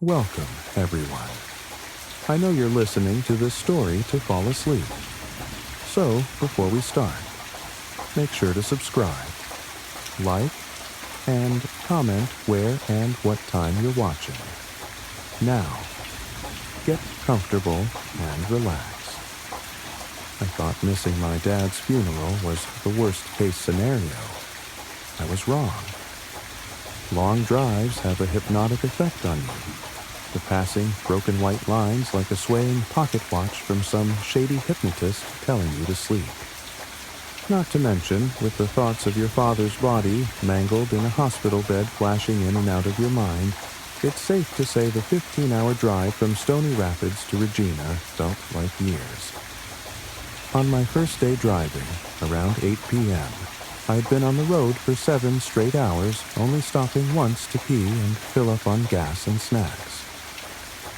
Welcome, everyone. I know you're listening to this story to fall asleep. So, before we start, make sure to subscribe, like, and comment where and what time you're watching. Now, get comfortable and relax. I thought missing my dad's funeral was the worst-case scenario. I was wrong. Long drives have a hypnotic effect on you. The passing, broken white lines like a swaying pocket watch from some shady hypnotist telling you to sleep. Not to mention, with the thoughts of your father's body mangled in a hospital bed flashing in and out of your mind, it's safe to say the 15-hour drive from Stony Rapids to Regina felt like years. On my first day driving, around 8 p.m., I'd been on the road for 7 straight hours, only stopping once to pee and fill up on gas and snacks.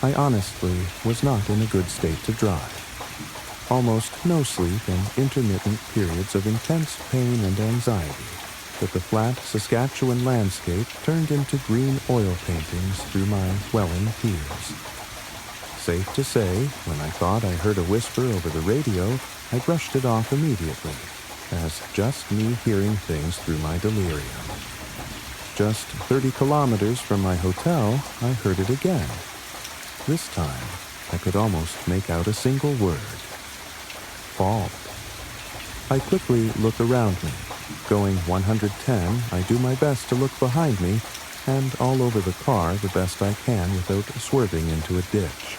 I honestly was not in a good state to drive. Almost no sleep and intermittent periods of intense pain and anxiety that the flat Saskatchewan landscape turned into green oil paintings through my welling tears. Safe to say, when I thought I heard a whisper over the radio, I brushed it off immediately, as just me hearing things through my delirium. Just 30 kilometers from my hotel, I heard it again. This time, I could almost make out a single word. Fall. I quickly look around me. Going 110, I do my best to look behind me and all over the car the best I can without swerving into a ditch.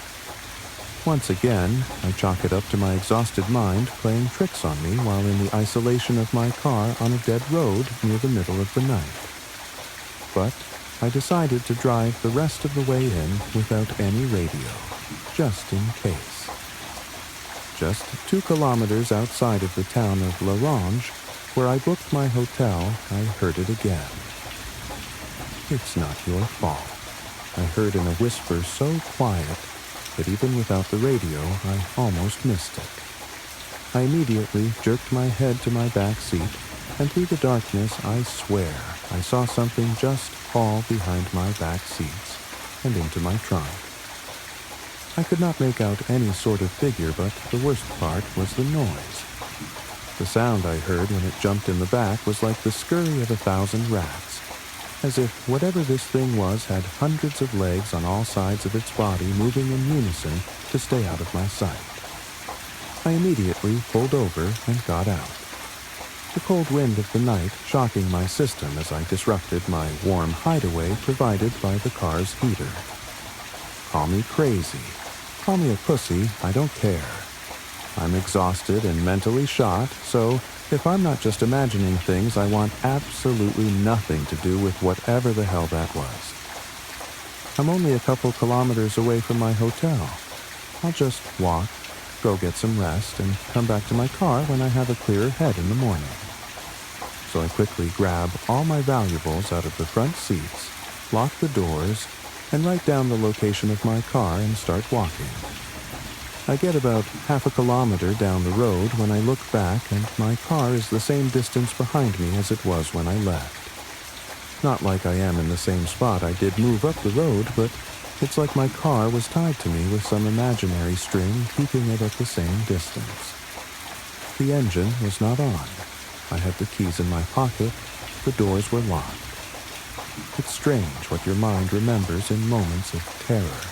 Once again, I chalk it up to my exhausted mind playing tricks on me while in the isolation of my car on a dead road near the middle of the night. But I decided to drive the rest of the way in without any radio, just in case. Just 2 kilometers outside of the town of La Ronge, where I booked my hotel, I heard it again. It's not your fault, I heard in a whisper so quiet that even without the radio, I almost missed it. I immediately jerked my head to my back seat, and through the darkness, I swear, I saw something just fall behind my back seats and into my trunk. I could not make out any sort of figure, but the worst part was the noise. The sound I heard when it jumped in the back was like the scurry of 1,000 rats, as if whatever this thing was had hundreds of legs on all sides of its body moving in unison to stay out of my sight. I immediately pulled over and got out. The cold wind of the night shocking my system as I disrupted my warm hideaway provided by the car's heater. Call me crazy. Call me a pussy, I don't care. I'm exhausted and mentally shot, so if I'm not just imagining things, I want absolutely nothing to do with whatever the hell that was. I'm only a couple kilometers away from my hotel. I'll just walk, go get some rest, and come back to my car when I have a clearer head in the morning. So I quickly grab all my valuables out of the front seats, lock the doors, and write down the location of my car and start walking. I get about half a kilometer down the road when I look back and my car is the same distance behind me as it was when I left. Not like I am in the same spot I did move up the road, but it's like my car was tied to me with some imaginary string keeping it at the same distance. The engine was not on. I had the keys in my pocket. The doors were locked. It's strange what your mind remembers in moments of terror.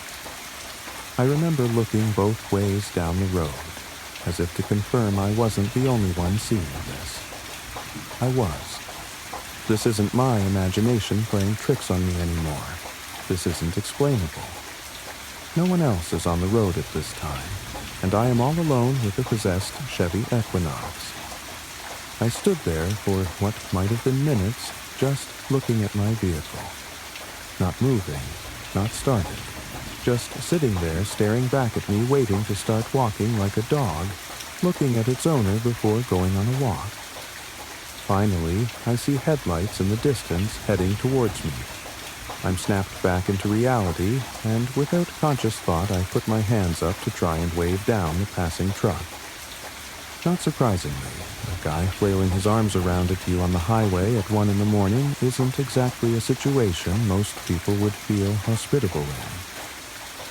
I remember looking both ways down the road, as if to confirm I wasn't the only one seeing this. I was. This isn't my imagination playing tricks on me anymore. This isn't explainable. No one else is on the road at this time, and I am all alone with a possessed Chevy Equinox. I stood there for what might have been minutes, just looking at my vehicle. Not moving, not started. Just sitting there staring back at me waiting to start walking like a dog, looking at its owner before going on a walk. Finally, I see headlights in the distance heading towards me. I'm snapped back into reality, and without conscious thought I put my hands up to try and wave down the passing truck. Not surprisingly, a guy flailing his arms around at you on the highway at 1 a.m. isn't exactly a situation most people would feel hospitable in.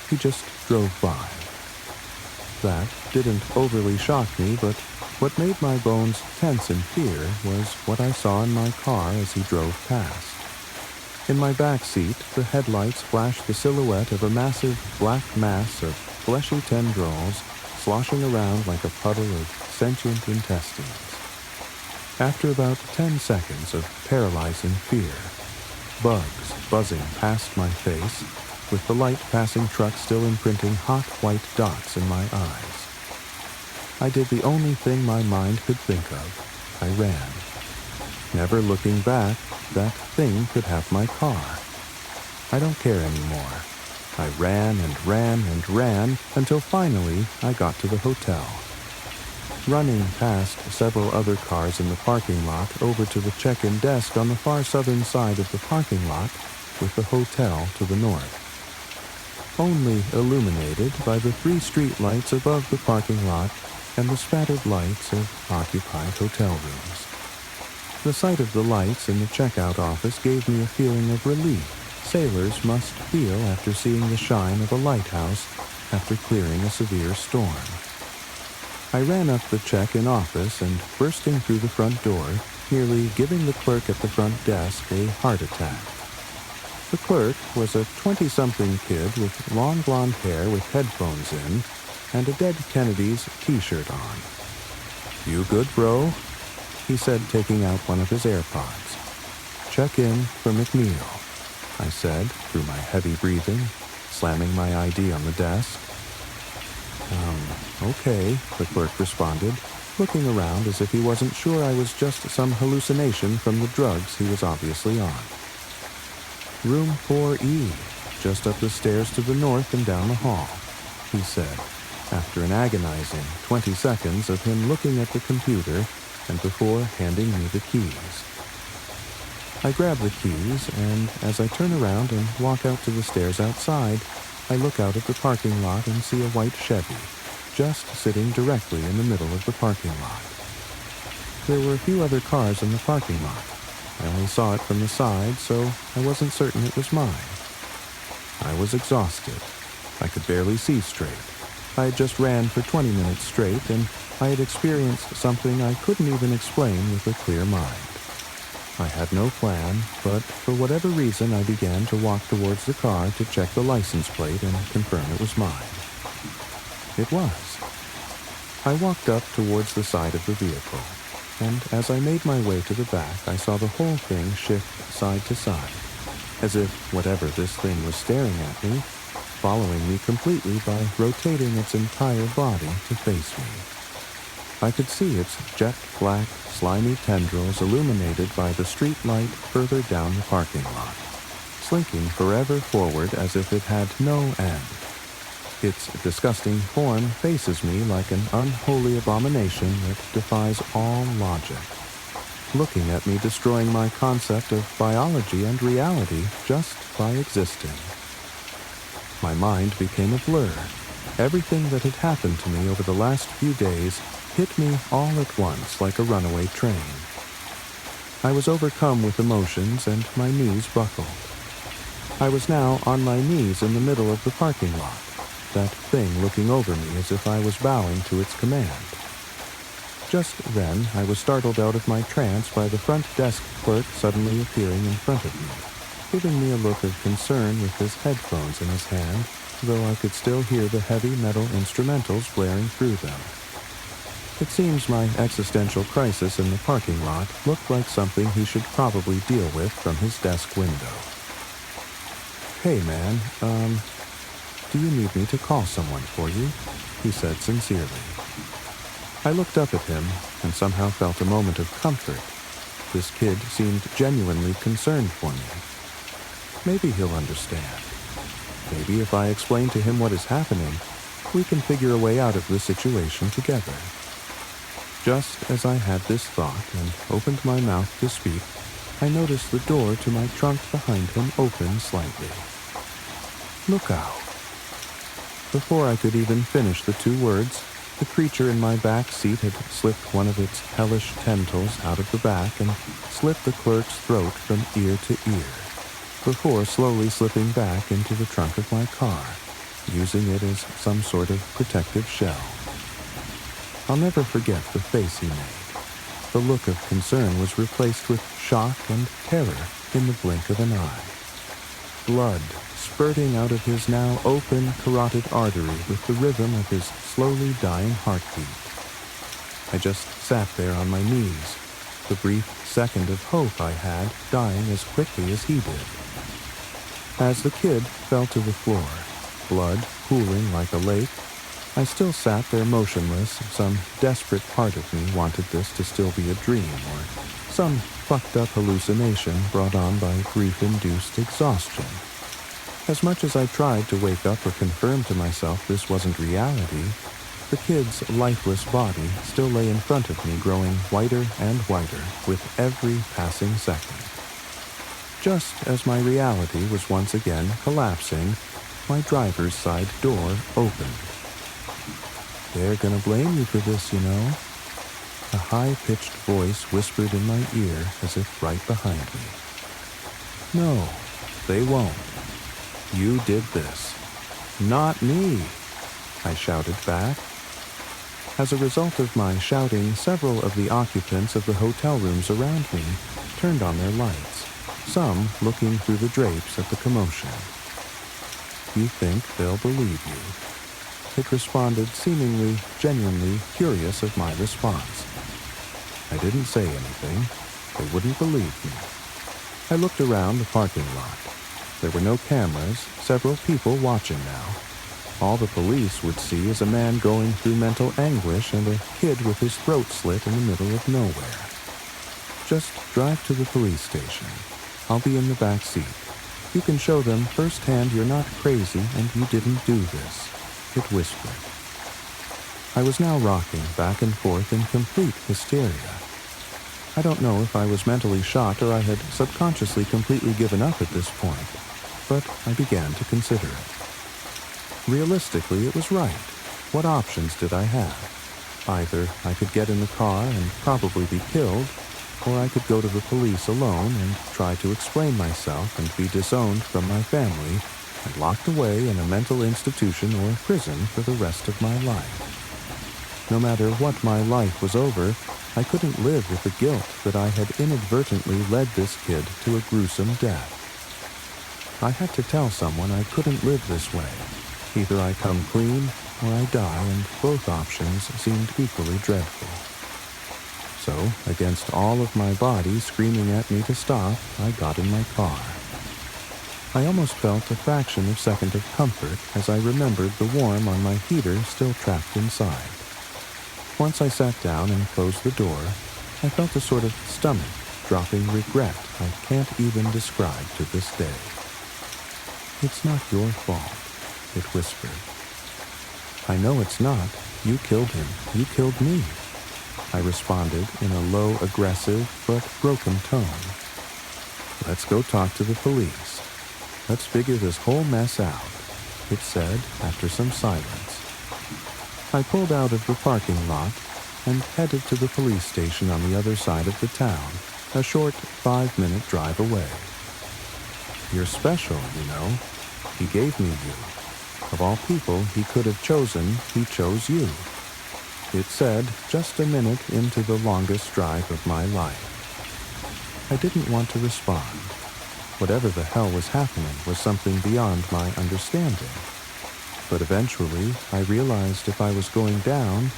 He just drove by. That didn't overly shock me, but what made my bones tense in fear was what I saw in my car as he drove past. In my back seat, the headlights flashed the silhouette of a massive black mass of fleshy tendrils sloshing around like a puddle of sentient intestines. After about 10 seconds of paralyzing fear, bugs buzzing past my face, with the light-passing truck still imprinting hot white dots in my eyes, I did the only thing my mind could think of. I ran. Never looking back, that thing could have my car. I don't care anymore. I ran and ran and ran until finally I got to the hotel. Running past several other cars in the parking lot over to the check-in desk on the far southern side of the parking lot, with the hotel to the north. Only illuminated by the 3 street lights above the parking lot and the spattered lights of occupied hotel rooms. The sight of the lights in the checkout office gave me a feeling of relief sailors must feel after seeing the shine of a lighthouse after clearing a severe storm. I ran up the check-in office and, bursting through the front door, nearly giving the clerk at the front desk a heart attack. The clerk was a 20-something kid with long blonde hair with headphones in and a Dead Kennedys t-shirt on. "You good, bro?" he said, taking out one of his AirPods. "Check in for McNeil," I said through my heavy breathing, slamming my ID on the desk. Okay, the clerk responded, looking around as if he wasn't sure I was just some hallucination from the drugs he was obviously on. "Room 4E, just up the stairs to the north and down the hall," he said, after an agonizing 20 seconds of him looking at the computer and before handing me the keys. I grab the keys, and as I turn around and walk out to the stairs outside, I look out at the parking lot and see a white Chevy, just sitting directly in the middle of the parking lot. There were a few other cars in the parking lot. I only saw it from the side, so I wasn't certain it was mine. I was exhausted. I could barely see straight. I had just ran for 20 minutes straight, and I had experienced something I couldn't even explain with a clear mind. I had no plan, but for whatever reason I began to walk towards the car to check the license plate and confirm it was mine. It was. I walked up towards the side of the vehicle, and as I made my way to the back, I saw the whole thing shift side to side, as if whatever this thing was staring at me, following me completely by rotating its entire body to face me. I could see its jet black, slimy tendrils illuminated by the street light further down the parking lot, slinking forever forward as if it had no end. Its disgusting form faces me like an unholy abomination that defies all logic, looking at me destroying my concept of biology and reality just by existing. My mind became a blur. Everything that had happened to me over the last few days hit me all at once like a runaway train. I was overcome with emotions and my knees buckled. I was now on my knees in the middle of the parking lot, that thing looking over me as if I was bowing to its command. Just then, I was startled out of my trance by the front desk clerk suddenly appearing in front of me, giving me a look of concern with his headphones in his hand, though I could still hear the heavy metal instrumentals blaring through them. It seems my existential crisis in the parking lot looked like something he should probably deal with from his desk window. "Hey man, do you need me to call someone for you?" he said sincerely. I looked up at him and somehow felt a moment of comfort. This kid seemed genuinely concerned for me. Maybe he'll understand. Maybe if I explain to him what is happening, we can figure a way out of the situation together. Just as I had this thought and opened my mouth to speak, I noticed the door to my trunk behind him open slightly. "Look out." Before I could even finish the 2 words, the creature in my back seat had slipped one of its hellish tentacles out of the back and slit the clerk's throat from ear to ear, before slowly slipping back into the trunk of my car. using it as some sort of protective shell. I'll never forget the face he made. The look of concern was replaced with shock and terror in the blink of an eye. Blood spurting out of his now open carotid artery with the rhythm of his slowly dying heartbeat. I just sat there on my knees, the brief second of hope I had dying as quickly as he did. As the kid fell to the floor, blood pooling like a lake, I still sat there motionless. Some desperate part of me wanted this to still be a dream or some fucked-up hallucination brought on by grief-induced exhaustion. As much as I tried to wake up or confirm to myself this wasn't reality, the kid's lifeless body still lay in front of me, growing whiter and whiter with every passing second. Just as my reality was once again collapsing, my driver's side door opened. "They're gonna blame you for this, you know," a high-pitched voice whispered in my ear as if right behind me. "No, they won't. You did this." "Not me," I shouted back. As a result of my shouting, several of the occupants of the hotel rooms around me turned on their lights, some looking through the drapes at the commotion. "You think they'll believe you?" It responded, seemingly genuinely curious of my response. I didn't say anything. They wouldn't believe me. I looked around the parking lot. There were no cameras, several people watching now. All the police would see is a man going through mental anguish and a kid with his throat slit in the middle of nowhere. "Just drive to the police station. I'll be in the back seat. You can show them firsthand you're not crazy and you didn't do this," it whispered. I was now rocking back and forth in complete hysteria. I don't know if I was mentally shot or I had subconsciously completely given up at this point, but I began to consider it. Realistically, it was right. What options did I have? Either I could get in the car and probably be killed, or I could go to the police alone and try to explain myself and be disowned from my family and locked away in a mental institution or prison for the rest of my life. No matter what my life was over, I couldn't live with the guilt that I had inadvertently led this kid to a gruesome death. I had to tell someone I couldn't live this way. Either I come clean or I die, and both options seemed equally dreadful. So, against all of my body screaming at me to stop, I got in my car. I almost felt a fraction of a second of comfort as I remembered the warmth on my heater still trapped inside. Once I sat down and closed the door, I felt a sort of stomach-dropping regret I can't even describe to this day. "It's not your fault," it whispered. "I know it's not. You killed him. You killed me," I responded in a low, aggressive, but broken tone. "Let's go talk to the police. Let's figure this whole mess out," it said after some silence. I pulled out of the parking lot and headed to the police station on the other side of the town, a short 5-minute drive away. "You're special, you know. He gave me you. Of all people he could have chosen, he chose you," it said just a minute into the longest drive of my life. I didn't want to respond. Whatever the hell was happening was something beyond my understanding. But eventually, I realized if I was going down,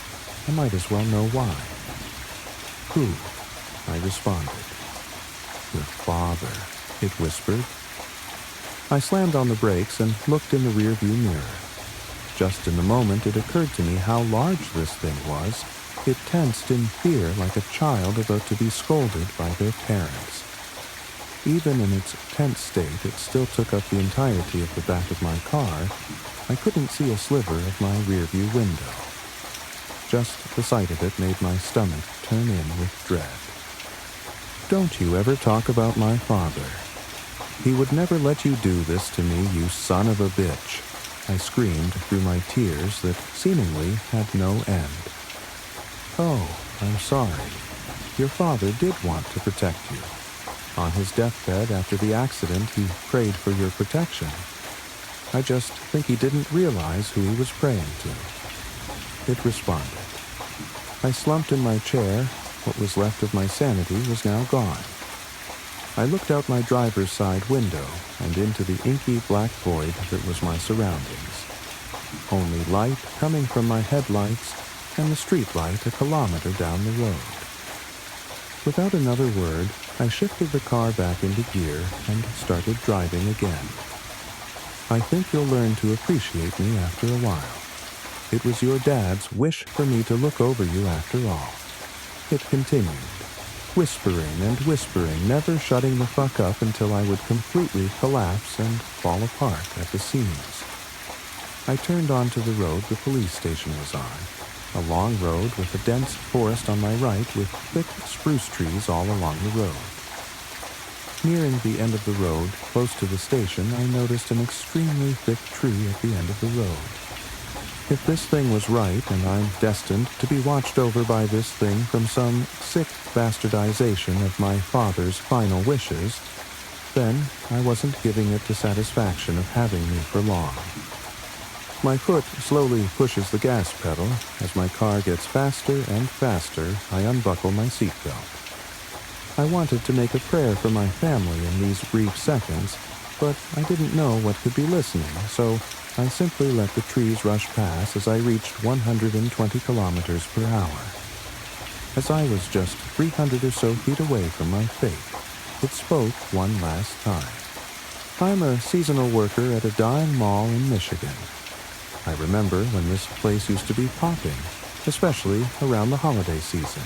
I might as well know why. "Who?" I responded. "Your father," it whispered. I slammed on the brakes and looked in the rearview mirror. Just in the moment it occurred to me how large this thing was. It tensed in fear like a child about to be scolded by their parents. Even in its tense state, it still took up the entirety of the back of my car. I couldn't see a sliver of my rearview window. Just the sight of it made my stomach turn in with dread. "Don't you ever talk about my father. He would never let you do this to me, you son of a bitch," I screamed through my tears that seemingly had no end. "Oh, I'm sorry. Your father did want to protect you. On his deathbed after the accident, he prayed for your protection. I just think he didn't realize who he was praying to. It responded. I slumped in my chair. What was left of my sanity was now gone. I looked out my driver's side window and into the inky black void that was my surroundings. Only light coming from my headlights and the street light a kilometer down the road. Without another word, I shifted the car back into gear and started driving again. I think you'll learn to appreciate me after a while. It was your dad's wish for me to look over you after all. It continued, whispering and whispering, never shutting the fuck up until I would completely collapse and fall apart at the seams. I turned onto the road the police station was on, a long road with a dense forest on my right with thick spruce trees all along the road. Nearing the end of the road, close to the station, I noticed an extremely thick tree at the end of the road. If this thing was right, and I'm destined to be watched over by this thing from some sick bastardization of my father's final wishes, then I wasn't giving it the satisfaction of having me for long. My foot slowly pushes the gas pedal. As my car gets faster and faster, I unbuckle my seatbelt. I wanted to make a prayer for my family in these brief seconds, but I didn't know what could be listening, so I simply let the trees rush past as I reached 120 kilometers per hour. As I was just 300 or so feet away from my fate, it spoke one last time. I'm a seasonal worker at a dime mall in Michigan. I remember when this place used to be popping, especially around the holiday season.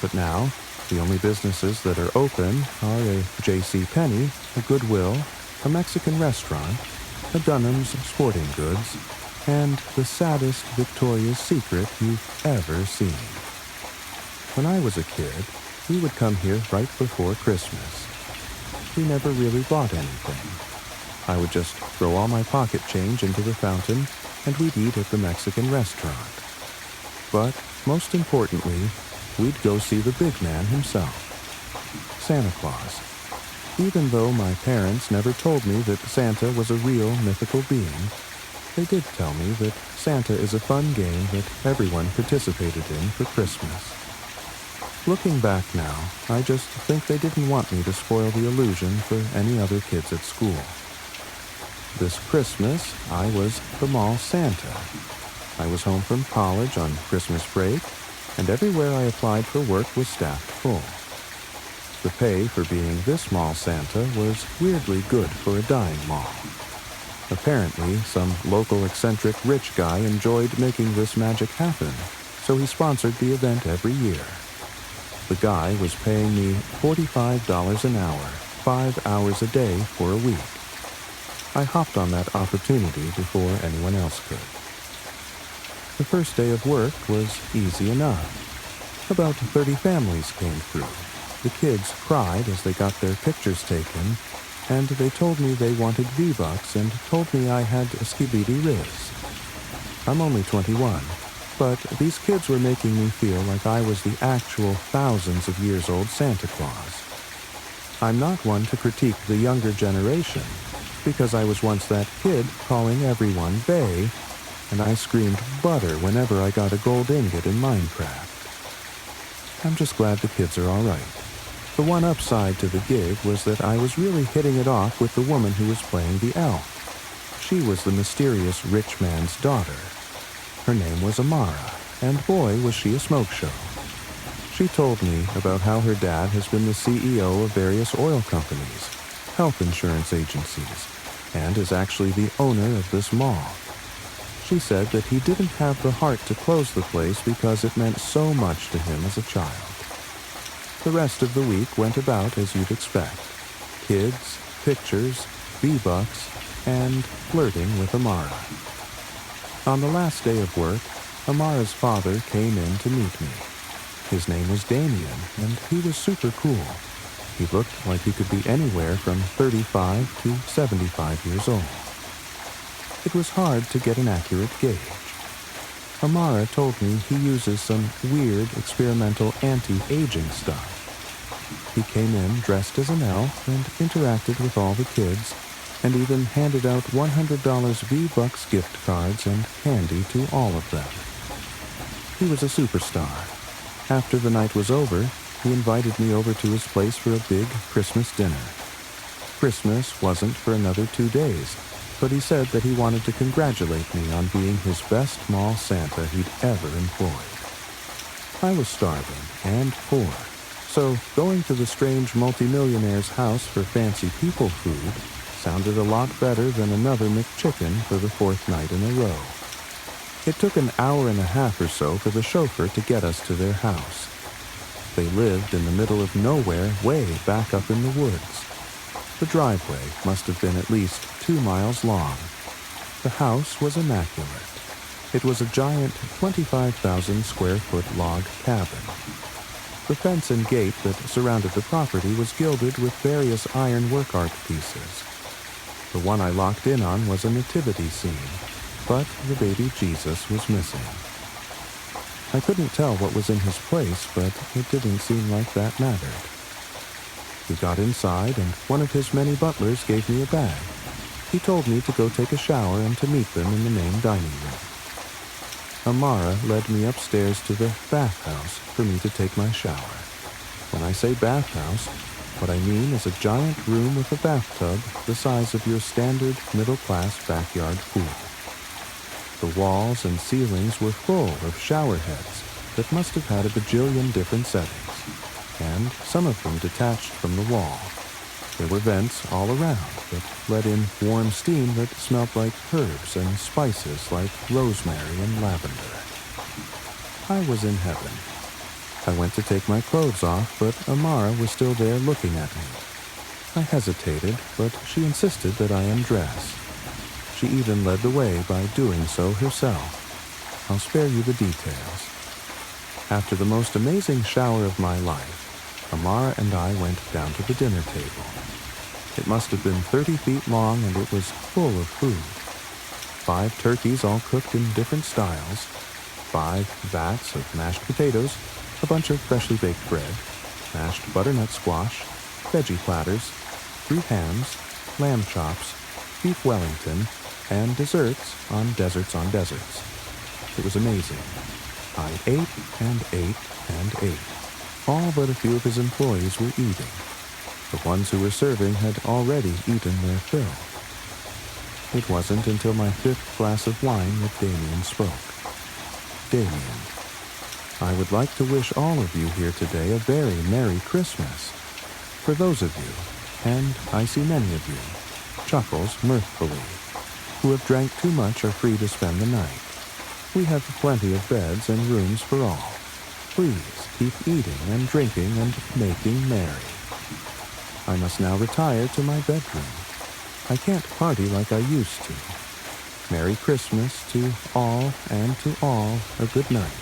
But now, the only businesses that are open are a JCPenney, a Goodwill, a Mexican restaurant, a Dunham's Sporting Goods, and the saddest Victoria's Secret you've ever seen. When I was a kid, we would come here right before Christmas. We never really bought anything. I would just throw all my pocket change into the fountain, and we'd eat at the Mexican restaurant. But, most importantly, we'd go see the big man himself, Santa Claus. Even though my parents never told me that Santa was a real mythical being, they did tell me that Santa is a fun game that everyone participated in for Christmas. Looking back now, I just think they didn't want me to spoil the illusion for any other kids at school. This Christmas, I was the mall Santa. I was home from college on Christmas break, and everywhere I applied for work was staffed full. The pay for being this mall Santa was weirdly good for a dying mall. Apparently, some local eccentric rich guy enjoyed making this magic happen, so he sponsored the event every year. The guy was paying me $45 an hour, 5 hours a day for a week. I hopped on that opportunity before anyone else could. The first day of work was easy enough. About 30 families came through. The kids cried as they got their pictures taken, and they told me they wanted V-Bucks and told me I had a skibidi riz. I'm only 21, but these kids were making me feel like I was the actual thousands of years old Santa Claus. I'm not one to critique the younger generation, because I was once that kid calling everyone bae, and I screamed butter whenever I got a gold ingot in Minecraft. I'm just glad the kids are all right. The one upside to the gig was that I was really hitting it off with the woman who was playing the elf. She was the mysterious rich man's daughter. Her name was Amara, and boy was she a smoke show. She told me about how her dad has been the CEO of various oil companies, health insurance agencies, and is actually the owner of this mall. She said that he didn't have the heart to close the place because it meant so much to him as a child. The rest of the week went about as you'd expect. Kids, pictures, V-Bucks, and flirting with Amara. On the last day of work, Amara's father came in to meet me. His name was Damien, and he was super cool. He looked like he could be anywhere from 35 to 75 years old. It was hard to get an accurate gauge. Amara told me he uses some weird experimental anti-aging stuff. He came in dressed as an elf and interacted with all the kids, and even handed out $100 V-Bucks gift cards and candy to all of them. He was a superstar. After the night was over, he invited me over to his place for a big Christmas dinner. Christmas wasn't for another 2 days, but he said that he wanted to congratulate me on being his best mall Santa he'd ever employed. I was starving and poor, so going to the strange multimillionaire's house for fancy people food sounded a lot better than another McChicken for the 4th night in a row. It took an hour and a half or so for the chauffeur to get us to their house. They lived in the middle of nowhere, way back up in the woods. The driveway must have been at least 2 miles long. The house was immaculate. It was a giant 25,000 square foot log cabin. The fence and gate that surrounded the property was gilded with various iron work art pieces. The one I locked in on was a nativity scene, but the baby Jesus was missing. I couldn't tell what was in his place, but it didn't seem like that mattered. We got inside, and one of his many butlers gave me a bag. He told me to go take a shower and to meet them in the main dining room. Amara led me upstairs to the bathhouse for me to take my shower. When I say bathhouse, what I mean is a giant room with a bathtub the size of your standard middle-class backyard pool. The walls and ceilings were full of shower heads that must have had a bajillion different settings, and some of them detached from the wall. There were vents all around that let in warm steam that smelled like herbs and spices like rosemary and lavender. I was in heaven. I went to take my clothes off, but Amara was still there looking at me. I hesitated, but she insisted that I undress. She even led the way by doing so herself. I'll spare you the details. After the most amazing shower of my life, Amara and I went down to the dinner table. It must have been 30 feet long, and it was full of food. 5 turkeys all cooked in different styles, 5 vats of mashed potatoes, a bunch of freshly baked bread, mashed butternut squash, veggie platters, 3 hams, lamb chops, beef Wellington, and desserts on desserts on desserts. It was amazing. I ate and ate and ate. All but a few of his employees were eating. The ones who were serving had already eaten their fill. It wasn't until my 5th glass of wine that Damien spoke. Damien, I would like to wish all of you here today a very Merry Christmas. For those of you, and I see many of you, chuckles mirthfully, who have drank too much are free to spend the night. We have plenty of beds and rooms for all. Please keep eating and drinking and making merry. I must now retire to my bedroom. I can't party like I used to. Merry Christmas to all, and to all a good night.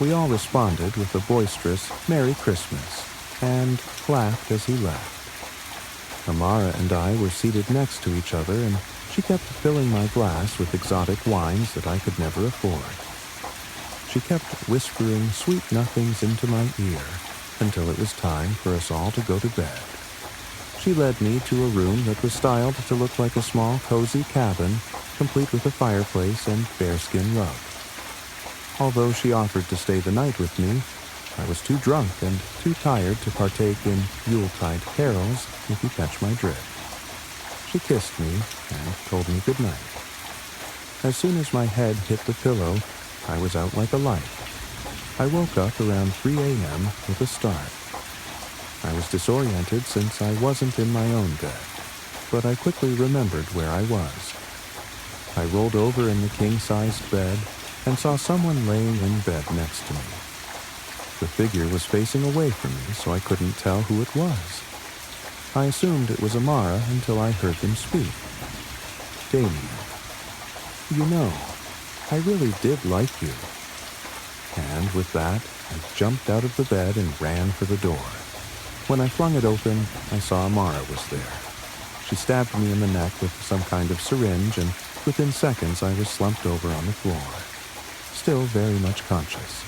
We all responded with a boisterous Merry Christmas, and laughed as he left. Amara and I were seated next to each other, and she kept filling my glass with exotic wines that I could never afford. She kept whispering sweet nothings into my ear until it was time for us all to go to bed. She led me to a room that was styled to look like a small, cozy cabin, complete with a fireplace and bearskin rug. Although she offered to stay the night with me, I was too drunk and too tired to partake in Yuletide carols, if you catch my drift. She kissed me and told me good night. As soon as my head hit the pillow, I was out like a light. I woke up around 3 a.m. with a start. I was disoriented since I wasn't in my own bed, but I quickly remembered where I was. I rolled over in the king-sized bed and saw someone laying in bed next to me. The figure was facing away from me, so I couldn't tell who it was. I assumed it was Amara until I heard them speak. Damien, you know, I really did like you. And with that, I jumped out of the bed and ran for the door. When I flung it open, I saw Amara was there. She stabbed me in the neck with some kind of syringe, and within seconds I was slumped over on the floor, still very much conscious.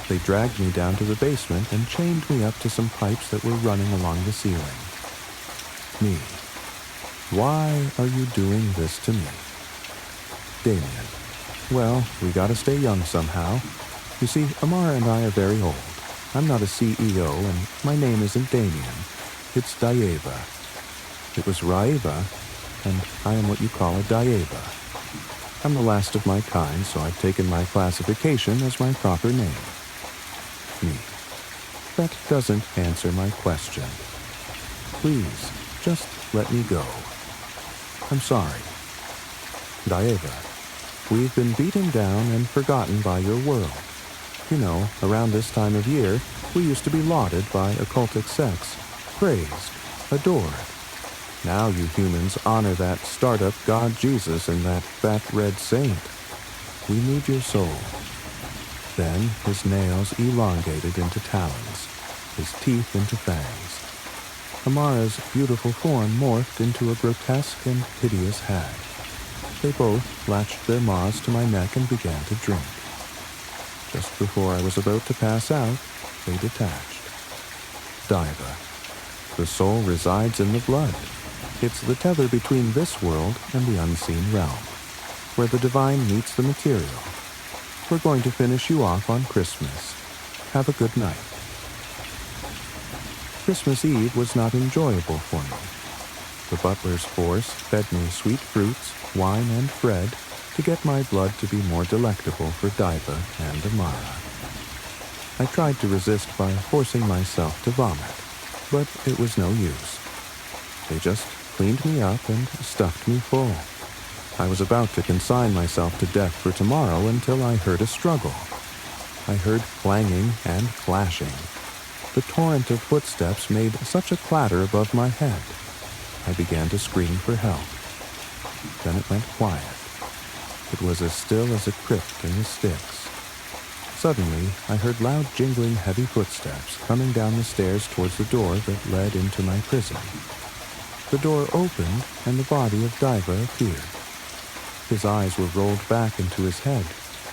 They dragged me down to the basement and chained me up to some pipes that were running along the ceiling. Me, Why are you doing this to me? Damien. Well, we gotta stay young somehow. You see, Amara and I are very old. I'm not a CEO, and my name isn't Damien. It's Dieva. It was Raeva, and I am what you call a Dieva. I'm the last of my kind, so I've taken my classification as my proper name. Me. That doesn't answer my question. Please, just let me go. I'm sorry. Dieva, we've been beaten down and forgotten by your world. You know, around this time of year, we used to be lauded by occultic sects, praised, adored. Now you humans honor that startup god Jesus and that fat red saint. We need your soul. Then his nails elongated into talons, his teeth into fangs. Amara's beautiful form morphed into a grotesque and hideous hag. They both latched their maws to my neck and began to drink. Just before I was about to pass out, they detached. Diva. The soul resides in the blood. It's the tether between this world and the unseen realm, where the divine meets the material. We're going to finish you off on Christmas. Have a good night. Christmas Eve was not enjoyable for me. The butler's force fed me sweet fruits, wine, and bread to get my blood to be more delectable for Diva and Amara. I tried to resist by forcing myself to vomit, but it was no use. They just cleaned me up and stuffed me full. I was about to consign myself to death for tomorrow until I heard a struggle. I heard clanging and clashing. The torrent of footsteps made such a clatter above my head. I began to scream for help. Then it went quiet. It was as still as a crypt in the sticks. Suddenly, I heard loud jingling heavy footsteps coming down the stairs towards the door that led into my prison. The door opened, and the body of Diva appeared. His eyes were rolled back into his head,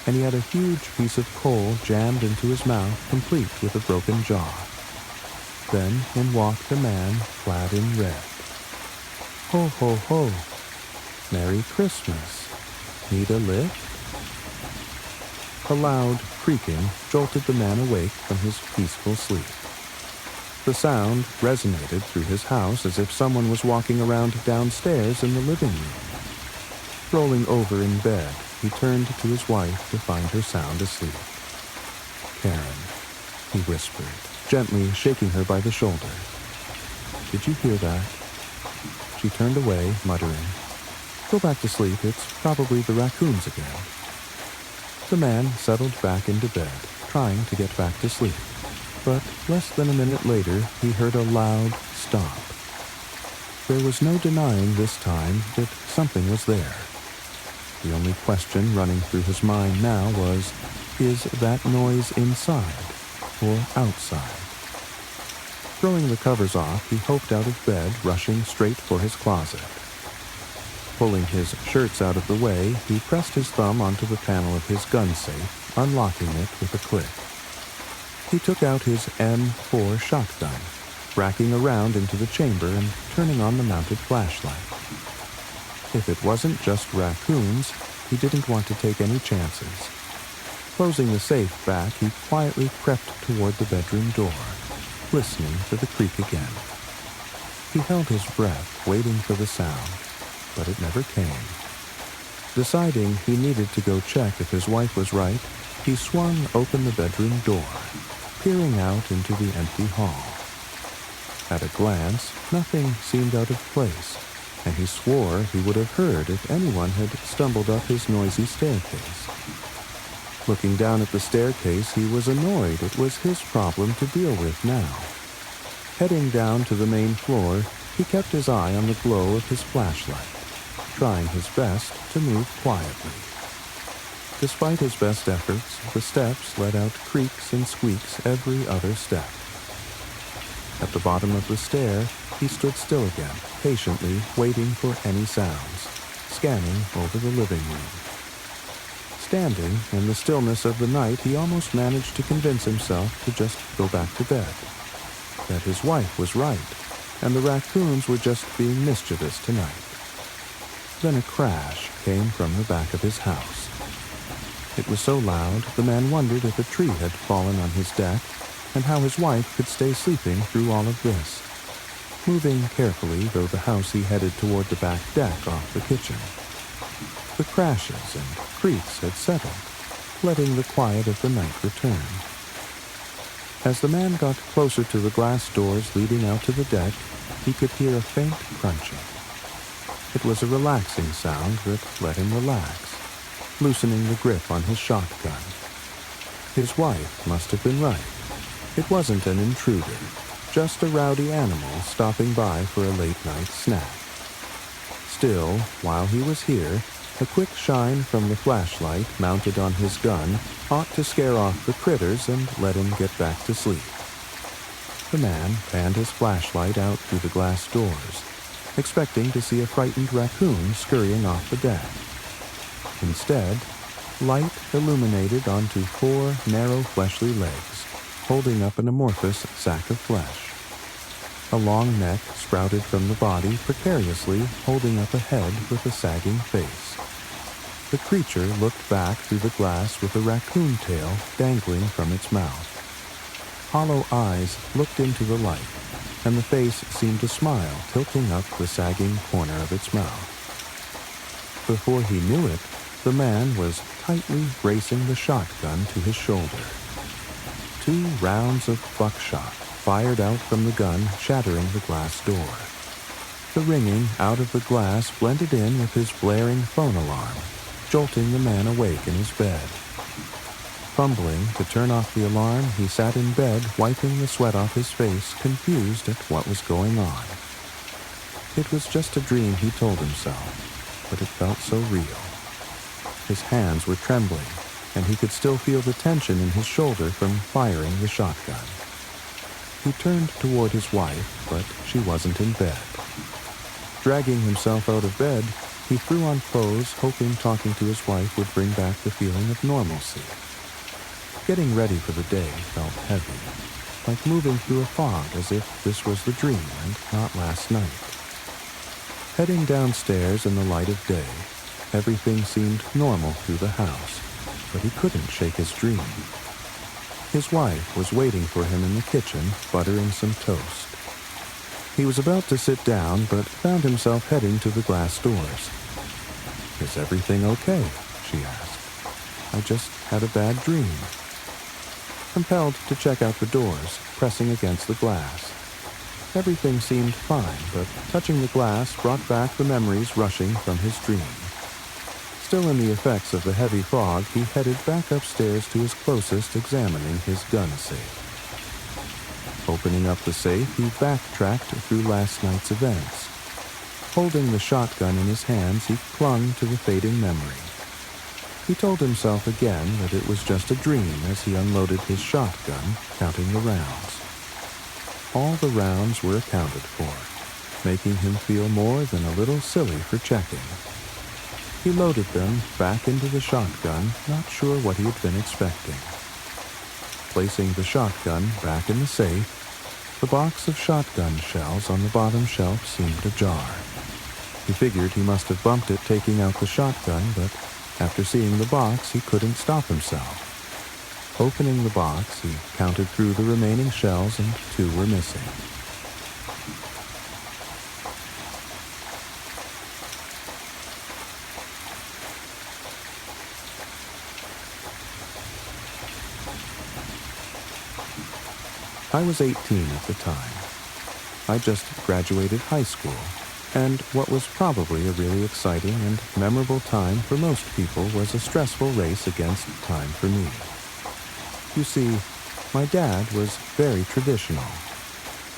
and he had a huge piece of coal jammed into his mouth, complete with a broken jaw. Then in walked a man clad in red. Ho, ho, ho. Merry Christmas. Need a lift? A loud creaking jolted the man awake from his peaceful sleep. The sound resonated through his house as if someone was walking around downstairs in the living room. Rolling over in bed, he turned to his wife to find her sound asleep. Karen, he whispered, gently shaking her by the shoulder. Did you hear that? She turned away, muttering, Go back to sleep, it's probably the raccoons again. The man settled back into bed, trying to get back to sleep. But less than a minute later, he heard a loud stomp. There was no denying this time that something was there. The only question running through his mind now was, is that noise inside or outside? Throwing the covers off, he hoped out of bed, rushing straight for his closet. Pulling his shirts out of the way, he pressed his thumb onto the panel of his gun safe, unlocking it with a click. He took out his M4 shotgun, racking around into the chamber and turning on the mounted flashlight. If it wasn't just raccoons, he didn't want to take any chances. Closing the safe back, he quietly crept toward the bedroom door, listening for the creak again. He held his breath, waiting for the sound, but it never came. Deciding he needed to go check if his wife was right, he swung open the bedroom door, peering out into the empty hall. At a glance, nothing seemed out of place, and he swore he would have heard if anyone had stumbled up his noisy staircase. Looking down at the staircase, he was annoyed it was his problem to deal with now. Heading down to the main floor, he kept his eye on the glow of his flashlight, trying his best to move quietly. Despite his best efforts, the steps let out creaks and squeaks every other step. At the bottom of the stair, he stood still again, patiently waiting for any sounds, scanning over the living room. Standing in the stillness of the night, he almost managed to convince himself to just go back to bed. That his wife was right, and the raccoons were just being mischievous tonight. Then a crash came from the back of his house. It was so loud, the man wondered if a tree had fallen on his deck and how his wife could stay sleeping through all of this. Moving carefully though the house, he headed toward the back deck off the kitchen. The crashes and creaks had settled, letting the quiet of the night return. As the man got closer to the glass doors leading out to the deck, he could hear a faint crunching. It was a relaxing sound that let him relax, loosening the grip on his shotgun. His wife must have been right. It wasn't an intruder, just a rowdy animal stopping by for a late-night snack. Still, while he was here, a quick shine from the flashlight mounted on his gun ought to scare off the critters and let him get back to sleep. The man panned his flashlight out through the glass doors, expecting to see a frightened raccoon scurrying off the deck. Instead, light illuminated onto 4 narrow fleshly legs, holding up an amorphous sack of flesh. A long neck sprouted from the body, precariously holding up a head with a sagging face. The creature looked back through the glass with a raccoon tail dangling from its mouth. Hollow eyes looked into the light, and the face seemed to smile, tilting up the sagging corner of its mouth. Before he knew it, the man was tightly bracing the shotgun to his shoulder. 2 rounds of buckshot fired out from the gun, shattering the glass door. The ringing out of the glass blended in with his blaring phone alarm, jolting the man awake in his bed. Fumbling to turn off the alarm, he sat in bed, wiping the sweat off his face, confused at what was going on. It was just a dream, he told himself, but it felt so real. His hands were trembling, and he could still feel the tension in his shoulder from firing the shotgun. He turned toward his wife, but she wasn't in bed. Dragging himself out of bed, he threw on clothes, hoping talking to his wife would bring back the feeling of normalcy. Getting ready for the day felt heavy, like moving through a fog, as if this was the dream and not last night. Heading downstairs in the light of day, everything seemed normal through the house, but he couldn't shake his dream. His wife was waiting for him in the kitchen, buttering some toast. He was about to sit down, but found himself heading to the glass doors. "Is everything okay?" she asked. "I just had a bad dream." Compelled to check out the doors, pressing against the glass. Everything seemed fine, but touching the glass brought back the memories rushing from his dream. Still in the effects of the heavy fog, he headed back upstairs to his closest, examining his gun safe. Opening up the safe, he backtracked through last night's events. Holding the shotgun in his hands, he clung to the fading memory. He told himself again that it was just a dream as he unloaded his shotgun, counting the rounds. All the rounds were accounted for, making him feel more than a little silly for checking. He loaded them back into the shotgun, not sure what he had been expecting. Placing the shotgun back in the safe, the box of shotgun shells on the bottom shelf seemed ajar. He figured he must have bumped it taking out the shotgun, but after seeing the box, he couldn't stop himself. Opening the box, he counted through the remaining shells, and 2 were missing. I was 18 at the time. I just graduated high school, and what was probably a really exciting and memorable time for most people was a stressful race against time for me. You see, my dad was very traditional.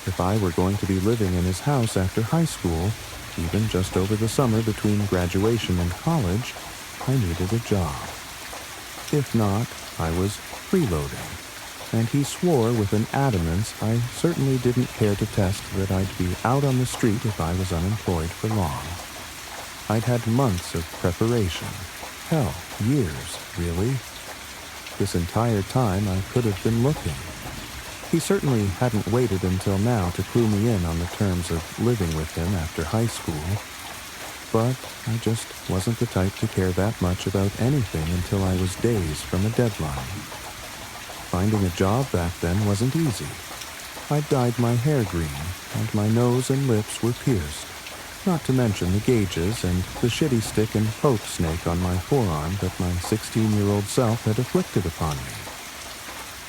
If I were going to be living in his house after high school, even just over the summer between graduation and college, I needed a job. If not, I was freeloading. And he swore with an adamance I certainly didn't care to test that I'd be out on the street if I was unemployed for long. I'd had months of preparation. Hell, years, really. This entire time I could have been looking. He certainly hadn't waited until now to clue me in on the terms of living with him after high school. but I just wasn't the type to care that much about anything until I was days from a deadline. Finding a job back then wasn't easy. I'd dyed my hair green, and my nose and lips were pierced, not to mention the gauges and the shitty stick and poke snake on my forearm that my 16-year-old self had afflicted upon me.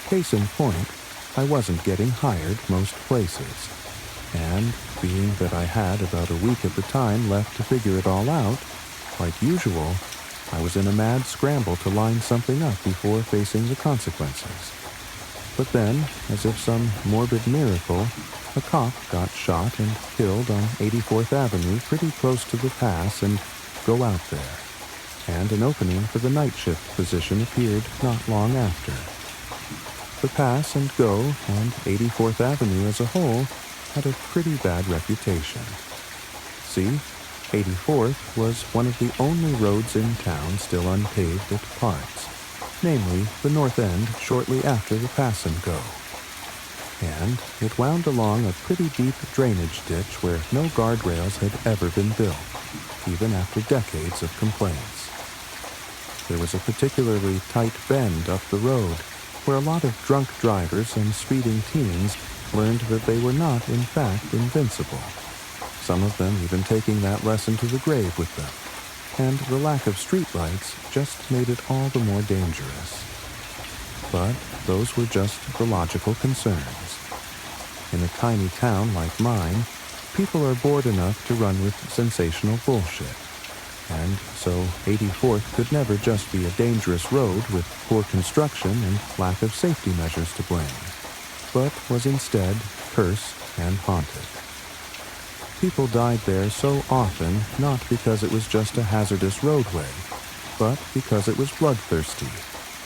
Case in point, I wasn't getting hired most places, and being that I had about a week at the time left to figure it all out, like usual, I was in a mad scramble to line something up before facing the consequences. But then, as if some morbid miracle, a cop got shot and killed on 84th Avenue pretty close to the pass and go out there, and an opening for the night shift position appeared not long after. The pass and go and 84th Avenue as a whole had a pretty bad reputation. See, 84th was one of the only roads in town still unpaved at parts, namely the north end shortly after the pass and go. And it wound along a pretty deep drainage ditch where no guardrails had ever been built, even after decades of complaints. There was a particularly tight bend up the road where a lot of drunk drivers and speeding teens learned that they were not, in fact, invincible, some of them even taking that lesson to the grave with them, and the lack of streetlights just made it all the more dangerous. But those were just the logical concerns. In a tiny town like mine, people are bored enough to run with sensational bullshit, and so 84th could never just be a dangerous road with poor construction and lack of safety measures to blame, but was instead cursed and haunted. People died there so often not because it was just a hazardous roadway, but because it was bloodthirsty,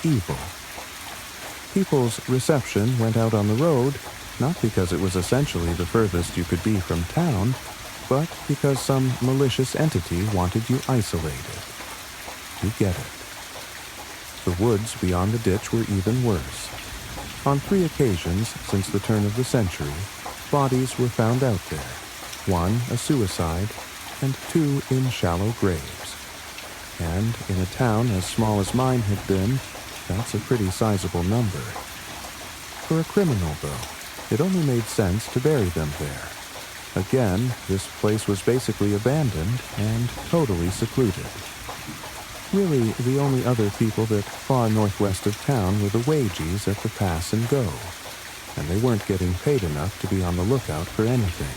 evil. People's reception went out on the road not because it was essentially the furthest you could be from town, but because some malicious entity wanted you isolated. You get it. The woods beyond the ditch were even worse. On 3 occasions since the turn of the century, bodies were found out there. 1 a suicide, and 2 in shallow graves. And in a town as small as mine had been, that's a pretty sizable number. For a criminal, though, it only made sense to bury them there. Again, this place was basically abandoned and totally secluded. Really, the only other people that far northwest of town were the wages at the pass and go, and they weren't getting paid enough to be on the lookout for anything.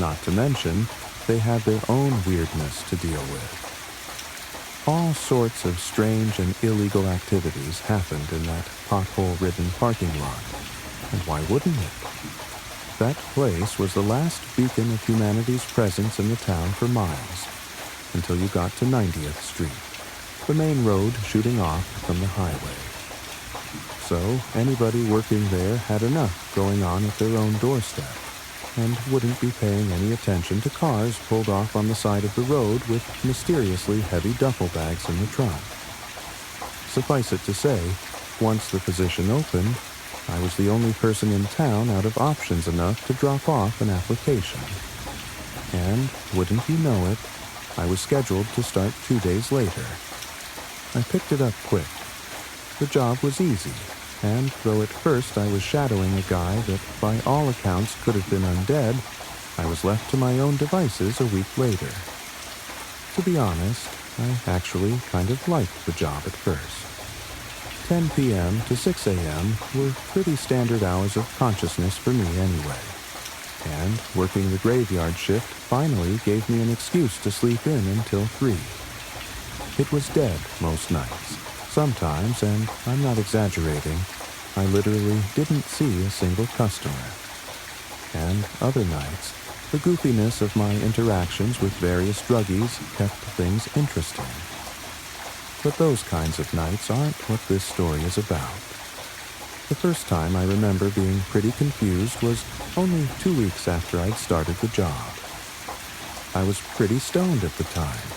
Not to mention, they had their own weirdness to deal with. All sorts of strange and illegal activities happened in that pothole-ridden parking lot, and why wouldn't it? That place was the last beacon of humanity's presence in the town for miles, until you got to 90th Street, the main road shooting off from the highway. So anybody working there had enough going on at their own doorstep, and wouldn't be paying any attention to cars pulled off on the side of the road with mysteriously heavy duffel bags in the trunk. Suffice it to say, once the position opened, I was the only person in town out of options enough to drop off an application. And, wouldn't you know it, I was scheduled to start 2 days later. I picked it up quick. The job was easy, and though at first I was shadowing a guy that by all accounts could have been undead, I was left to my own devices a week later. To be honest, I actually kind of liked the job at first. 10 p.m. to 6 a.m. were pretty standard hours of consciousness for me anyway, and working the graveyard shift finally gave me an excuse to sleep in until 3. It was dead most nights. Sometimes, and I'm not exaggerating, I literally didn't see a single customer. And other nights, the goofiness of my interactions with various druggies kept things interesting. But those kinds of nights aren't what this story is about. The first time I remember being pretty confused was only 2 weeks after I'd started the job. I was pretty stoned at the time,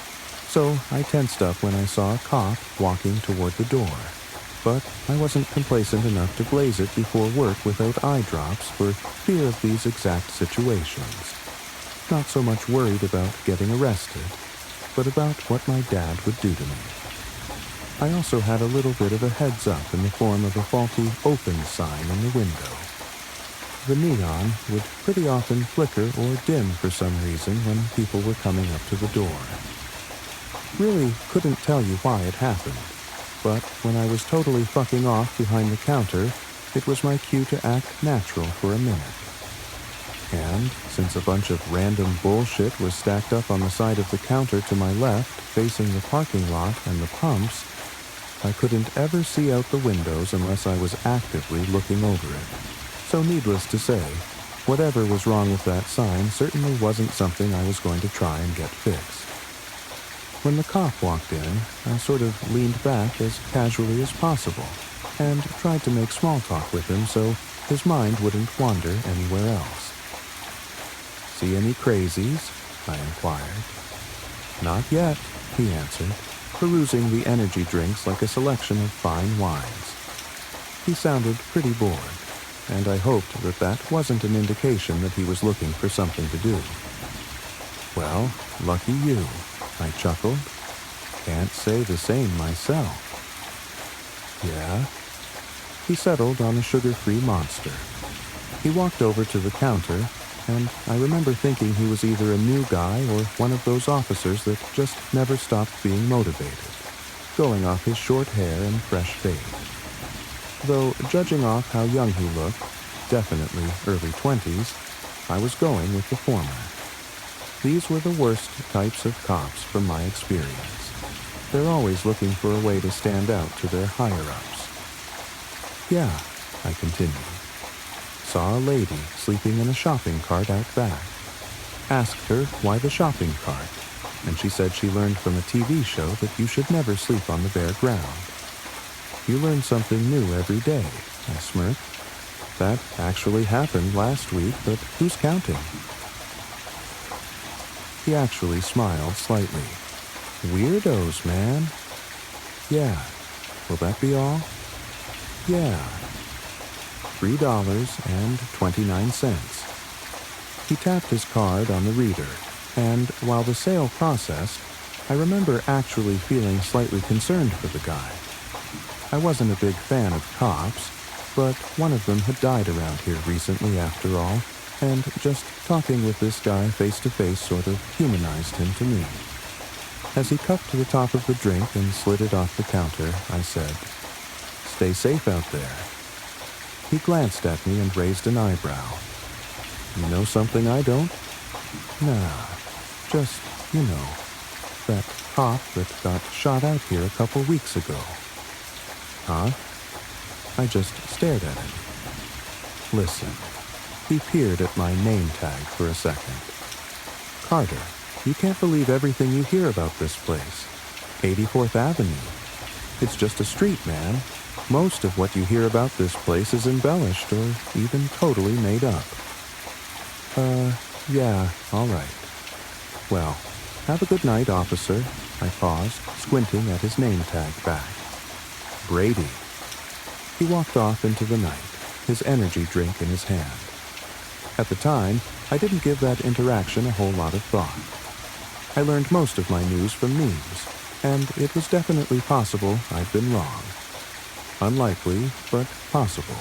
so I tensed up when I saw a cop walking toward the door. But I wasn't complacent enough to blaze it before work without eye drops for fear of these exact situations. not so much worried about getting arrested, but about what my dad would do to me. I also had a little bit of a heads up in the form of a faulty open sign in the window. The neon would pretty often flicker or dim for some reason when people were coming up to the door. Really couldn't tell you why it happened, but when I was totally fucking off behind the counter, it was my cue to act natural for a minute. And, since a bunch of random bullshit was stacked up on the side of the counter to my left, facing the parking lot and the pumps, I couldn't ever see out the windows unless I was actively looking over it. So needless to say, whatever was wrong with that sign certainly wasn't something I was going to try and get fixed. When the cop walked in, I sort of leaned back as casually as possible and tried to make small talk with him so his mind wouldn't wander anywhere else. "See any crazies?" I inquired. "Not yet," he answered, perusing the energy drinks like a selection of fine wines. He sounded pretty bored, and I hoped that that wasn't an indication that he was looking for something to do. "Well, lucky you," I chuckled. "Can't say the same myself." "Yeah?" He settled on a sugar-free monster. He walked over to the counter, and I remember thinking he was either a new guy or one of those officers that just never stopped being motivated, going off his short hair and fresh fade. Though, judging off how young he looked, definitely early 20s, I was going with the former. These were the worst types of cops from my experience. They're always looking for a way to stand out to their higher-ups. "Yeah," I continued. "Saw a lady sleeping in a shopping cart out back. Asked her why the shopping cart, and she said she learned from a TV show that you should never sleep on the bare ground." "You learn something new every day," I smirked. "That actually happened last week, but who's counting?" He actually smiled slightly. "Weirdos, man." "Yeah. Will that be all?" "Yeah. $3.29. He tapped his card on the reader, and while the sale processed, I remember actually feeling slightly concerned for the guy. I wasn't a big fan of cops, but one of them had died around here recently after all, and just talking with this guy face-to-face sort of humanized him to me. As he cupped to the top of the drink and slid it off the counter, I said, "Stay safe out there." He glanced at me and raised an eyebrow. "You know something I don't?" "Nah, just, that cop that got shot out here a couple weeks ago." "Huh?" I just stared at him. "Listen." He peered at my name tag for a second. "Carter, you can't believe everything you hear about this place. 84th Avenue. It's just a street, man. Most of what you hear about this place is embellished or even totally made up." Yeah, all right. "Well, have a good night, officer." I paused, squinting at his name tag back. "Brady." He walked off into the night, his energy drink in his hand. At the time, I didn't give that interaction a whole lot of thought. I learned most of my news from memes, and it was definitely possible I'd been wrong. Unlikely, but possible.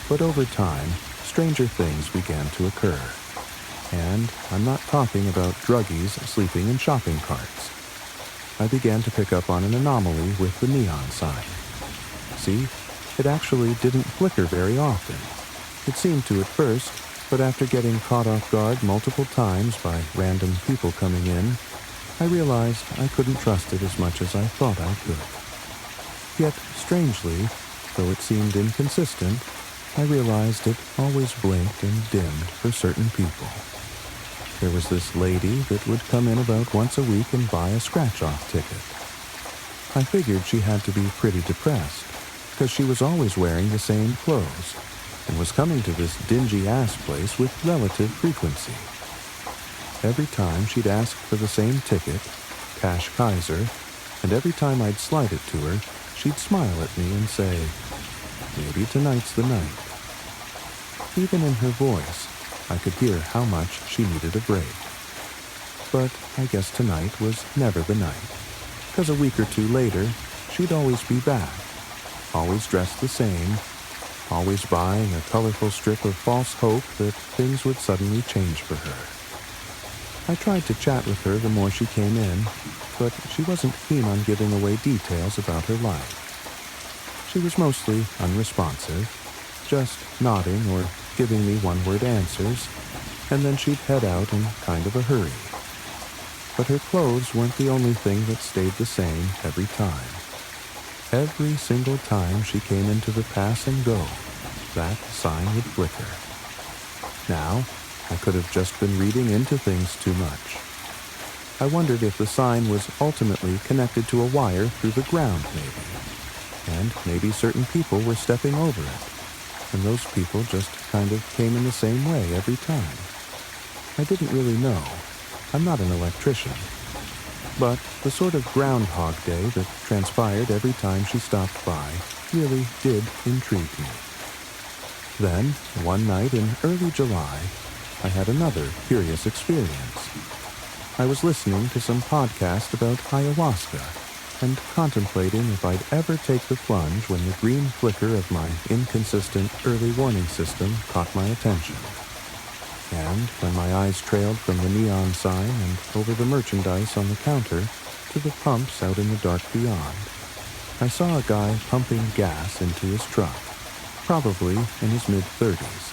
But over time, stranger things began to occur. And I'm not talking about druggies sleeping in shopping carts. I began to pick up on an anomaly with the neon sign. See, it actually didn't flicker very often. It seemed to at first, but after getting caught off guard multiple times by random people coming in, I realized I couldn't trust it as much as I thought I could. Yet, strangely, though it seemed inconsistent, I realized it always blinked and dimmed for certain people. There was this lady that would come in about once a week and buy a scratch-off ticket. I figured she had to be pretty depressed, because she was always wearing the same clothes, and was coming to this dingy-ass place with relative frequency. Every time she'd ask for the same ticket, Cash Kaiser, and every time I'd slide it to her, she'd smile at me and say, "Maybe tonight's the night." Even in her voice, I could hear how much she needed a break. But I guess tonight was never the night, 'cause a week or two later, she'd always be back, always dressed the same, always buying a colorful strip of false hope that things would suddenly change for her. I tried to chat with her the more she came in, but she wasn't keen on giving away details about her life. She was mostly unresponsive, just nodding or giving me one-word answers, and then she'd head out in kind of a hurry. But her clothes weren't the only thing that stayed the same every time. Every single time she came into the pass and go, that sign would flicker. Now, I could have just been reading into things too much. I wondered if the sign was ultimately connected to a wire through the ground, maybe. And maybe certain people were stepping over it, and those people just kind of came in the same way every time. I didn't really know. I'm not an electrician. But the sort of Groundhog Day that transpired every time she stopped by really did intrigue me. Then, one night in early July, I had another curious experience. I was listening to some podcast about ayahuasca and contemplating if I'd ever take the plunge when the green flicker of my inconsistent early warning system caught my attention. And when my eyes trailed from the neon sign and over the merchandise on the counter to the pumps out in the dark beyond, I saw a guy pumping gas into his truck, probably in his mid-30s.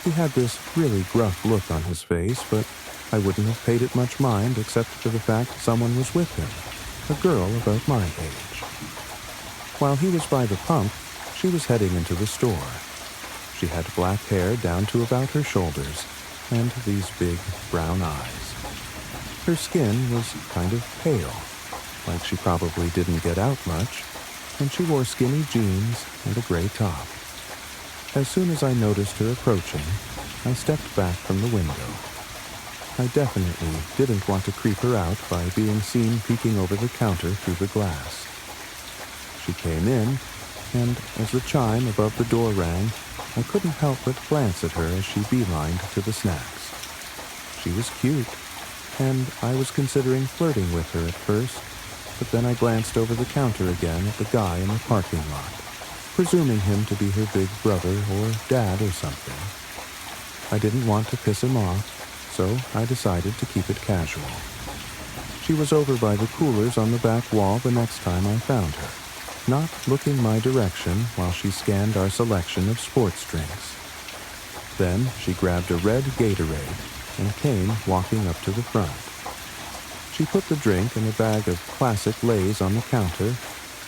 He had this really gruff look on his face, but I wouldn't have paid it much mind except for the fact someone was with him, a girl about my age. While he was by the pump, she was heading into the store. She had black hair down to about her shoulders, and these big brown eyes. Her skin was kind of pale, like she probably didn't get out much, and she wore skinny jeans and a gray top. As soon as I noticed her approaching, I stepped back from the window. I definitely didn't want to creep her out by being seen peeking over the counter through the glass. She came in, and as the chime above the door rang, I couldn't help but glance at her as she beelined to the snacks. She was cute, and I was considering flirting with her at first, but then I glanced over the counter again at the guy in the parking lot, presuming him to be her big brother or dad or something. I didn't want to piss him off, so I decided to keep it casual. She was over by the coolers on the back wall the next time I found her, not looking my direction while she scanned our selection of sports drinks. Then she grabbed a red Gatorade and came walking up to the front. She put the drink in a bag of classic Lay's on the counter,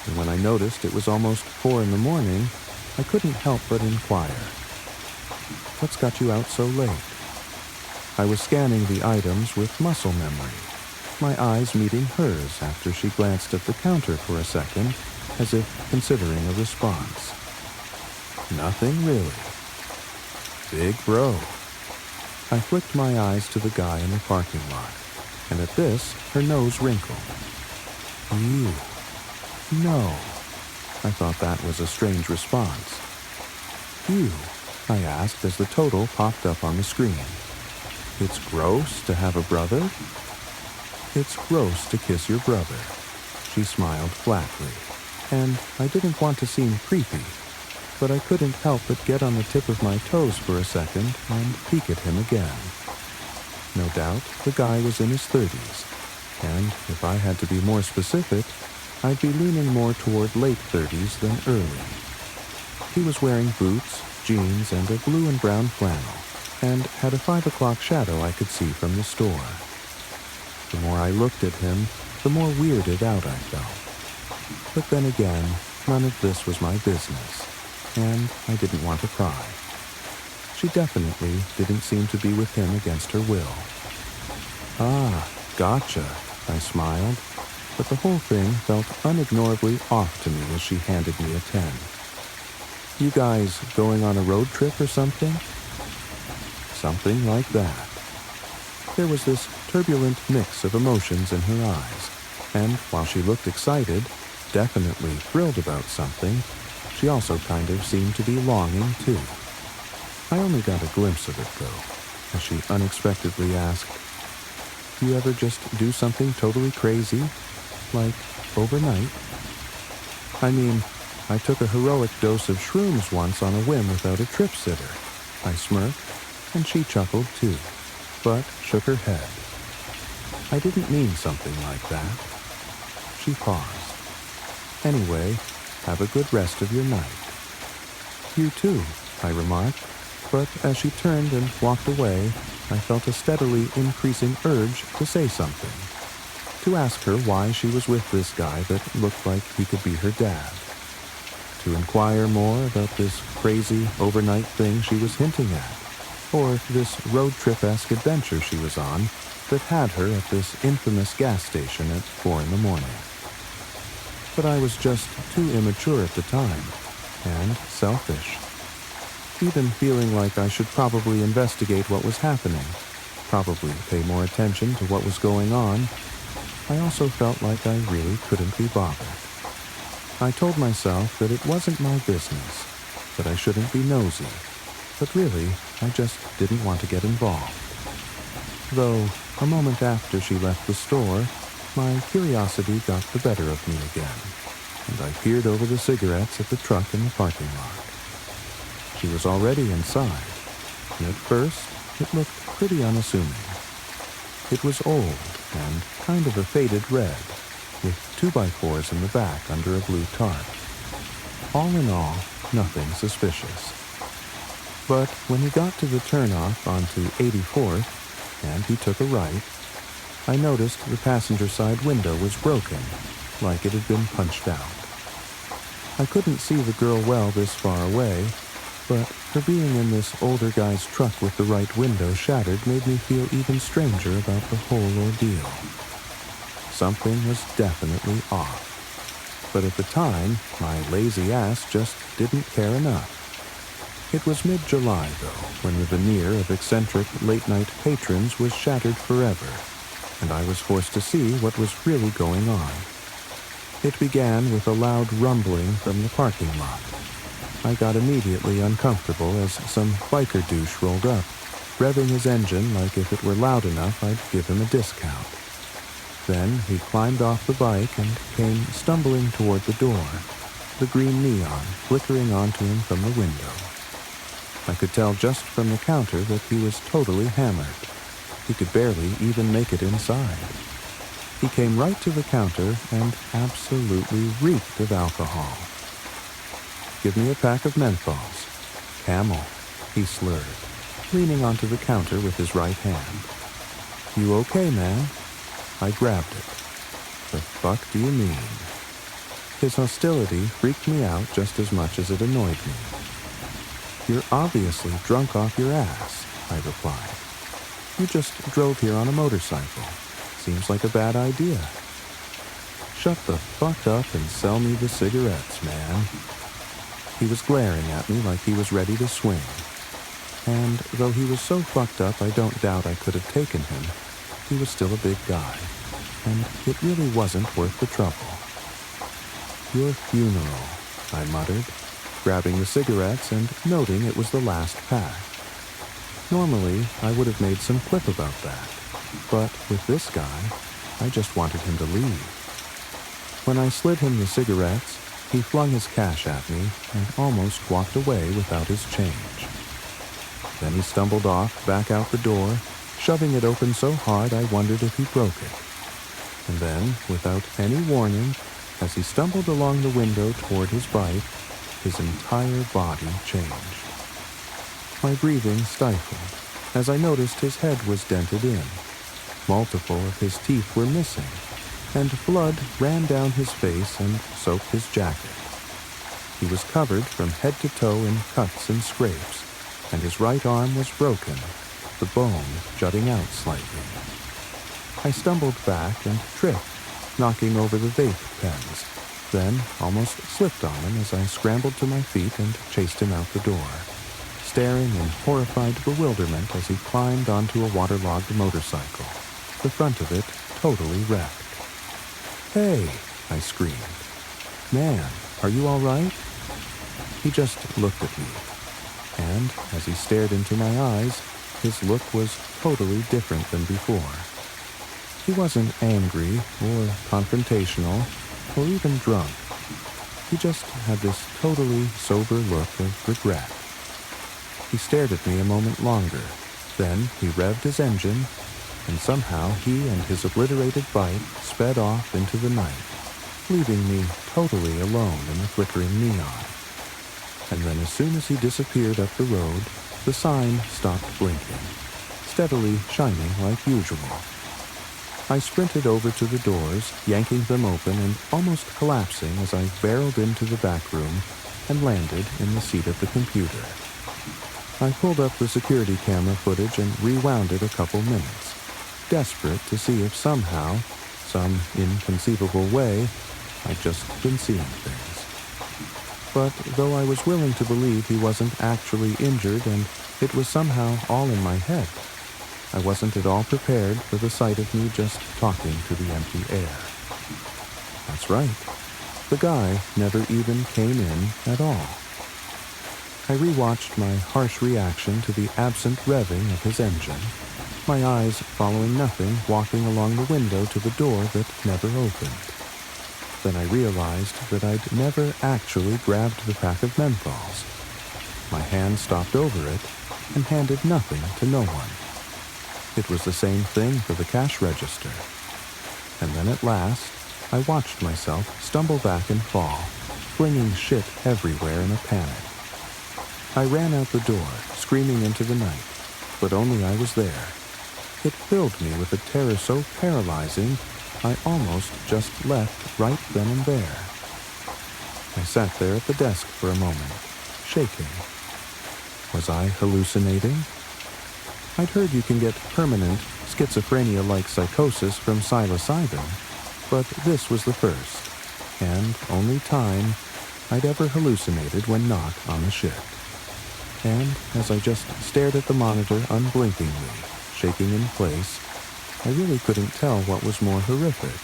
and when I noticed it was almost 4 a.m, I couldn't help but inquire, "What's got you out so late?" I was scanning the items with muscle memory, my eyes meeting hers after she glanced at the counter for a second, as if considering a response. Nothing really. Big bro. I flicked my eyes to the guy in the parking lot, and at this, her nose wrinkled. "You. No." I thought that was a strange response. "You?" I asked as the total popped up on the screen. "It's gross to have a brother?" "It's gross to kiss your brother." She smiled flatly, and I didn't want to seem creepy, but I couldn't help but get on the tip of my toes for a second and peek at him again. No doubt, the guy was in his 30s, and if I had to be more specific, I'd be leaning more toward late 30s than early. He was wearing boots, jeans, and a blue and brown flannel, and had a 5 o'clock shadow I could see from the store. The more I looked at him, the more weirded out I felt. But then again, none of this was my business, and I didn't want to pry. She definitely didn't seem to be with him against her will. "Ah, gotcha," I smiled, but the whole thing felt unignorably off to me as she handed me a 10. "You guys going on a road trip or something?" Something like that. There was this turbulent mix of emotions in her eyes, and while she looked excited, definitely thrilled about something, she also kind of seemed to be longing too. I only got a glimpse of it, though, as she unexpectedly asked, "You ever just do something totally crazy? Like, overnight?" "I mean, I took a heroic dose of shrooms once on a whim without a trip sitter." I smirked, and she chuckled too, but shook her head. "I didn't mean something like that." She paused. "Anyway, have a good rest of your night." "You too," I remarked, but as she turned and walked away, I felt a steadily increasing urge to say something, to ask her why she was with this guy that looked like he could be her dad, to inquire more about this crazy overnight thing she was hinting at, or this road trip-esque adventure she was on that had her at this infamous gas station at 4 in the morning. But I was just too immature at the time, and selfish. Even feeling like I should probably investigate what was happening, probably pay more attention to what was going on, I also felt like I really couldn't be bothered. I told myself that it wasn't my business, that I shouldn't be nosy, but really, I just didn't want to get involved. Though, a moment after she left the store, my curiosity got the better of me again, and I peered over the cigarettes at the truck in the parking lot. She was already inside, and at first, it looked pretty unassuming. It was old and kind of a faded red, with 2x4s in the back under a blue tarp. All in all, nothing suspicious. But when he got to the turnoff onto 84th, and he took a right, I noticed the passenger side window was broken, like it had been punched out. I couldn't see the girl well this far away, but her being in this older guy's truck with the right window shattered made me feel even stranger about the whole ordeal. Something was definitely off. But at the time, my lazy ass just didn't care enough. It was mid-July, though, when the veneer of eccentric late-night patrons was shattered forever, and I was forced to see what was really going on. It began with a loud rumbling from the parking lot. I got immediately uncomfortable as some biker douche rolled up, revving his engine like if it were loud enough I'd give him a discount. Then he climbed off the bike and came stumbling toward the door, the green neon flickering onto him from the window. I could tell just from the counter that he was totally hammered. He could barely even make it inside. He came right to the counter and absolutely reeked of alcohol. "Give me a pack of menthols." "Camel," he slurred, leaning onto the counter with his right hand. "You okay, man?" I grabbed it. "The fuck do you mean?" His hostility freaked me out just as much as it annoyed me. "You're obviously drunk off your ass," I replied. "You just drove here on a motorcycle. Seems like a bad idea." "Shut the fuck up and sell me the cigarettes, man." He was glaring at me like he was ready to swing. And though he was so fucked up I don't doubt I could have taken him, he was still a big guy, and it really wasn't worth the trouble. "Your funeral," I muttered, grabbing the cigarettes and noting it was the last pack. Normally, I would have made some quip about that, but with this guy, I just wanted him to leave. When I slid him the cigarettes, he flung his cash at me and almost walked away without his change. Then he stumbled off back out the door, shoving it open so hard I wondered if he broke it. And then, without any warning, as he stumbled along the window toward his bike, his entire body changed. My breathing stifled as I noticed his head was dented in. Multiple of his teeth were missing, and blood ran down his face and soaked his jacket. He was covered from head to toe in cuts and scrapes, and his right arm was broken, the bone jutting out slightly. I stumbled back and tripped, knocking over the vape pens, then almost slipped on him as I scrambled to my feet and chased him out the door, staring in horrified bewilderment as he climbed onto a waterlogged motorcycle, the front of it totally wrecked. "Hey!" I screamed. "Man, are you all right?" He just looked at me. and as he stared into my eyes, his look was totally different than before. He wasn't angry or confrontational or even drunk. He just had this totally sober look of regret. He stared at me a moment longer. Then he revved his engine, and somehow he and his obliterated bike sped off into the night, leaving me totally alone in the flickering neon. And then as soon as he disappeared up the road, the sign stopped blinking, steadily shining like usual. I sprinted over to the doors, yanking them open and almost collapsing as I barreled into the back room and landed in the seat of the computer. I pulled up the security camera footage and rewound it a couple minutes, desperate to see if somehow, some inconceivable way, I'd just been seeing things. But though I was willing to believe he wasn't actually injured and it was somehow all in my head, I wasn't at all prepared for the sight of me just talking to the empty air. That's right. The guy never even came in at all. I rewatched my harsh reaction to the absent revving of his engine, my eyes following nothing, walking along the window to the door that never opened. Then I realized that I'd never actually grabbed the pack of menthols. My hand stopped over it and handed nothing to no one. It was the same thing for the cash register. And then at last, I watched myself stumble back and fall, flinging shit everywhere in a panic. I ran out the door, screaming into the night, but only I was there. It filled me with a terror so paralyzing, I almost just left right then and there. I sat there at the desk for a moment, shaking. Was I hallucinating? I'd heard you can get permanent schizophrenia-like psychosis from psilocybin, but this was the first, and only time, I'd ever hallucinated when not on the ship. And as I just stared at the monitor unblinkingly, shaking in place, I really couldn't tell what was more horrific,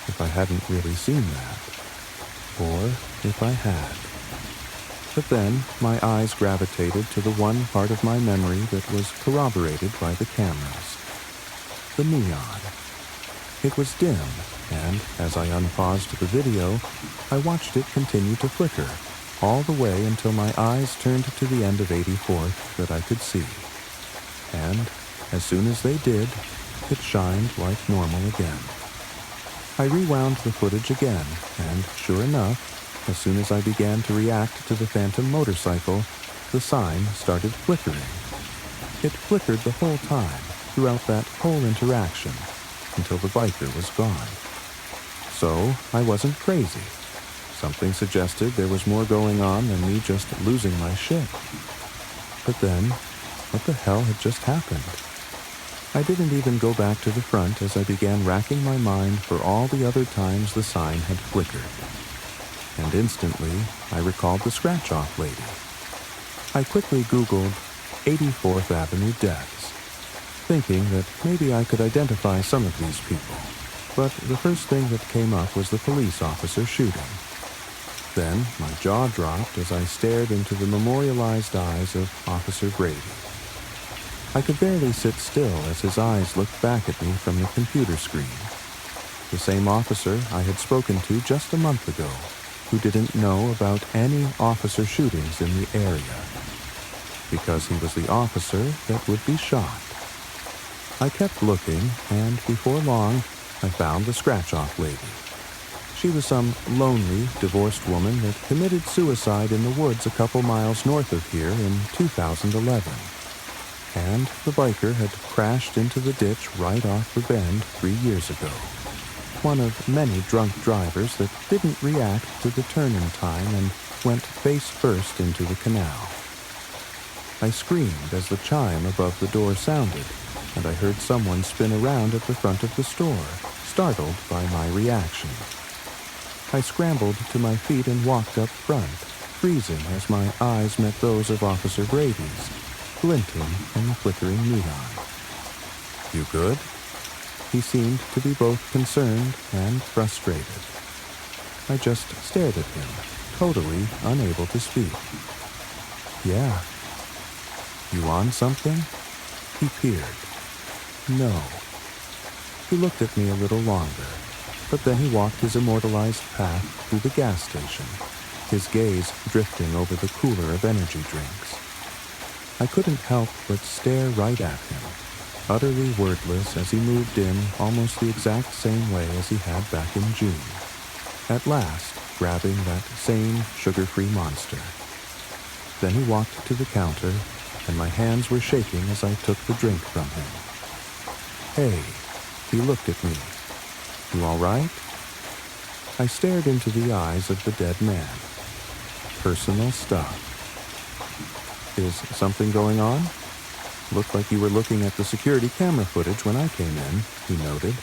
if I hadn't really seen that, or if I had. But then my eyes gravitated to the one part of my memory that was corroborated by the cameras. The neon. It was dim, and as I unpaused the video, I watched it continue to flicker, all the way until my eyes turned to the end of 84th that I could see. And as soon as they did, it shined like normal again. I rewound the footage again, and sure enough, as soon as I began to react to the phantom motorcycle, the sign started flickering. It flickered the whole time, throughout that whole interaction, until the biker was gone. So, I wasn't crazy. Something suggested there was more going on than me just losing my shit. But then, what the hell had just happened? I didn't even go back to the front as I began racking my mind for all the other times the sign had flickered. And instantly, I recalled the scratch-off lady. I quickly Googled 84th Avenue deaths, thinking that maybe I could identify some of these people. But the first thing that came up was the police officer shooting. Then my jaw dropped as I stared into the memorialized eyes of Officer Brady. I could barely sit still as his eyes looked back at me from the computer screen. The same officer I had spoken to just a month ago, who didn't know about any officer shootings in the area, because he was the officer that would be shot. I kept looking, and before long, I found the scratch-off lady. She was some lonely, divorced woman that committed suicide in the woods a couple miles north of here in 2011. And the biker had crashed into the ditch right off the bend 3 years ago. One of many drunk drivers that didn't react to the turn-in time and went face first into the canal. I screamed as the chime above the door sounded, and I heard someone spin around at the front of the store, startled by my reaction. I scrambled to my feet and walked up front, freezing as my eyes met those of Officer Brady's, glinting in the flickering neon. "You good?" He seemed to be both concerned and frustrated. I just stared at him, totally unable to speak. "Yeah," You on something?" He peered. No. He looked at me a little longer, but then he walked his immortalized path through the gas station, his gaze drifting over the cooler of energy drinks. I couldn't help but stare right at him, utterly wordless as he moved in almost the exact same way as he had back in June, at last grabbing that same sugar-free monster. Then he walked to the counter, and my hands were shaking as I took the drink from him. "Hey," he looked at me. "You all right?" I stared into the eyes of the dead man. "Personal stuff." "Is something going on?" "Looked like you were looking at the security camera footage when I came in," he noted,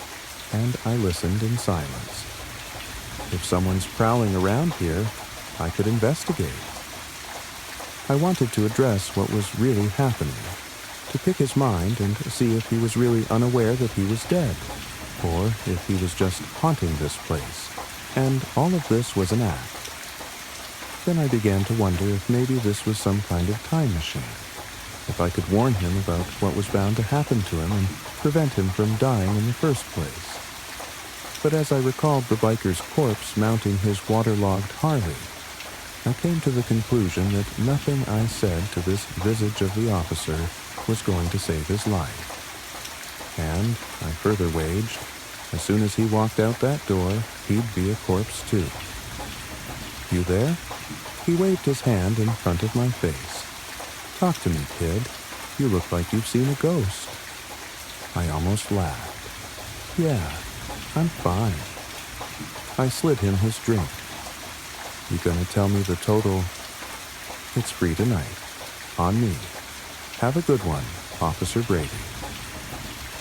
and I listened in silence. "If someone's prowling around here, I could investigate." I wanted to address what was really happening, to pick his mind and see if he was really unaware that he was dead, or if he was just haunting this place, and all of this was an act. Then I began to wonder if maybe this was some kind of time machine, if I could warn him about what was bound to happen to him and prevent him from dying in the first place. But as I recalled the biker's corpse mounting his waterlogged Harley, I came to the conclusion that nothing I said to this visage of the officer was going to save his life. And, I further waged, as soon as he walked out that door, he'd be a corpse too. "You there?" He waved his hand in front of my face. "Talk to me, kid. You look like you've seen a ghost." I almost laughed. "Yeah, I'm fine." I slid him his drink. "You gonna tell me the total?" "It's free tonight. On me. Have a good one, Officer Brady."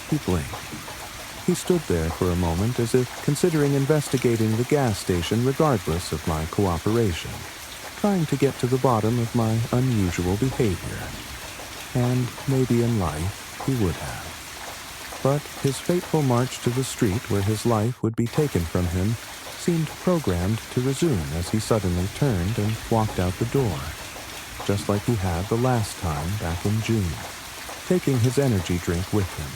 He blinked. He stood there for a moment as if considering investigating the gas station regardless of my cooperation, trying to get to the bottom of my unusual behavior. And maybe in life he would have. But his fateful march to the street where his life would be taken from him seemed programmed to resume as he suddenly turned and walked out the door, just like he had the last time back in June, taking his energy drink with him.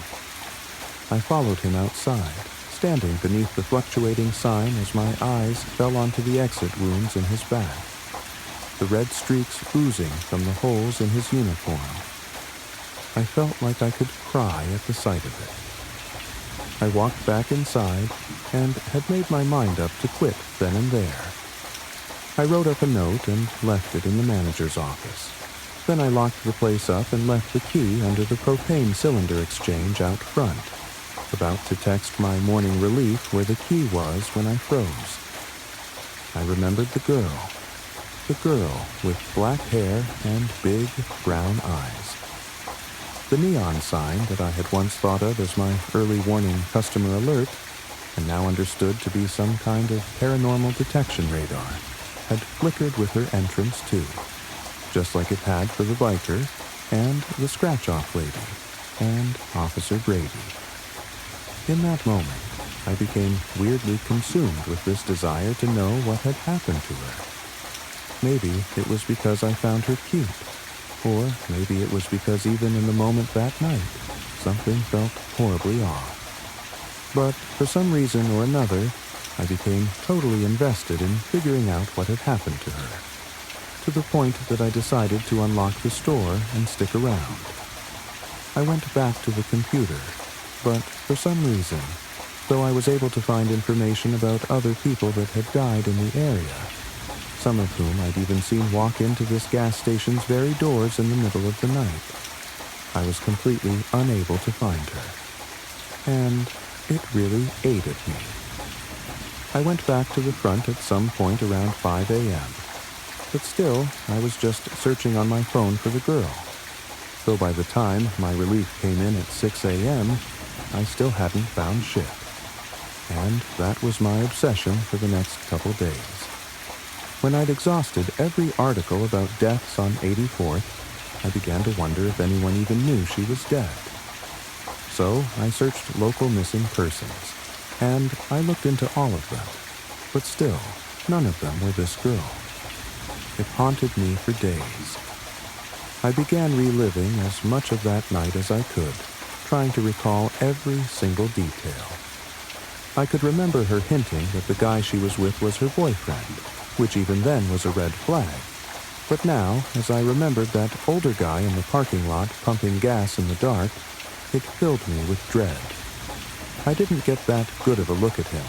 I followed him outside, standing beneath the fluctuating sign as my eyes fell onto the exit wounds in his back, the red streaks oozing from the holes in his uniform. I felt like I could cry at the sight of it. I walked back inside and had made my mind up to quit then and there. I wrote up a note and left it in the manager's office. Then I locked the place up and left the key under the propane cylinder exchange out front, about to text my morning relief where the key was when I froze. I remembered the girl with black hair and big brown eyes. The neon sign that I had once thought of as my early warning customer alert, and now understood to be some kind of paranormal detection radar, had flickered with her entrance too, just like it had for the biker, and the scratch-off lady, and Officer Brady. In that moment, I became weirdly consumed with this desire to know what had happened to her. Maybe it was because I found her cute, or maybe it was because even in the moment that night, something felt horribly off. But for some reason or another, I became totally invested in figuring out what had happened to her, to the point that I decided to unlock the store and stick around. I went back to the computer, but for some reason, though I was able to find information about other people that had died in the area, some of whom I'd even seen walk into this gas station's very doors in the middle of the night, I was completely unable to find her. And it really ate at me. I went back to the front at some point around 5 a.m., but still, I was just searching on my phone for the girl, though by the time my relief came in at 6 a.m., I still hadn't found shit. And that was my obsession for the next couple days. When I'd exhausted every article about deaths on 84th, I began to wonder if anyone even knew she was dead. So I searched local missing persons, and I looked into all of them, but still, none of them were this girl. It haunted me for days. I began reliving as much of that night as I could, trying to recall every single detail. I could remember her hinting that the guy she was with was her boyfriend, which even then was a red flag. But now, as I remembered that older guy in the parking lot pumping gas in the dark, it filled me with dread. I didn't get that good of a look at him.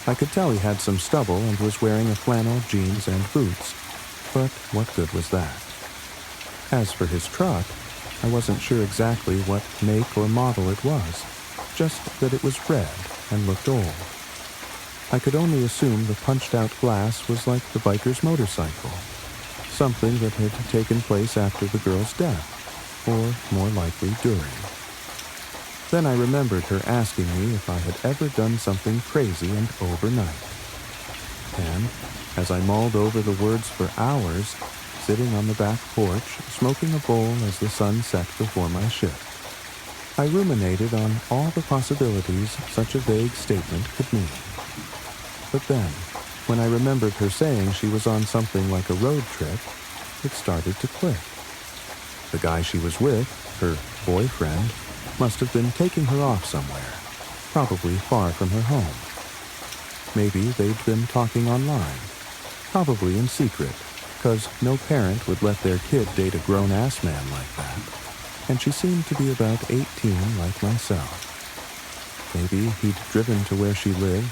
I could tell he had some stubble and was wearing a flannel, jeans, and boots, but what good was that? As for his truck, I wasn't sure exactly what make or model it was, just that it was red and looked old. I could only assume the punched-out glass was like the biker's motorcycle, something that had taken place after the girl's death, or more likely during. Then I remembered her asking me if I had ever done something crazy and overnight. And, as I mulled over the words for hours, sitting on the back porch, smoking a bowl as the sun set before my shift, I ruminated on all the possibilities such a vague statement could mean. But then, when I remembered her saying she was on something like a road trip, it started to click. The guy she was with, her boyfriend, must have been taking her off somewhere, probably far from her home. Maybe they'd been talking online, probably in secret, because no parent would let their kid date a grown-ass man like that, and she seemed to be about 18 like myself. Maybe he'd driven to where she lived,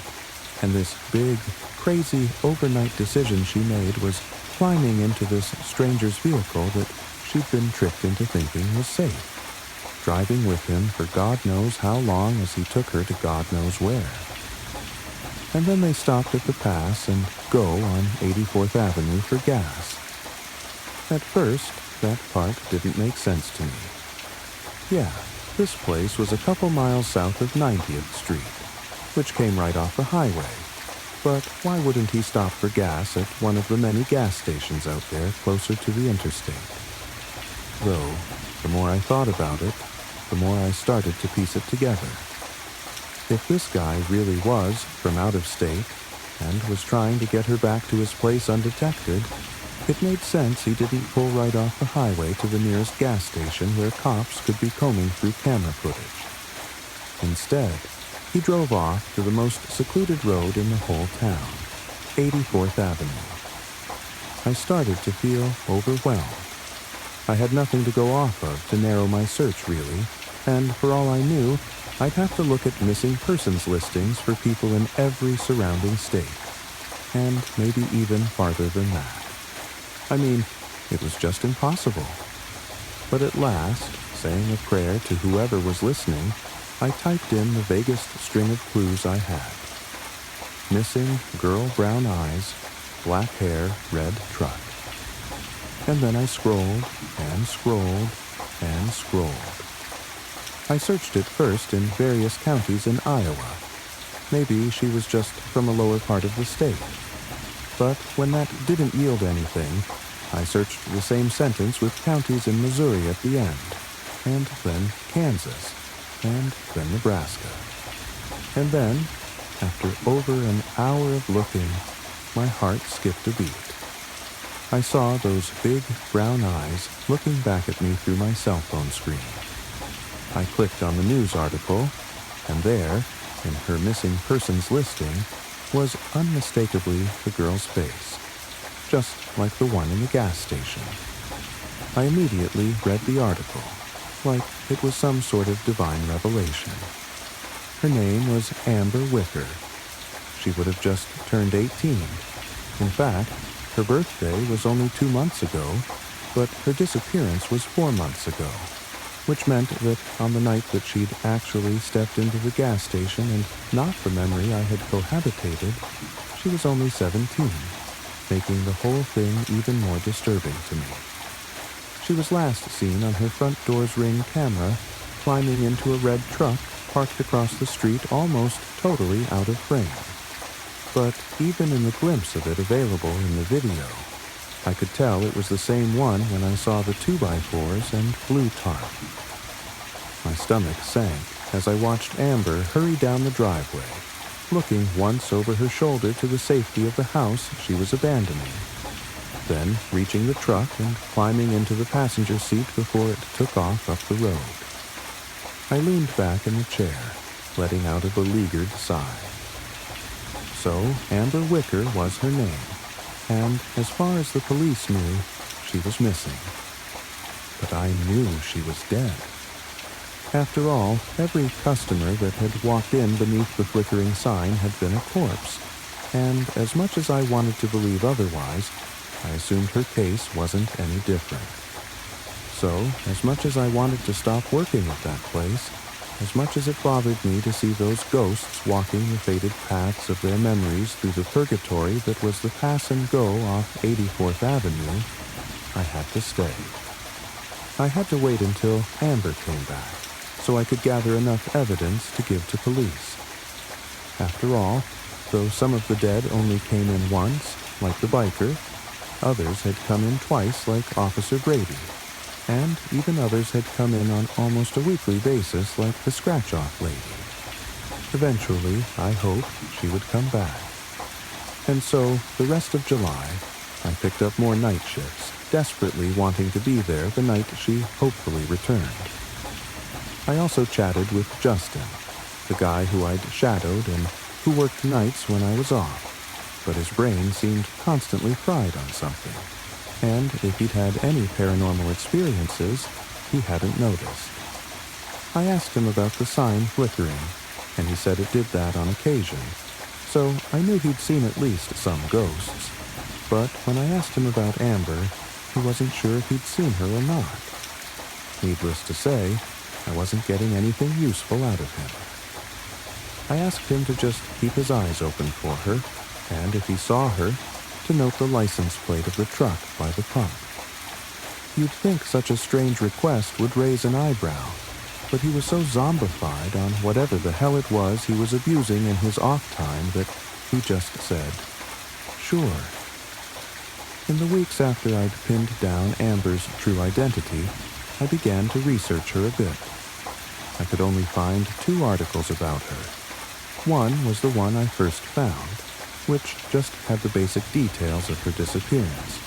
and this big, crazy overnight decision she made was climbing into this stranger's vehicle that she'd been tricked into thinking was safe, driving with him for God knows how long as he took her to God knows where. And then they stopped at the pass and go on 84th Avenue for gas. At first, that part didn't make sense to me. Yeah, this place was a couple miles south of 90th Street, which came right off the highway. But why wouldn't he stop for gas at one of the many gas stations out there closer to the interstate? Though, the more I thought about it, the more I started to piece it together. If this guy really was from out of state and was trying to get her back to his place undetected, it made sense he didn't pull right off the highway to the nearest gas station where cops could be combing through camera footage. Instead, he drove off to the most secluded road in the whole town, 84th Avenue. I started to feel overwhelmed. I had nothing to go off of to narrow my search, really, and for all I knew, I'd have to look at missing persons listings for people in every surrounding state, and maybe even farther than that. I mean, it was just impossible. But at last, saying a prayer to whoever was listening, I typed in the vaguest string of clues I had. Missing girl brown eyes, black hair, red truck. And then I scrolled and scrolled and scrolled. I searched it first in various counties in Iowa. Maybe she was just from a lower part of the state. But when that didn't yield anything, I searched the same sentence with counties in Missouri at the end, and then Kansas, and then Nebraska. And then, after over an hour of looking, my heart skipped a beat. I saw those big brown eyes looking back at me through my cell phone screen. I clicked on the news article, and there, in her missing persons listing, was unmistakably the girl's face, just like the one in the gas station. I immediately read the article, like it was some sort of divine revelation. Her name was Amber Wicker. She would have just turned 18. In fact, her birthday was only 2 months ago, but her disappearance was 4 months ago, which meant that on the night that she'd actually stepped into the gas station and not the memory I had cohabitated, she was only 17, making the whole thing even more disturbing to me. She was last seen on her front door's Ring camera, climbing into a red truck parked across the street almost totally out of frame. But even in the glimpse of it available in the video, I could tell it was the same one when I saw the 2x4s and blue tarp. My stomach sank as I watched Amber hurry down the driveway, looking once over her shoulder to the safety of the house she was abandoning. then reaching the truck and climbing into the passenger seat before it took off up the road. I leaned back in the chair, letting out a beleaguered sigh. So, Amber Wicker was her name, and as far as the police knew, she was missing. But I knew she was dead. After all, every customer that had walked in beneath the flickering sign had been a corpse, and as much as I wanted to believe otherwise, I assumed her case wasn't any different. So, as much as I wanted to stop working at that place, as much as it bothered me to see those ghosts walking the faded paths of their memories through the purgatory that was the pass and go off 84th Avenue, I had to stay. I had to wait until Amber came back, so I could gather enough evidence to give to police. After all, though some of the dead only came in once, like the biker, others had come in twice, like Officer Brady, and even others had come in on almost a weekly basis, like the scratch-off lady. Eventually, I hoped she would come back. And so, the rest of July, I picked up more night shifts, desperately wanting to be there the night she hopefully returned. I also chatted with Justin, the guy who I'd shadowed and who worked nights when I was off, but his brain seemed constantly fried on something, and if he'd had any paranormal experiences, he hadn't noticed. I asked him about the sign flickering, and he said it did that on occasion, so I knew he'd seen at least some ghosts. But when I asked him about Amber, he wasn't sure if he'd seen her or not. Needless to say, I wasn't getting anything useful out of him. I asked him to just keep his eyes open for her, and if he saw her, to note the license plate of the truck by the pump. You'd think such a strange request would raise an eyebrow, but he was so zombified on whatever the hell it was he was abusing in his off time that he just said, "Sure." In the weeks after I'd pinned down Amber's true identity, I began to research her a bit. I could only find 2 articles about her. One was the one I first found, which just had the basic details of her disappearance,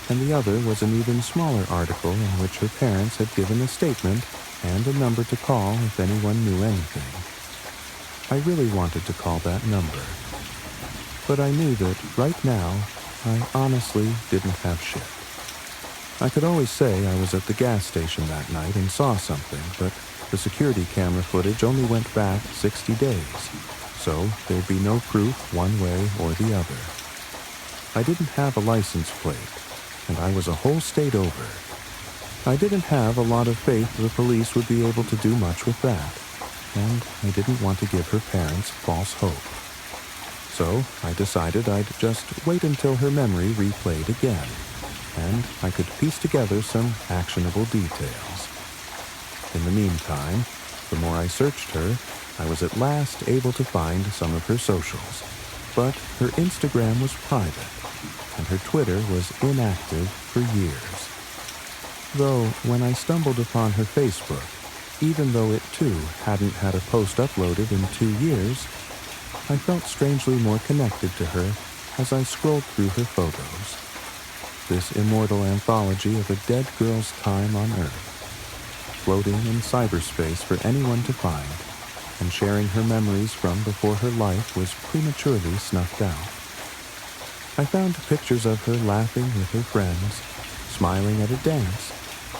and the other was an even smaller article in which her parents had given a statement and a number to call if anyone knew anything. I really wanted to call that number, but I knew that right now I honestly didn't have shit. I could always say I was at the gas station that night and saw something, but the security camera footage only went back 60 days, so there'd be no proof one way or the other. I didn't have a license plate, and I was a whole state over. I didn't have a lot of faith the police would be able to do much with that, and I didn't want to give her parents false hope. So I decided I'd just wait until her memory replayed again, and I could piece together some actionable details. In the meantime, the more I searched her, I was at last able to find some of her socials, but her Instagram was private, and her Twitter was inactive for years. Though, when I stumbled upon her Facebook, even though it too hadn't had a post uploaded in 2 years, I felt strangely more connected to her as I scrolled through her photos. This immortal anthology of a dead girl's time on Earth, floating in cyberspace for anyone to find, and sharing her memories from before her life was prematurely snuffed out. I found pictures of her laughing with her friends, smiling at a dance,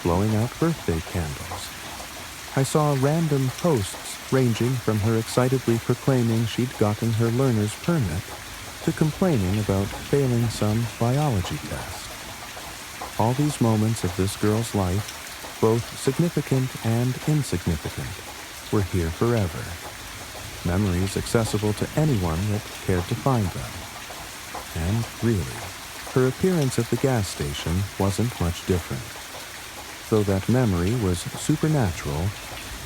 blowing out birthday candles. I saw random posts ranging from her excitedly proclaiming she'd gotten her learner's permit to complaining about failing some biology test. All these moments of this girl's life, both significant and insignificant, were here forever. Memories accessible to anyone that cared to find them. And really, her appearance at the gas station wasn't much different. Though that memory was supernatural,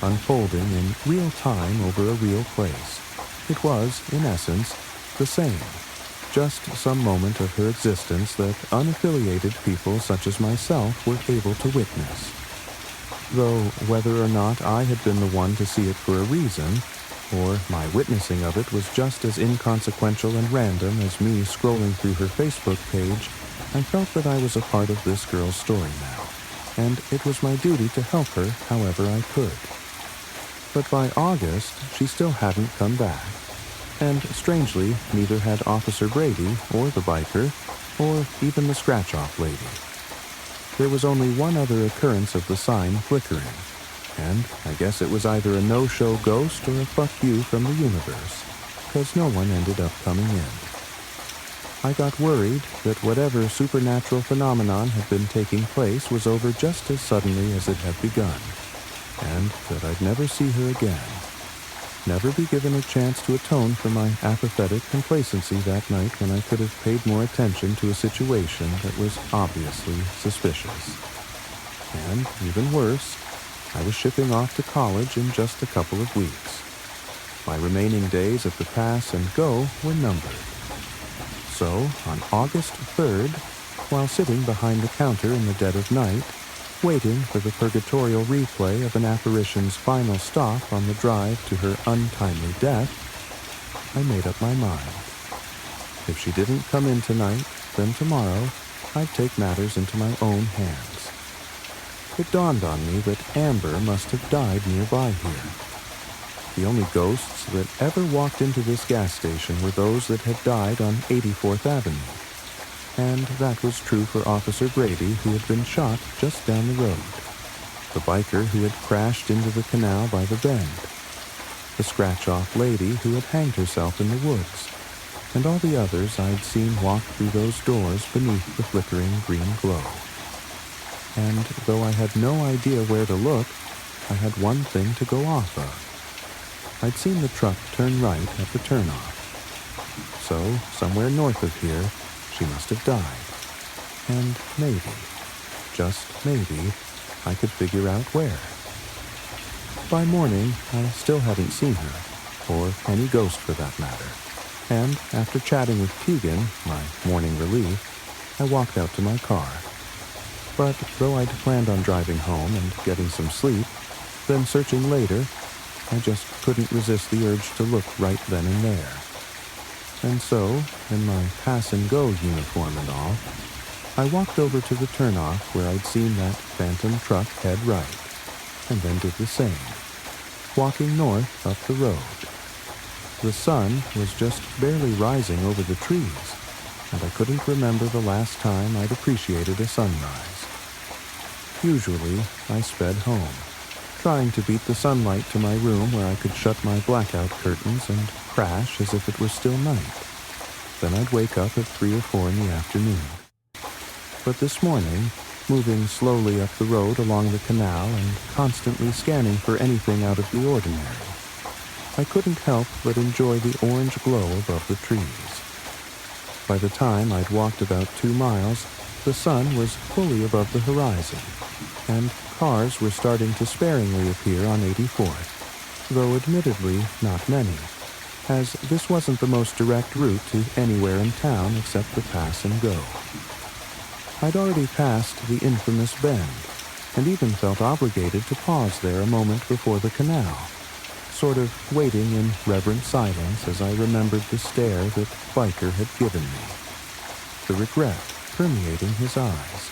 unfolding in real time over a real place, it was, in essence, the same. Just some moment of her existence that unaffiliated people such as myself were able to witness. Though whether or not I had been the one to see it for a reason, or my witnessing of it was just as inconsequential and random as me scrolling through her Facebook page, I felt that I was a part of this girl's story now, and it was my duty to help her however I could. But by August, she still hadn't come back, and strangely, neither had Officer Brady or the biker, or even the scratch-off lady. There was only one other occurrence of the sign flickering, and I guess it was either a no-show ghost or a fuck you from the universe, 'cause no one ended up coming in. I got worried that whatever supernatural phenomenon had been taking place was over just as suddenly as it had begun, and that I'd never see her again, never be given a chance to atone for my apathetic complacency that night when I could have paid more attention to a situation that was obviously suspicious. And, even worse, I was shipping off to college in just a couple of weeks. My remaining days at the pass and go were numbered. So, on August 3rd, while sitting behind the counter in the dead of night, waiting for the purgatorial replay of an apparition's final stop on the drive to her untimely death, I made up my mind. If she didn't come in tonight, then tomorrow I'd take matters into my own hands. It dawned on me that Amber must have died nearby here. The only ghosts that ever walked into this gas station were those that had died on 84th Avenue. And that was true for Officer Brady, who had been shot just down the road, the biker who had crashed into the canal by the bend, the scratch-off lady who had hanged herself in the woods, and all the others I'd seen walk through those doors beneath the flickering green glow. And though I had no idea where to look, I had one thing to go off of. I'd seen the truck turn right at the turnoff. So, somewhere north of here, she must have died. And maybe, just maybe, I could figure out where. By morning, I still hadn't seen her, or any ghost for that matter. And after chatting with Keegan, my morning relief, I walked out to my car. But though I'd planned on driving home and getting some sleep, then searching later, I just couldn't resist the urge to look right then and there. And so, in my pass-and-go uniform and all, I walked over to the turnoff where I'd seen that phantom truck head right, and then did the same, walking north up the road. The sun was just barely rising over the trees, and I couldn't remember the last time I'd appreciated a sunrise. Usually, I sped home, trying to beat the sunlight to my room where I could shut my blackout curtains and crash as if it were still night. Then I'd wake up at 3 or 4 in the afternoon. But this morning, moving slowly up the road along the canal and constantly scanning for anything out of the ordinary, I couldn't help but enjoy the orange glow above the trees. By the time I'd walked about 2 miles, the sun was fully above the horizon, and cars were starting to sparingly appear on 84th, though admittedly not many, as this wasn't the most direct route to anywhere in town except the pass and go. I'd already passed the infamous bend, and even felt obligated to pause there a moment before the canal, sort of waiting in reverent silence as I remembered the stare that Biker had given me, the regret permeating his eyes.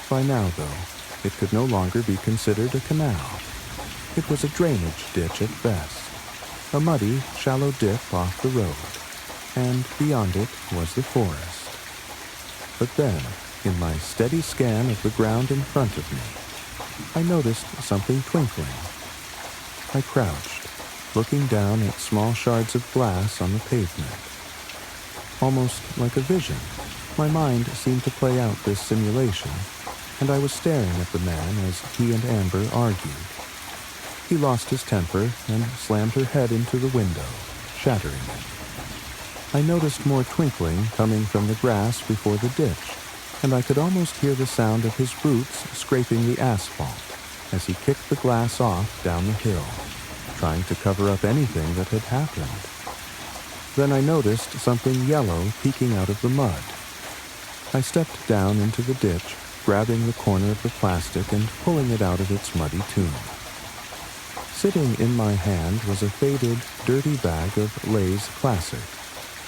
By now, though, it could no longer be considered a canal. It was a drainage ditch at best, a muddy, shallow dip off the road, and beyond it was the forest. But then, in my steady scan of the ground in front of me, I noticed something twinkling. I crouched, looking down at small shards of glass on the pavement. Almost like a vision, my mind seemed to play out this simulation, and I was staring at the man as he and Amber argued. He lost his temper and slammed her head into the window, shattering it. I noticed more twinkling coming from the grass before the ditch, and I could almost hear the sound of his boots scraping the asphalt as he kicked the glass off down the hill, trying to cover up anything that had happened. Then I noticed something yellow peeking out of the mud. I stepped down into the ditch, grabbing the corner of the plastic and pulling it out of its muddy tomb. Sitting in my hand was a faded, dirty bag of Lay's Classic,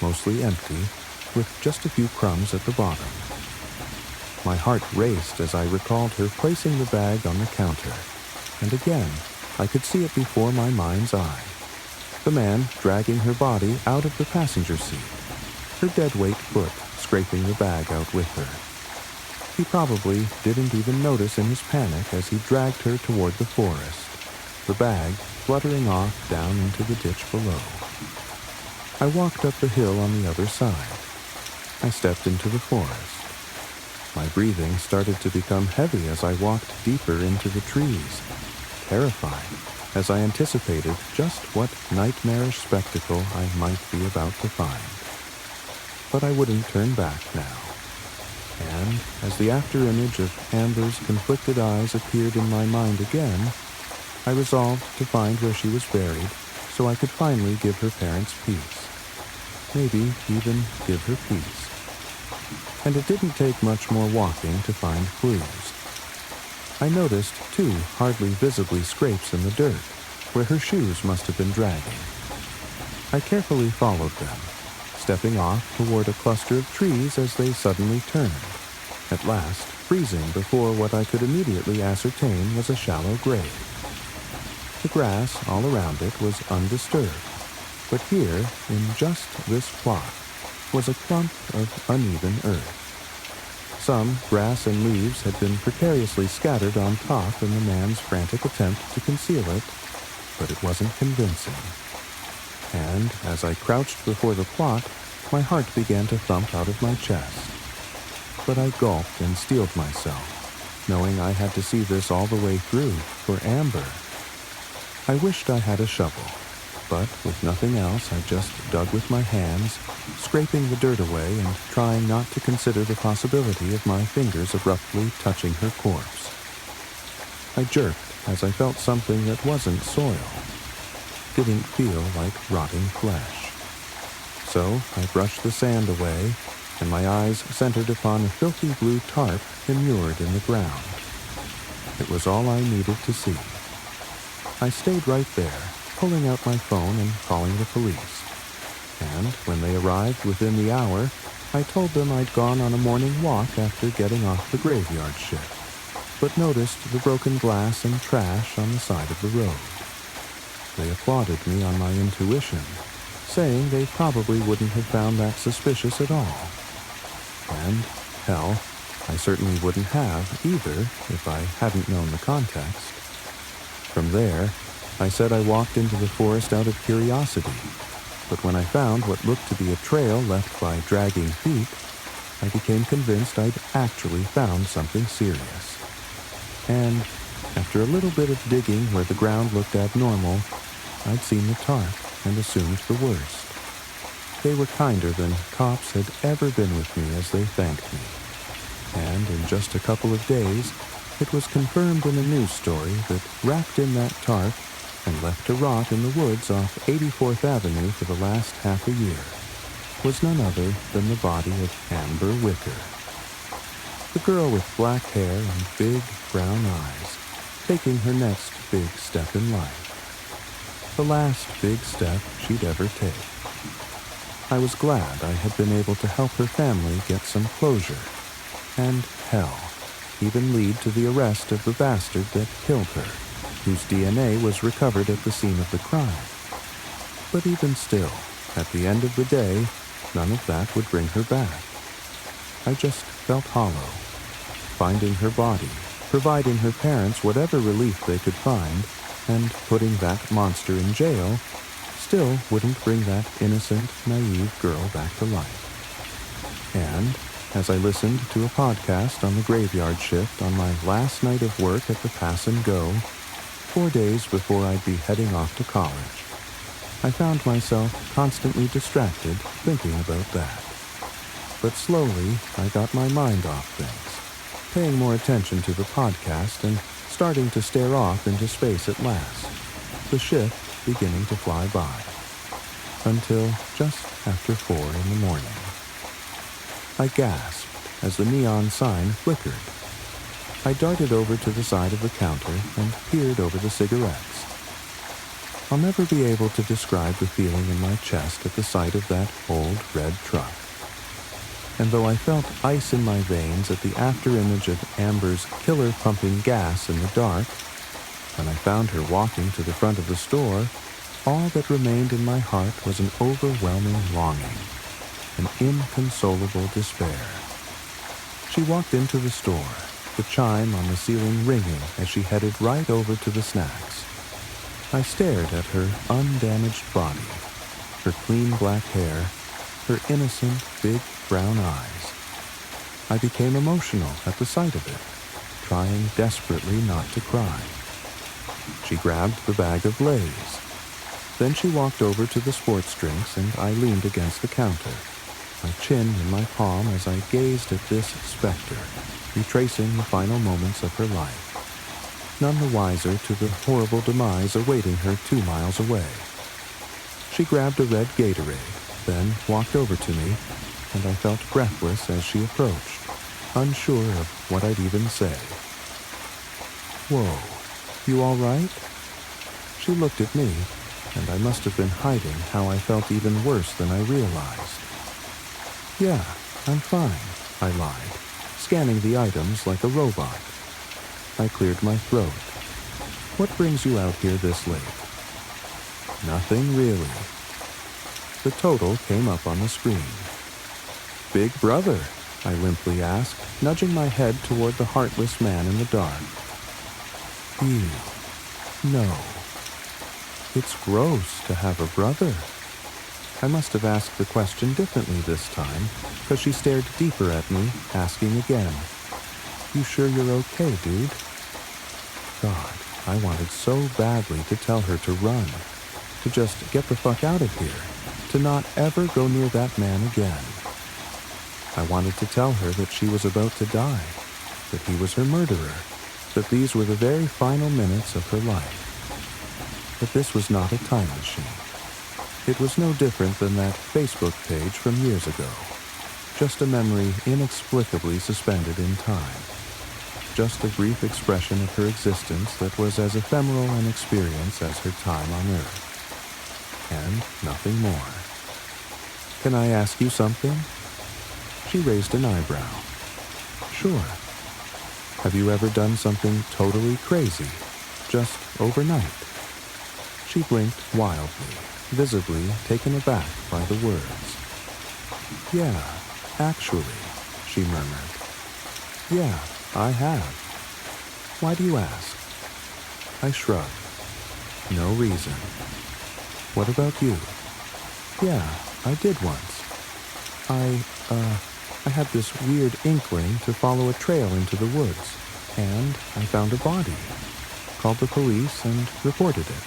mostly empty, with just a few crumbs at the bottom. My heart raced as I recalled her placing the bag on the counter, and again I could see it before my mind's eye. The man dragging her body out of the passenger seat, her deadweight foot scraping the bag out with her. He probably didn't even notice in his panic as he dragged her toward the forest, the bag fluttering off down into the ditch below. I walked up the hill on the other side. I stepped into the forest. My breathing started to become heavy as I walked deeper into the trees, terrified as I anticipated just what nightmarish spectacle I might be about to find. But I wouldn't turn back now. And as the afterimage of Amber's conflicted eyes appeared in my mind again, I resolved to find where she was buried so I could finally give her parents peace. Maybe even give her peace. And it didn't take much more walking to find clues. I noticed 2 hardly visibly scrapes in the dirt, where her shoes must have been dragging. I carefully followed them, stepping off toward a cluster of trees as they suddenly turned, at last freezing before what I could immediately ascertain was a shallow grave. The grass all around it was undisturbed, but here, in just this plot, was a clump of uneven earth. Some grass and leaves had been precariously scattered on top in the man's frantic attempt to conceal it, but it wasn't convincing. And as I crouched before the plot, my heart began to thump out of my chest. But I gulped and steeled myself, knowing I had to see this all the way through for Amber. I wished I had a shovel, but with nothing else I just dug with my hands, scraping the dirt away and trying not to consider the possibility of my fingers abruptly touching her corpse. I jerked as I felt something that wasn't soil. Didn't feel like rotting flesh. So I brushed the sand away, and my eyes centered upon a filthy blue tarp immured in the ground. It was all I needed to see. I stayed right there, pulling out my phone and calling the police. And when they arrived within the hour, I told them I'd gone on a morning walk after getting off the graveyard shift, but noticed the broken glass and trash on the side of the road. They applauded me on my intuition, saying they probably wouldn't have found that suspicious at all. And, hell, I certainly wouldn't have either if I hadn't known the context. From there, I said I walked into the forest out of curiosity, but when I found what looked to be a trail left by dragging feet, I became convinced I'd actually found something serious. And, after a little bit of digging where the ground looked abnormal, I'd seen the tarp and assumed the worst. They were kinder than cops had ever been with me as they thanked me. And in just a couple of days, it was confirmed in a news story that wrapped in that tarp and left to rot in the woods off 84th Avenue for the last half a year was none other than the body of Amber Wicker. The girl with black hair and big brown eyes, taking her next big step in life. The last big step she'd ever take. I was glad I had been able to help her family get some closure, and hell, even lead to the arrest of the bastard that killed her, whose DNA was recovered at the scene of the crime. But even still, at the end of the day, none of that would bring her back. I just felt hollow. Finding her body, providing her parents whatever relief they could find, and putting that monster in jail still wouldn't bring that innocent, naive girl back to life. And as I listened to a podcast on the graveyard shift on my last night of work at the Pass and Go, 4 days before I'd be heading off to college, I found myself constantly distracted thinking about that. But slowly, I got my mind off things, paying more attention to the podcast and starting to stare off into space at last, the shift beginning to fly by, until just after 4 in the morning. I gasped as the neon sign flickered. I darted over to the side of the counter and peered over the cigarettes. I'll never be able to describe the feeling in my chest at the sight of that old red truck. and though I felt ice in my veins at the afterimage of Amber's killer pumping gas in the dark, when I found her walking to the front of the store, all that remained in my heart was an overwhelming longing, an inconsolable despair. She walked into the store, the chime on the ceiling ringing as she headed right over to the snacks. I stared at her undamaged body, her clean black hair, her innocent, big brown eyes. I became emotional at the sight of it, trying desperately not to cry. She grabbed the bag of Lay's. Then she walked over to the sports drinks and I leaned against the counter, my chin in my palm as I gazed at this specter, retracing the final moments of her life, none the wiser to the horrible demise awaiting her 2 miles away. She grabbed a red Gatorade, then walked over to me, and I felt breathless as she approached, unsure of what I'd even say. "Whoa, you all right?" She looked at me, and I must have been hiding how I felt even worse than I realized. "Yeah, I'm fine," I lied, scanning the items like a robot. I cleared my throat. "What brings you out here this late?" "Nothing really." The total came up on the screen. "Big brother?" I limply asked, nudging my head toward the heartless man in the dark. "Ew. No. It's gross to have a brother." I must have asked the question differently this time, because she stared deeper at me, asking again, "You sure you're okay, dude?" God, I wanted so badly to tell her to run, to just get the fuck out of here, to not ever go near that man again. I wanted to tell her that she was about to die, that he was her murderer, that these were the very final minutes of her life. But this was not a time machine. It was no different than that Facebook page from years ago, just a memory inexplicably suspended in time. Just a brief expression of her existence that was as ephemeral an experience as her time on Earth. And nothing more. "Can I ask you something?" She raised an eyebrow. "Sure. Have you ever done something totally crazy, just overnight?" She blinked wildly, visibly taken aback by the words. "Yeah, actually," she murmured. "Yeah, I have. Why do you ask?" I shrugged. "No reason." "What about you?" "Yeah, I did once. I had this weird inkling to follow a trail into the woods, and I found a body, called the police and reported it."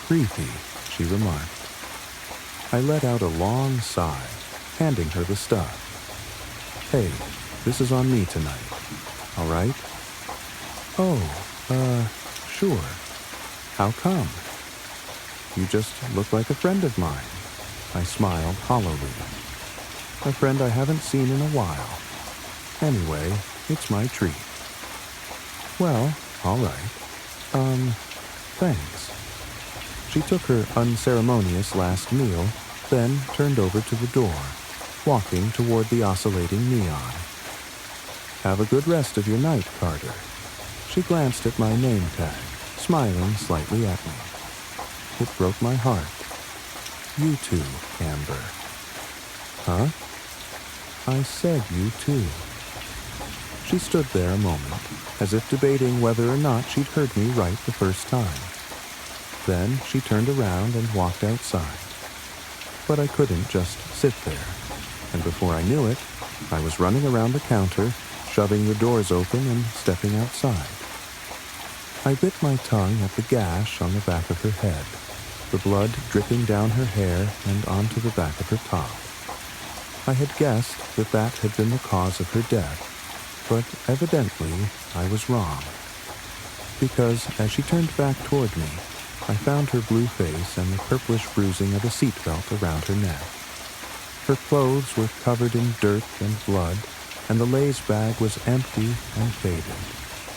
"Creepy," she remarked. I let out a long sigh, handing her the stuff. "Hey, this is on me tonight, all right?" "Oh, sure. How come?" "You just look like a friend of mine." I smiled hollowly. "A friend I haven't seen in a while. Anyway, it's my treat." "Well, all right. Thanks." She took her unceremonious last meal, then turned over to the door, walking toward the oscillating neon. "Have a good rest of your night, Carter." She glanced at my name tag, smiling slightly at me. It broke my heart. "You too, Amber." "Huh?" "I said you too." She stood there a moment, as if debating whether or not she'd heard me right the first time. Then she turned around and walked outside. But I couldn't just sit there, and before I knew it, I was running around the counter, shoving the doors open and stepping outside. I bit my tongue at the gash on the back of her head, the blood dripping down her hair and onto the back of her top. I had guessed that that had been the cause of her death, but evidently I was wrong. Because as she turned back toward me, I found her blue face and the purplish bruising of a seatbelt around her neck. Her clothes were covered in dirt and blood, and the Lay's bag was empty and faded,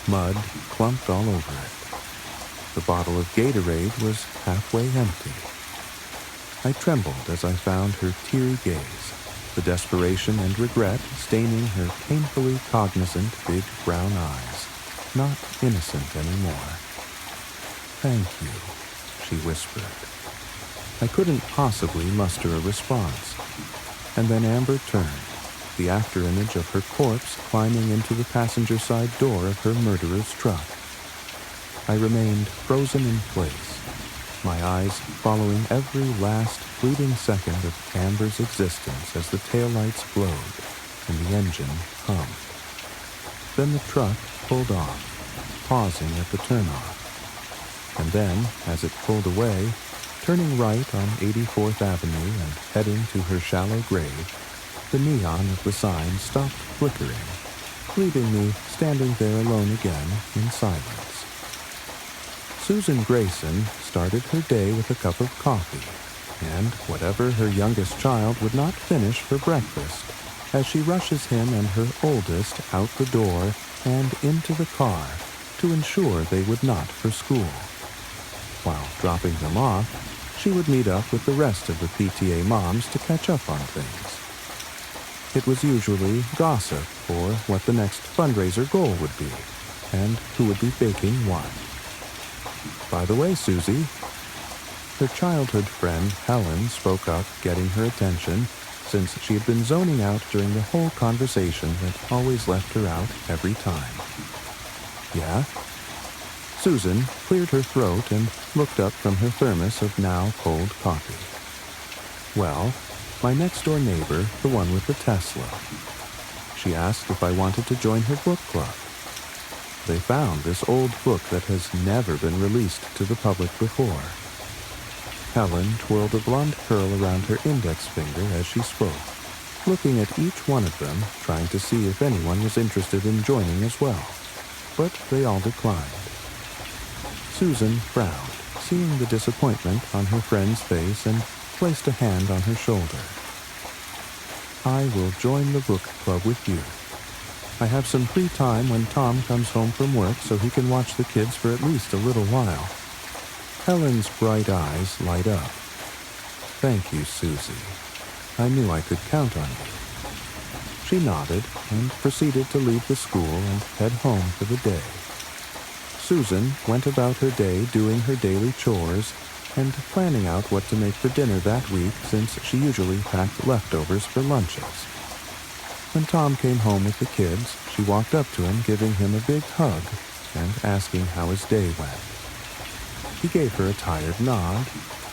mud clumped all over it. The bottle of Gatorade was halfway empty. I trembled as I found her teary gaze, the desperation and regret staining her painfully cognizant big brown eyes, not innocent anymore. "Thank you," she whispered. I couldn't possibly muster a response, and then Amber turned, the afterimage of her corpse climbing into the passenger side door of her murderer's truck. I remained frozen in place, my eyes following every last fleeting second of Amber's existence as the taillights glowed and the engine hummed. Then the truck pulled off, pausing at the turnoff. And then, as it pulled away, turning right on 84th Avenue and heading to her shallow grave, the neon of the sign stopped flickering, leaving me standing there alone again in silence. Susan Grayson started her day with a cup of coffee, and whatever her youngest child would not finish for breakfast, as she rushes him and her oldest out the door and into the car to ensure they would not for school. While dropping them off, she would meet up with the rest of the PTA moms to catch up on things. It was usually gossip or what the next fundraiser goal would be, and who would be baking what. "By the way, Susie," her childhood friend Helen spoke up, getting her attention, since she had been zoning out during the whole conversation that always left her out every time. "Yeah?" Susan cleared her throat and looked up from her thermos of now cold coffee. "Well, my next-door neighbor, the one with the Tesla. She asked if I wanted to join her book club. They found this old book that has never been released to the public before." Helen twirled a blonde curl around her index finger as she spoke, looking at each one of them, trying to see if anyone was interested in joining as well. But they all declined. Susan frowned, seeing the disappointment on her friend's face, and placed a hand on her shoulder. "I will join the book club with you. I have some free time when Tom comes home from work so he can watch the kids for at least a little while." Helen's bright eyes light up. "Thank you, Susie. I knew I could count on you." She nodded and proceeded to leave the school and head home for the day. Susan went about her day doing her daily chores and planning out what to make for dinner that week, since she usually packed leftovers for lunches. When Tom came home with the kids, she walked up to him, giving him a big hug and asking how his day went. He gave her a tired nod,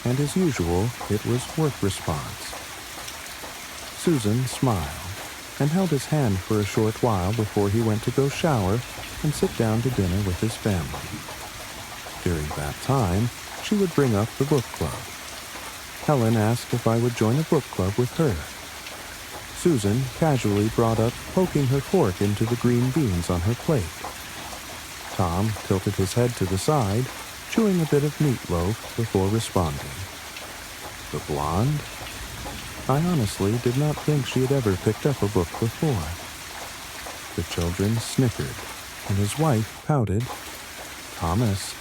and as usual, it was work response. Susan smiled and held his hand for a short while before he went to go shower and sit down to dinner with his family. During that time, she would bring up the book club. Helen asked if I would join a book club with her. Susan casually brought up poking her fork into the green beans on her plate. Tom tilted his head to the side, chewing a bit of meatloaf before responding. The blonde? I honestly did not think she had ever picked up a book before. The children snickered, and his wife pouted. "Thomas."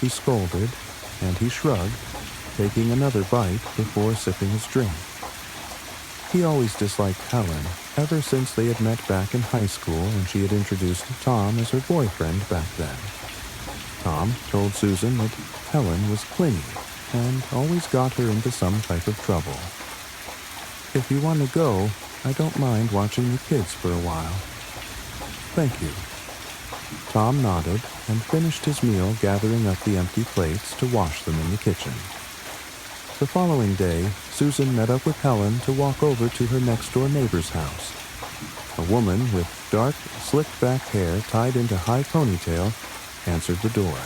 She scolded, and he shrugged, taking another bite before sipping his drink. He always disliked Helen, ever since they had met back in high school when she had introduced Tom as her boyfriend back then. Tom told Susan that Helen was clingy and always got her into some type of trouble. "If you want to go, I don't mind watching the kids for a while." "Thank you." Tom nodded and finished his meal, gathering up the empty plates to wash them in the kitchen. The following day, Susan met up with Helen to walk over to her next-door neighbor's house. A woman with dark, slicked-back hair tied into high ponytail answered the door.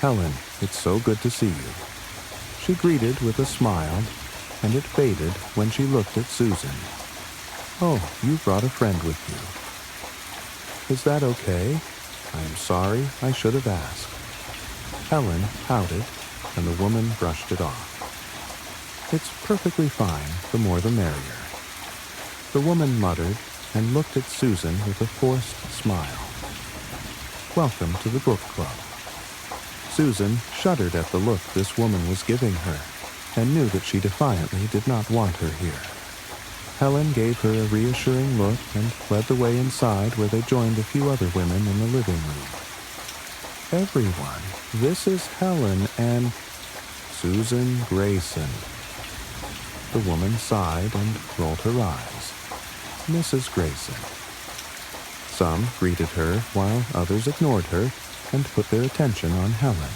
"Helen, it's so good to see you." She greeted with a smile, and it faded when she looked at Susan. "Oh, you brought a friend with you." "Is that okay? I am sorry, I should have asked." Helen pouted, and the woman brushed it off. "It's perfectly fine, the more the merrier." The woman muttered and looked at Susan with a forced smile. "Welcome to the book club." Susan shuddered at the look this woman was giving her, and knew that she defiantly did not want her here. Helen gave her a reassuring look and led the way inside where they joined a few other women in the living room. "Everyone, this is Helen and Susan Grayson." The woman sighed and rolled her eyes. "Mrs. Grayson." Some greeted her while others ignored her and put their attention on Helen.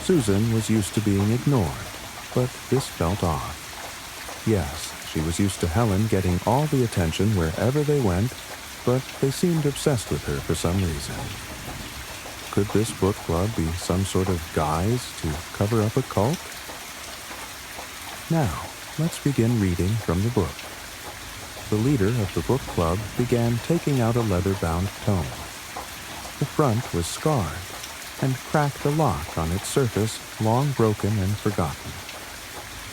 Susan was used to being ignored, but this felt off. Yes, she was used to Helen getting all the attention wherever they went, but they seemed obsessed with her for some reason. Could this book club be some sort of guise to cover up a cult? Now, let's begin reading from the book. The leader of the book club began taking out a leather-bound tome. The front was scarred and cracked a lock on its surface, long broken and forgotten.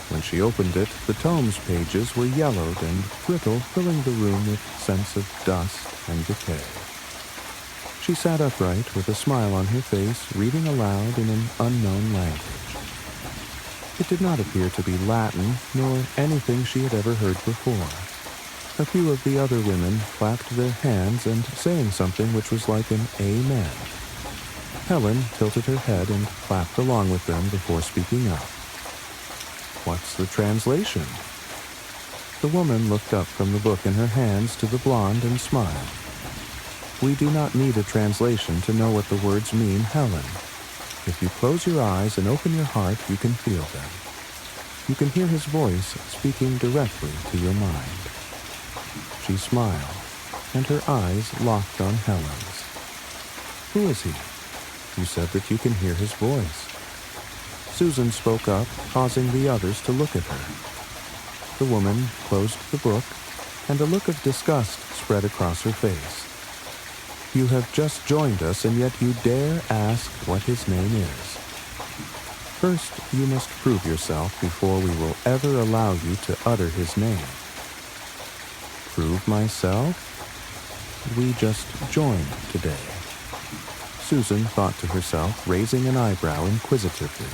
When she opened it, the tome's pages were yellowed and brittle, filling the room with scents of dust and decay. She sat upright with a smile on her face, reading aloud in an unknown language. It did not appear to be Latin, nor anything she had ever heard before. A few of the other women clapped their hands and saying something which was like an amen. Helen tilted her head and clapped along with them before speaking up. "What's the translation?" The woman looked up from the book in her hands to the blonde and smiled. "We do not need a translation to know what the words mean, Helen. If you close your eyes and open your heart, you can feel them. You can hear his voice speaking directly to your mind." She smiled, and her eyes locked on Helen's. "Who is he? You said that you can hear his voice." Susan spoke up, causing the others to look at her. The woman closed the book, and a look of disgust spread across her face. "You have just joined us, and yet you dare ask what his name is. First, you must prove yourself before we will ever allow you to utter his name." "Prove myself? We just joined today." Susan thought to herself, raising an eyebrow inquisitively.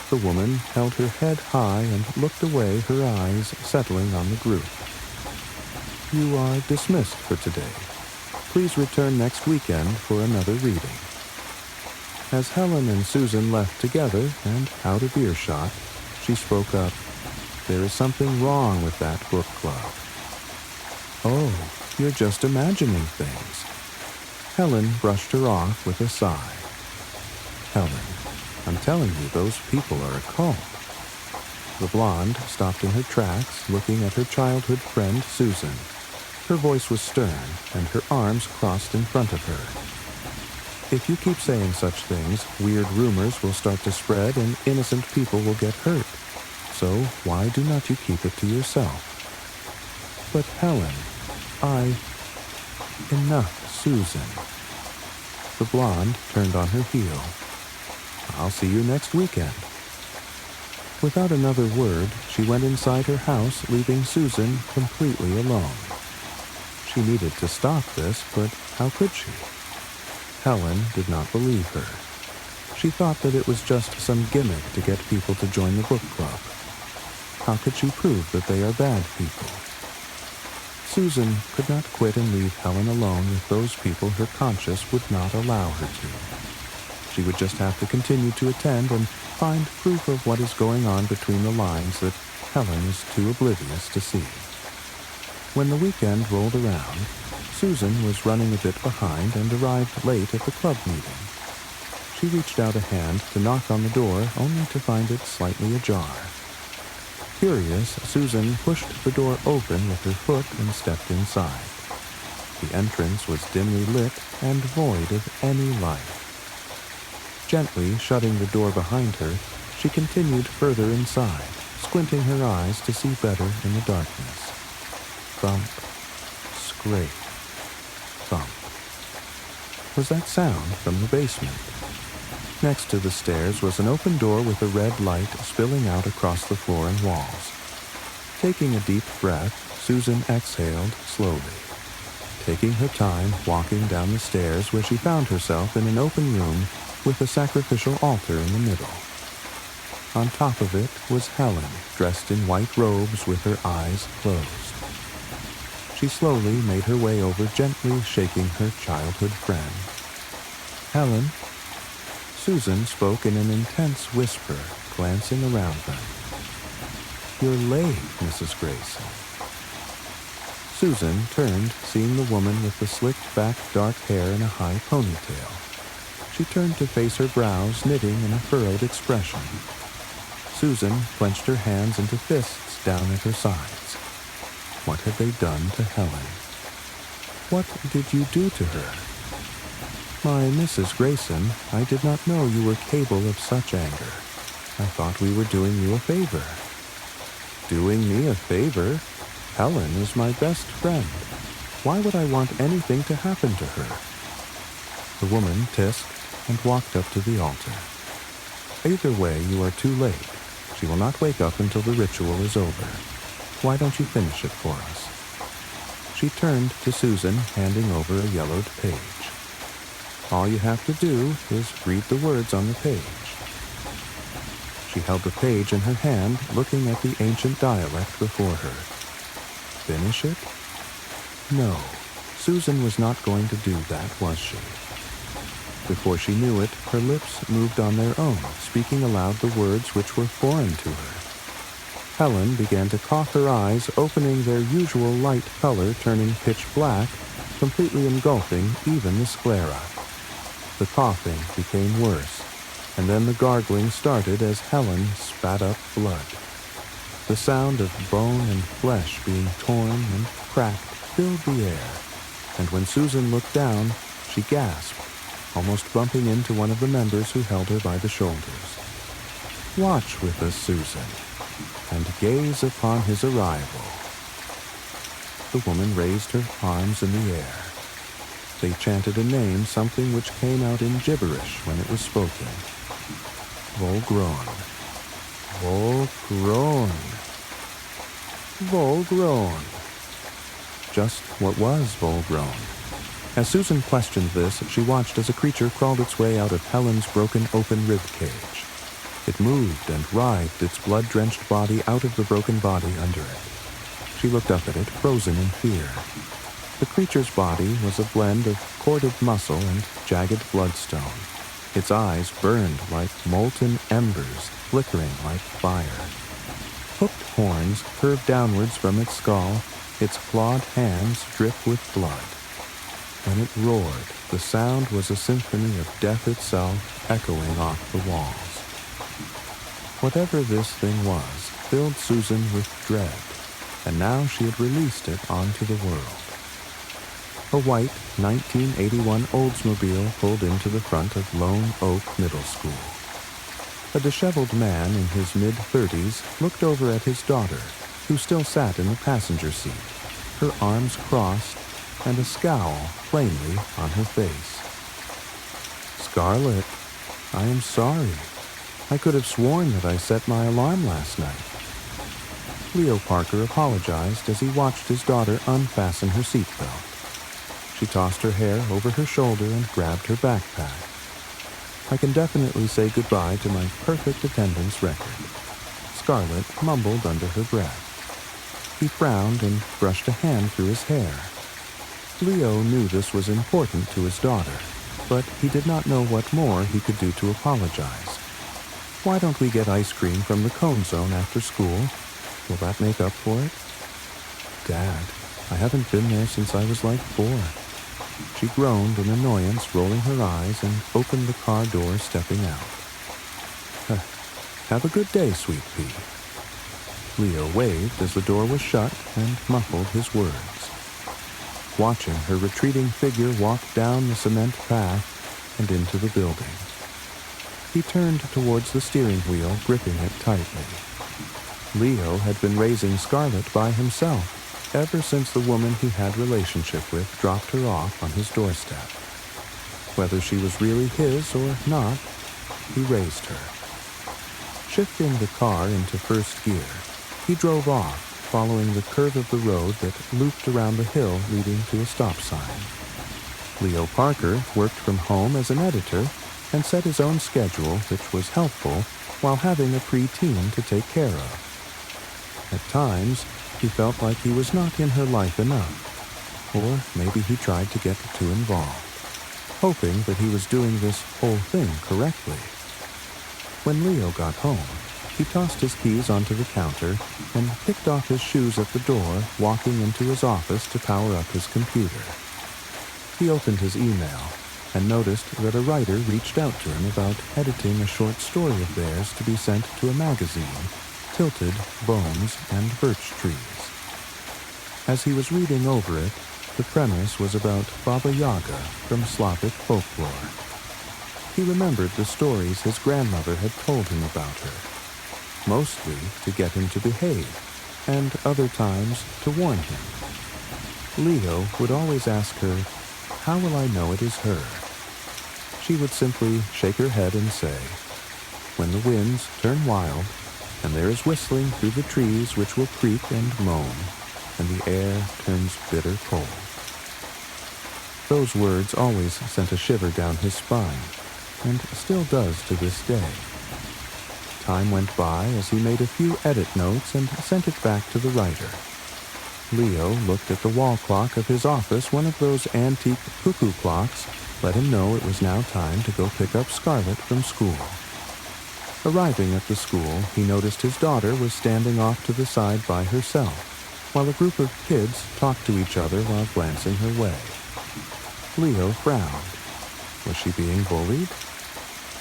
The woman held her head high and looked away, her eyes settling on the group. "You are dismissed for today. Please return next weekend for another reading." As Helen and Susan left together and out of earshot, she spoke up. "There is something wrong with that book club." "Oh, you're just imagining things." Helen brushed her off with a sigh. "Helen, I'm telling you, those people are a cult." The blonde stopped in her tracks, looking at her childhood friend, Susan. Her voice was stern, and her arms crossed in front of her. "If you keep saying such things, weird rumors will start to spread and innocent people will get hurt. So why do not you keep it to yourself?" "But Helen, Enough, Susan." The blonde turned on her heel. "I'll see you next weekend." Without another word, she went inside her house, leaving Susan completely alone. She needed to stop this, but how could she? Helen did not believe her. She thought that it was just some gimmick to get people to join the book club. How could she prove that they are bad people? Susan could not quit and leave Helen alone with those people her conscience would not allow her to. She would just have to continue to attend and find proof of what is going on between the lines that Helen is too oblivious to see. When the weekend rolled around, Susan was running a bit behind and arrived late at the club meeting. She reached out a hand to knock on the door, only to find it slightly ajar. Curious, Susan pushed the door open with her foot and stepped inside. The entrance was dimly lit and void of any light. Gently shutting the door behind her, she continued further inside, squinting her eyes to see better in the darkness. Thump, scrape, thump. Was that sound from the basement? Next to the stairs was an open door with a red light spilling out across the floor and walls. Taking a deep breath, Susan exhaled slowly, taking her time walking down the stairs where she found herself in an open room with a sacrificial altar in the middle. On top of it was Helen, dressed in white robes with her eyes closed. She slowly made her way over, gently shaking her childhood friend. "Helen?" Susan spoke in an intense whisper, glancing around them. "You're late, Mrs. Grayson." Susan turned, seeing the woman with the slicked-back dark hair and a high ponytail. She turned to face her brows, knitting in a furrowed expression. Susan clenched her hands into fists down at her sides. What had they done to Helen? "What did you do to her?" "My Mrs. Grayson, I did not know you were capable of such anger. I thought we were doing you a favor." "Doing me a favor? Helen is my best friend. Why would I want anything to happen to her?" The woman tisked and walked up to the altar. "Either way, you are too late. She will not wake up until the ritual is over. Why don't you finish it for us?" She turned to Susan, handing over a yellowed page. "All you have to do is read the words on the page." She held the page in her hand, looking at the ancient dialect before her. Finish it? No, Susan was not going to do that, was she? Before she knew it, her lips moved on their own, speaking aloud the words which were foreign to her. Helen began to cough, her eyes opening, their usual light color turning pitch black, completely engulfing even the sclera. The coughing became worse, and then the gargling started as Helen spat up blood. The sound of bone and flesh being torn and cracked filled the air, and when Susan looked down, she gasped, almost bumping into one of the members who held her by the shoulders. "Watch with us, Susan, and gaze upon his arrival." The woman raised her arms in the air. They chanted a name, something which came out in gibberish when it was spoken. Volgron. Volgron. Volgron. Just what was Volgron? As Susan questioned this, she watched as a creature crawled its way out of Helen's broken open rib cage. It moved and writhed its blood-drenched body out of the broken body under it. She looked up at it, frozen in fear. The creature's body was a blend of corded muscle and jagged bloodstone. Its eyes burned like molten embers, flickering like fire. Hooked horns curved downwards from its skull, its clawed hands dripped with blood. When it roared, the sound was a symphony of death itself echoing off the walls. Whatever this thing was filled Susan with dread, and now she had released it onto the world. A white 1981 Oldsmobile pulled into the front of Lone Oak Middle School. A disheveled man in his mid-30s looked over at his daughter, who still sat in the passenger seat, her arms crossed and a scowl plainly on her face. "Scarlett, I am sorry. I could have sworn that I set my alarm last night." Leo Parker apologized as he watched his daughter unfasten her seatbelt. She tossed her hair over her shoulder and grabbed her backpack. "I can definitely say goodbye to my perfect attendance record," Scarlett mumbled under her breath. He frowned and brushed a hand through his hair. Leo knew this was important to his daughter, but he did not know what more he could do to apologize. "Why don't we get ice cream from the Cone Zone after school? Will that make up for it?" "Dad, I haven't been there since I was like 4. She groaned in annoyance, rolling her eyes, and opened the car door, stepping out. "Have a good day, sweet pea." Leo waved as the door was shut and muffled his words. Watching her retreating figure walk down the cement path and into the building, he turned towards the steering wheel, gripping it tightly. Leo had been raising Scarlett by himself, ever since the woman he had relationship with dropped her off on his doorstep. Whether she was really his or not, he raised her. Shifting the car into first gear, he drove off, following the curve of the road that looped around the hill leading to a stop sign. Leo Parker worked from home as an editor and set his own schedule, which was helpful, while having a preteen to take care of. At times, he felt like he was not in her life enough, or maybe he tried to get too involved, hoping that he was doing this whole thing correctly. When Leo got home, he tossed his keys onto the counter and kicked off his shoes at the door, walking into his office to power up his computer. He opened his email and noticed that a writer reached out to him about editing a short story of theirs to be sent to a magazine, Tilted, Bones, and Birch Trees. As he was reading over it, the premise was about Baba Yaga from Slavic folklore. He remembered the stories his grandmother had told him about her, mostly to get him to behave, and other times to warn him. Leo would always ask her, "How will I know it is her?" She would simply shake her head and say, "When the winds turn wild, and there is whistling through the trees which will creak and moan, and the air turns bitter cold." Those words always sent a shiver down his spine, and still does to this day. Time went by as he made a few edit notes and sent it back to the writer. Leo looked at the wall clock of his office. One of those antique cuckoo clocks let him know it was now time to go pick up Scarlett from school. Arriving at the school, he noticed his daughter was standing off to the side by herself, while a group of kids talked to each other while glancing her way. Leo frowned. Was she being bullied?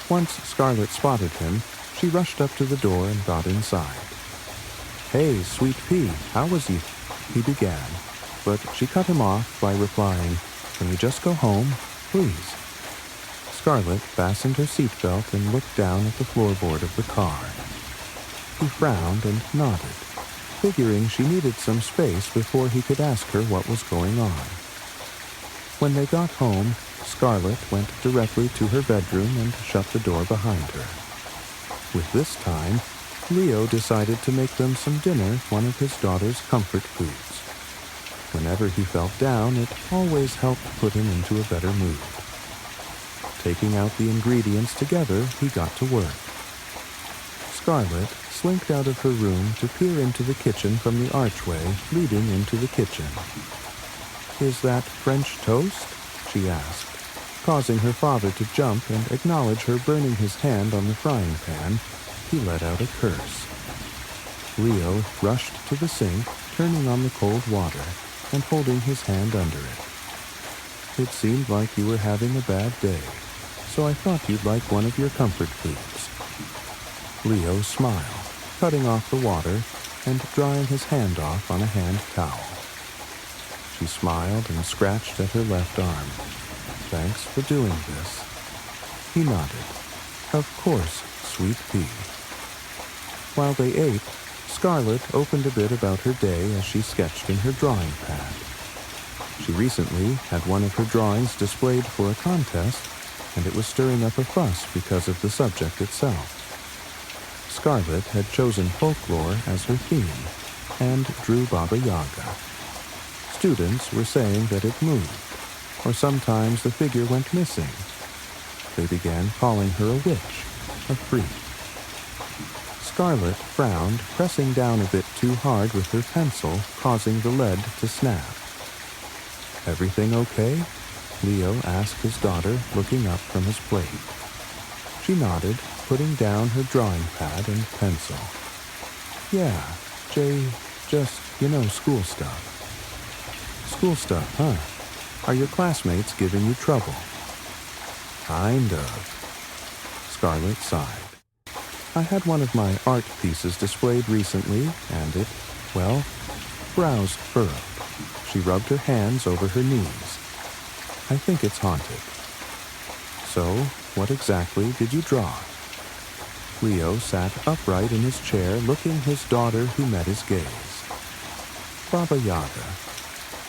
Once Scarlett spotted him, she rushed up to the door and got inside. "Hey, Sweet Pea, how was you?" he began, but she cut him off by replying, "Can we just go home, please?" Scarlett fastened her seatbelt and looked down at the floorboard of the car. He frowned and nodded, figuring she needed some space before he could ask her what was going on. When they got home, Scarlett went directly to her bedroom and shut the door behind her. With this time, Leo decided to make them some dinner, one of his daughter's comfort foods. Whenever he felt down, it always helped put him into a better mood. Taking out the ingredients together, he got to work. Scarlett slinked out of her room to peer into the kitchen from the archway leading into the kitchen. "Is that French toast?" she asked, causing her father to jump and acknowledge her burning his hand on the frying pan. He let out a curse. Leo rushed to the sink, turning on the cold water and holding his hand under it. "It seemed like you were having a bad day, so I thought you'd like one of your comfort foods." Leo smiled, cutting off the water and drying his hand off on a hand towel. She smiled and scratched at her left arm. "Thanks for doing this." He nodded. "Of course, Sweet Pea." While they ate, Scarlett opened a bit about her day as she sketched in her drawing pad. She recently had one of her drawings displayed for a contest, and it was stirring up a fuss because of the subject itself. Scarlett had chosen folklore as her theme, and drew Baba Yaga. Students were saying that it moved, or sometimes the figure went missing. They began calling her a witch, a freak. Scarlett frowned, pressing down a bit too hard with her pencil, causing the lead to snap. "Everything okay?" Leo asked his daughter, looking up from his plate. She nodded, putting down her drawing pad and pencil. "Yeah, just, school stuff." "School stuff, huh? Are your classmates giving you trouble?" "Kind of." Scarlett sighed. "I had one of my art pieces displayed recently, and brows furrowed. She rubbed her hands over her knees. I think it's haunted." "So, what exactly did you draw?" Leo sat upright in his chair, looking his daughter, who met his gaze. "Baba Yaga.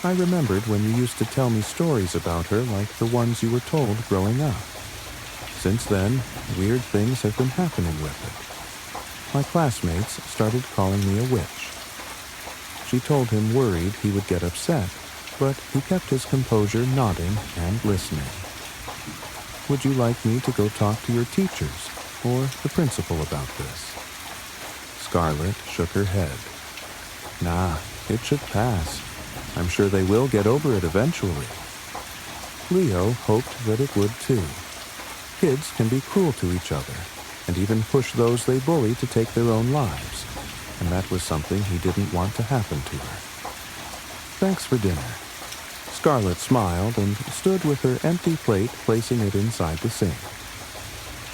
I remembered when you used to tell me stories about her like the ones you were told growing up. Since then, weird things have been happening with it. My classmates started calling me a witch." She told him, worried he would get upset, but he kept his composure, nodding and listening. "Would you like me to go talk to your teachers?" or the principal about this? Scarlet shook her head. Nah, it should pass. I'm sure they will get over it eventually. Leo hoped that it would too. Kids can be cruel to each other, and even push those they bully to take their own lives, and that was something he didn't want to happen to her. Thanks for dinner. Scarlet smiled and stood with her empty plate, placing it inside the sink.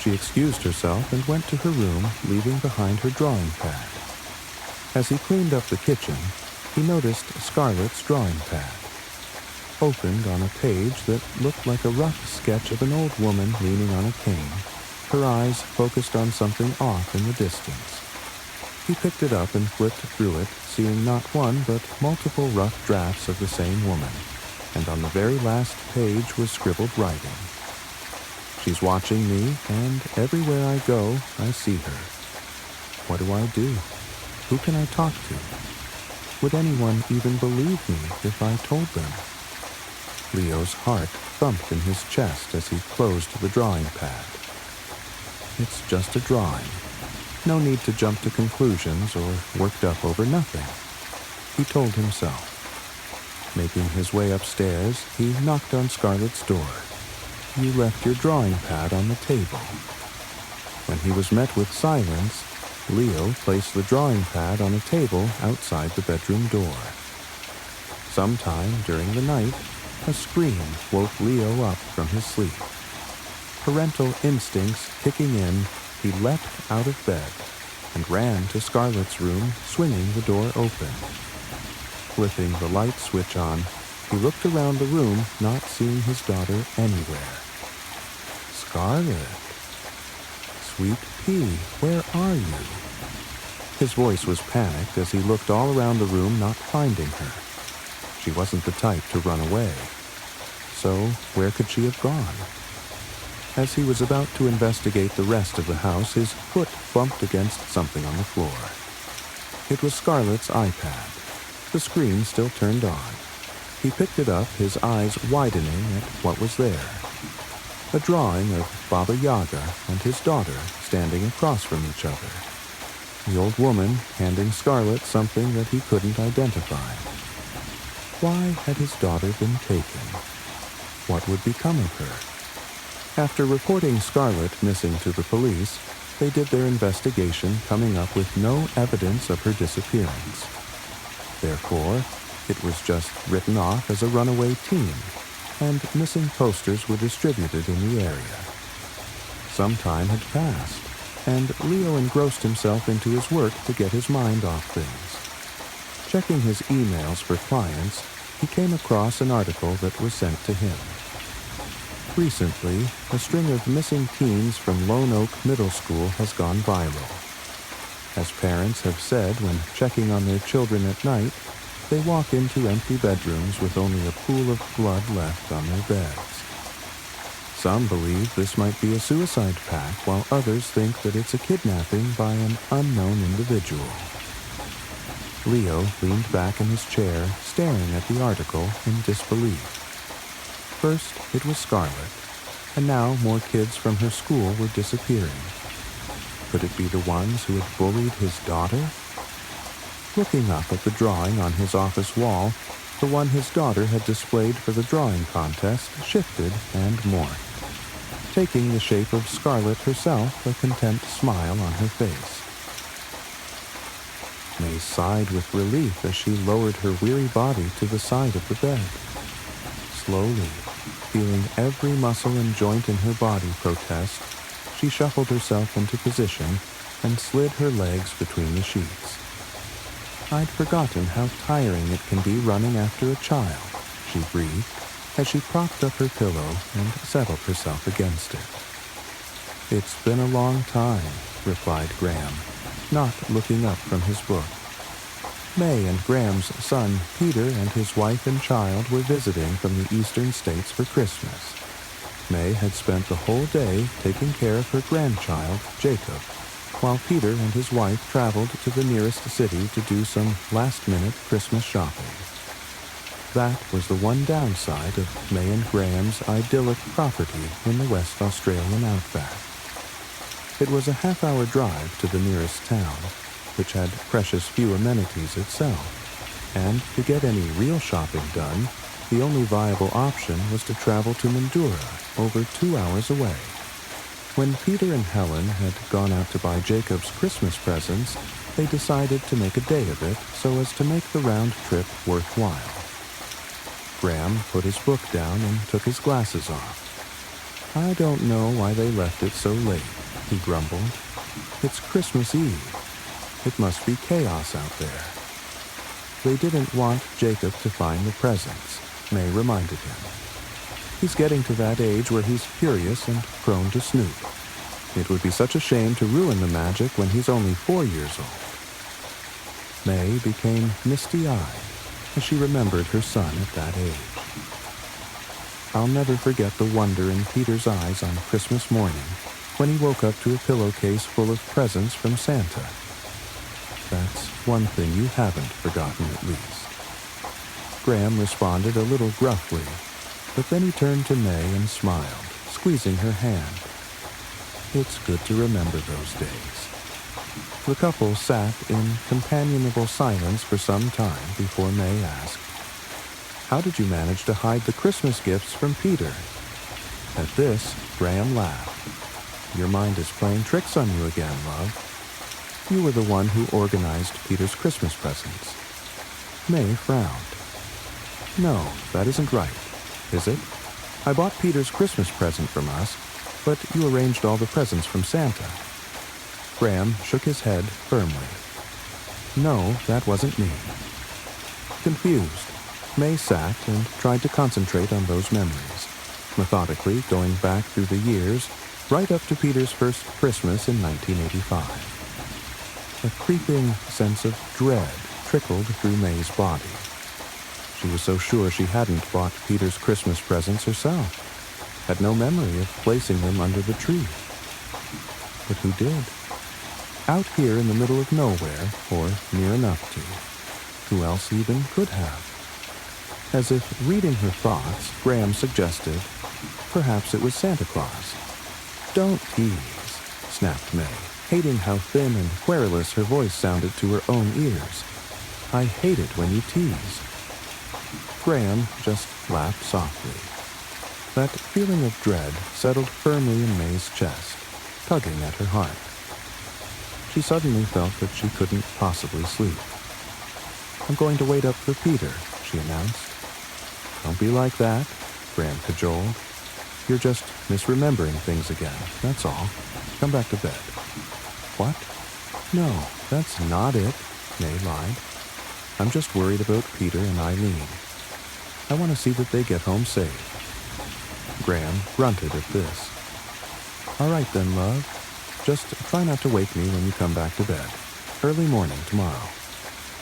She excused herself and went to her room, leaving behind her drawing pad. As he cleaned up the kitchen, he noticed Scarlet's drawing pad, opened on a page that looked like a rough sketch of an old woman leaning on a cane, her eyes focused on something off in the distance. He picked it up and flipped through it, seeing not one but multiple rough drafts of the same woman, and on the very last page was scribbled writing. She's watching me, and everywhere I go, I see her. What do I do? Who can I talk to? Would anyone even believe me if I told them? Leo's heart thumped in his chest as he closed the drawing pad. It's just a drawing. No need to jump to conclusions or worked up over nothing, he told himself. Making his way upstairs, he knocked on Scarlet's door. You left your drawing pad on the table. When he was met with silence, Leo placed the drawing pad on a table outside the bedroom door. Sometime during the night, a scream woke Leo up from his sleep. Parental instincts kicking in, he leapt out of bed and ran to Scarlet's room, swinging the door open. Flipping the light switch on, he looked around the room, not seeing his daughter anywhere. Scarlet. Sweet pea, where are you? His voice was panicked as he looked all around the room, not finding her. She wasn't the type to run away. So, where could she have gone? As he was about to investigate the rest of the house, his foot bumped against something on the floor. It was Scarlet's iPad, the screen still turned on. He picked it up, his eyes widening at what was there. A drawing of Baba Yaga and his daughter standing across from each other. The old woman handing Scarlet something that he couldn't identify. Why had his daughter been taken? What would become of her? After reporting Scarlet missing to the police, they did their investigation, coming up with no evidence of her disappearance. Therefore, it was just written off as a runaway teen, and missing posters were distributed in the area. Some time had passed, and Leo engrossed himself into his work to get his mind off things. Checking his emails for clients, he came across an article that was sent to him. Recently, a string of missing teens from Lone Oak Middle School has gone viral. As parents have said when checking on their children at night, they walk into empty bedrooms with only a pool of blood left on their beds. Some believe this might be a suicide pact, while others think that it's a kidnapping by an unknown individual. Leo leaned back in his chair, staring at the article in disbelief. First, it was Scarlet, and now more kids from her school were disappearing. Could it be the ones who had bullied his daughter? Looking up at the drawing on his office wall, the one his daughter had displayed for the drawing contest shifted and morphed, taking the shape of Scarlet herself, a content smile on her face. May sighed with relief as she lowered her weary body to the side of the bed. Slowly, feeling every muscle and joint in her body protest, she shuffled herself into position and slid her legs between the sheets. I'd forgotten how tiring it can be running after a child, she breathed, as she propped up her pillow and settled herself against it. It's been a long time, replied Graham, not looking up from his book. May and Graham's son, Peter, and his wife and child were visiting from the eastern states for Christmas. May had spent the whole day taking care of her grandchild, Jacob, while Peter and his wife traveled to the nearest city to do some last-minute Christmas shopping. That was the one downside of May and Graham's idyllic property in the West Australian outback. It was a half-hour drive to the nearest town, which had precious few amenities itself, and to get any real shopping done, the only viable option was to travel to Mildura, over 2 hours away. When Peter and Helen had gone out to buy Jacob's Christmas presents, they decided to make a day of it so as to make the round trip worthwhile. Graham put his book down and took his glasses off. "I don't know why they left it so late," he grumbled. "It's Christmas Eve. It must be chaos out there." They didn't want Jacob to find the presents, May reminded him. "He's getting to that age where he's curious and prone to snoop. It would be such a shame to ruin the magic when he's only 4 years old." May became misty-eyed as she remembered her son at that age. I'll never forget the wonder in Peter's eyes on Christmas morning when he woke up to a pillowcase full of presents from Santa. That's one thing you haven't forgotten, at least. Graham responded a little gruffly, but then he turned to May and smiled, squeezing her hand. It's good to remember those days. The couple sat in companionable silence for some time before May asked, "How did you manage to hide the Christmas gifts from Peter?" At this, Graham laughed. "Your mind is playing tricks on you again, love. You were the one who organized Peter's Christmas presents." May frowned. "No, that isn't right, is it? I bought Peter's Christmas present from us, but you arranged all the presents from Santa." Graham shook his head firmly. "No, that wasn't me." Confused, May sat and tried to concentrate on those memories, methodically going back through the years, right up to Peter's first Christmas in 1985. A creeping sense of dread trickled through May's body. She was so sure she hadn't bought Peter's Christmas presents herself, had no memory of placing them under the tree. But who did? Out here in the middle of nowhere, or near enough to. Who else even could have? As if reading her thoughts, Graham suggested, perhaps it was Santa Claus. "Don't tease," snapped May, hating how thin and querulous her voice sounded to her own ears. "I hate it when you tease." Graham just laughed softly. That feeling of dread settled firmly in May's chest, tugging at her heart. She suddenly felt that she couldn't possibly sleep. "I'm going to wait up for Peter," she announced. "Don't be like that," Graham cajoled. "You're just misremembering things again, that's all. Come back to bed." "What? No, that's not it," May lied. "I'm just worried about Peter and Eileen. I want to see that they get home safe." Graham grunted at this. "All right then, love. Just try not to wake me when you come back to bed. Early morning tomorrow."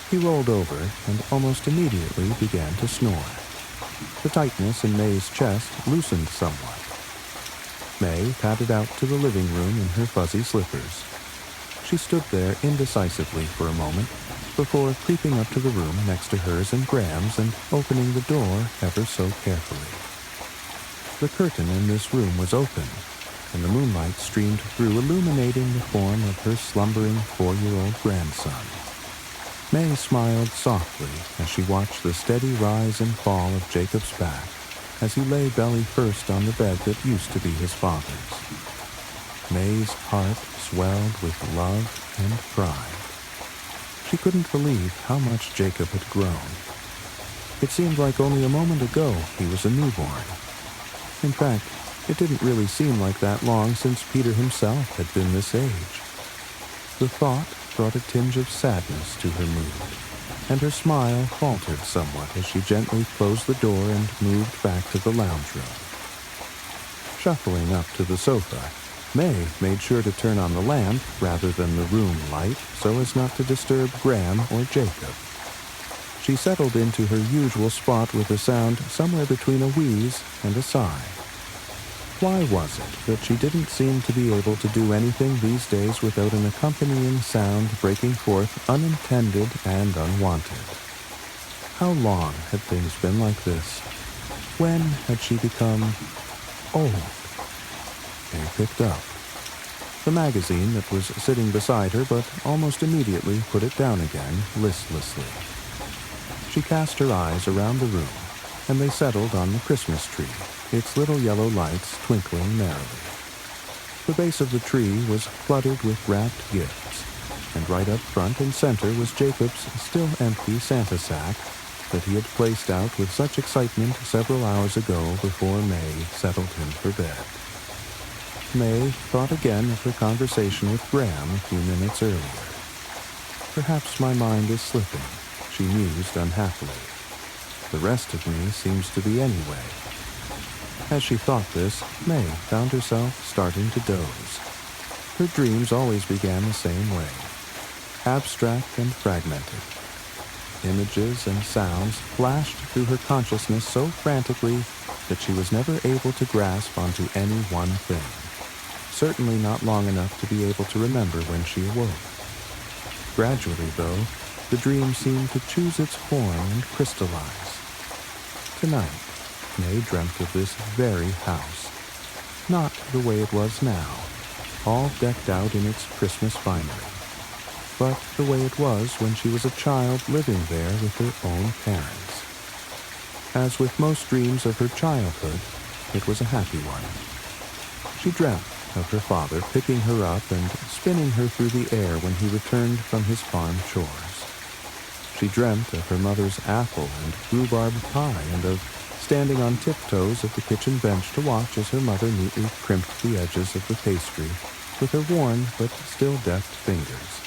He rolled over and almost immediately began to snore. The tightness in May's chest loosened somewhat. May padded out to the living room in her fuzzy slippers. She stood there indecisively for a moment before creeping up to the room next to hers and Graham's and opening the door ever so carefully. The curtain in this room was open, and the moonlight streamed through, illuminating the form of her slumbering 4-year-old grandson. May smiled softly as she watched the steady rise and fall of Jacob's back as he lay belly first on the bed that used to be his father's. May's heart swelled with love and pride. She couldn't believe how much Jacob had grown. It seemed like only a moment ago he was a newborn. In fact, it didn't really seem like that long since Peter himself had been this age. The thought brought a tinge of sadness to her mood, and her smile faltered somewhat as she gently closed the door and moved back to the lounge room. Shuffling up to the sofa, May made sure to turn on the lamp rather than the room light so as not to disturb Graham or Jacob. She settled into her usual spot with a sound somewhere between a wheeze and a sigh. Why was it that she didn't seem to be able to do anything these days without an accompanying sound breaking forth unintended and unwanted? How long had things been like this? When had she become old? May picked up. the magazine that was sitting beside her, but almost immediately put it down again, listlessly. She cast her eyes around the room, and they settled on the Christmas tree, its little yellow lights twinkling merrily. The base of the tree was cluttered with wrapped gifts, and right up front and center was Jacob's still empty Santa sack that he had placed out with such excitement several hours ago before May settled him for bed. May thought again of her conversation with Graham a few minutes earlier. Perhaps my mind is slipping, she mused unhappily. The rest of me seems to be anyway. As she thought this, May found herself starting to doze. Her dreams always began the same way, abstract and fragmented. Images and sounds flashed through her consciousness so frantically that she was never able to grasp onto any one thing, certainly not long enough to be able to remember when she awoke. Gradually, though, the dream seemed to choose its form and crystallize. Tonight, May dreamt of this very house, not the way it was now, all decked out in its Christmas finery, but the way it was when she was a child living there with her own parents. As with most dreams of her childhood, it was a happy one. She dreamt of her father picking her up and spinning her through the air when he returned from his farm chores. She dreamt of her mother's apple and rhubarb pie and of standing on tiptoes at the kitchen bench to watch as her mother neatly crimped the edges of the pastry with her worn but still deft fingers.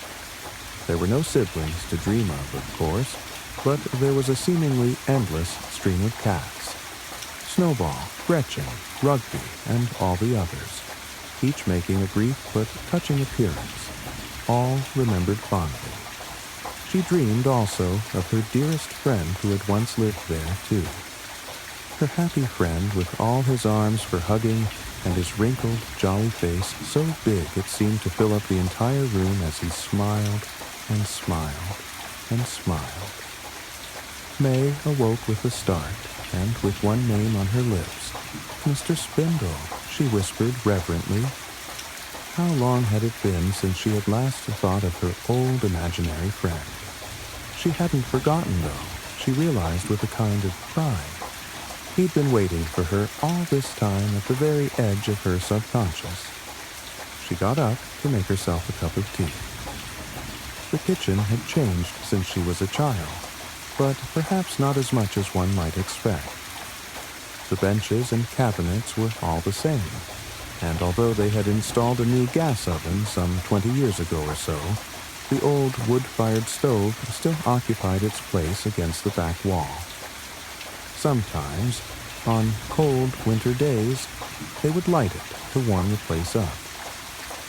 There were no siblings to dream of course, but there was a seemingly endless stream of cats. Snowball, Gretchen, Rugby, and all the others, each making a brief but touching appearance, all remembered fondly. She dreamed also of her dearest friend who had once lived there, too. Her happy friend with all his arms for hugging and his wrinkled, jolly face so big it seemed to fill up the entire room as he smiled and smiled and smiled. May awoke with a start, and with one name on her lips. "Mr. Spindle," she whispered reverently. How long had it been since she had last thought of her old imaginary friend? She hadn't forgotten, though, she realized with a kind of pride. He'd been waiting for her all this time at the very edge of her subconscious. She got up to make herself a cup of tea. The kitchen had changed since she was a child, but perhaps not as much as one might expect. The benches and cabinets were all the same, and although they had installed a new gas oven some 20 years ago or so, the old wood-fired stove still occupied its place against the back wall. Sometimes, on cold winter days, they would light it to warm the place up.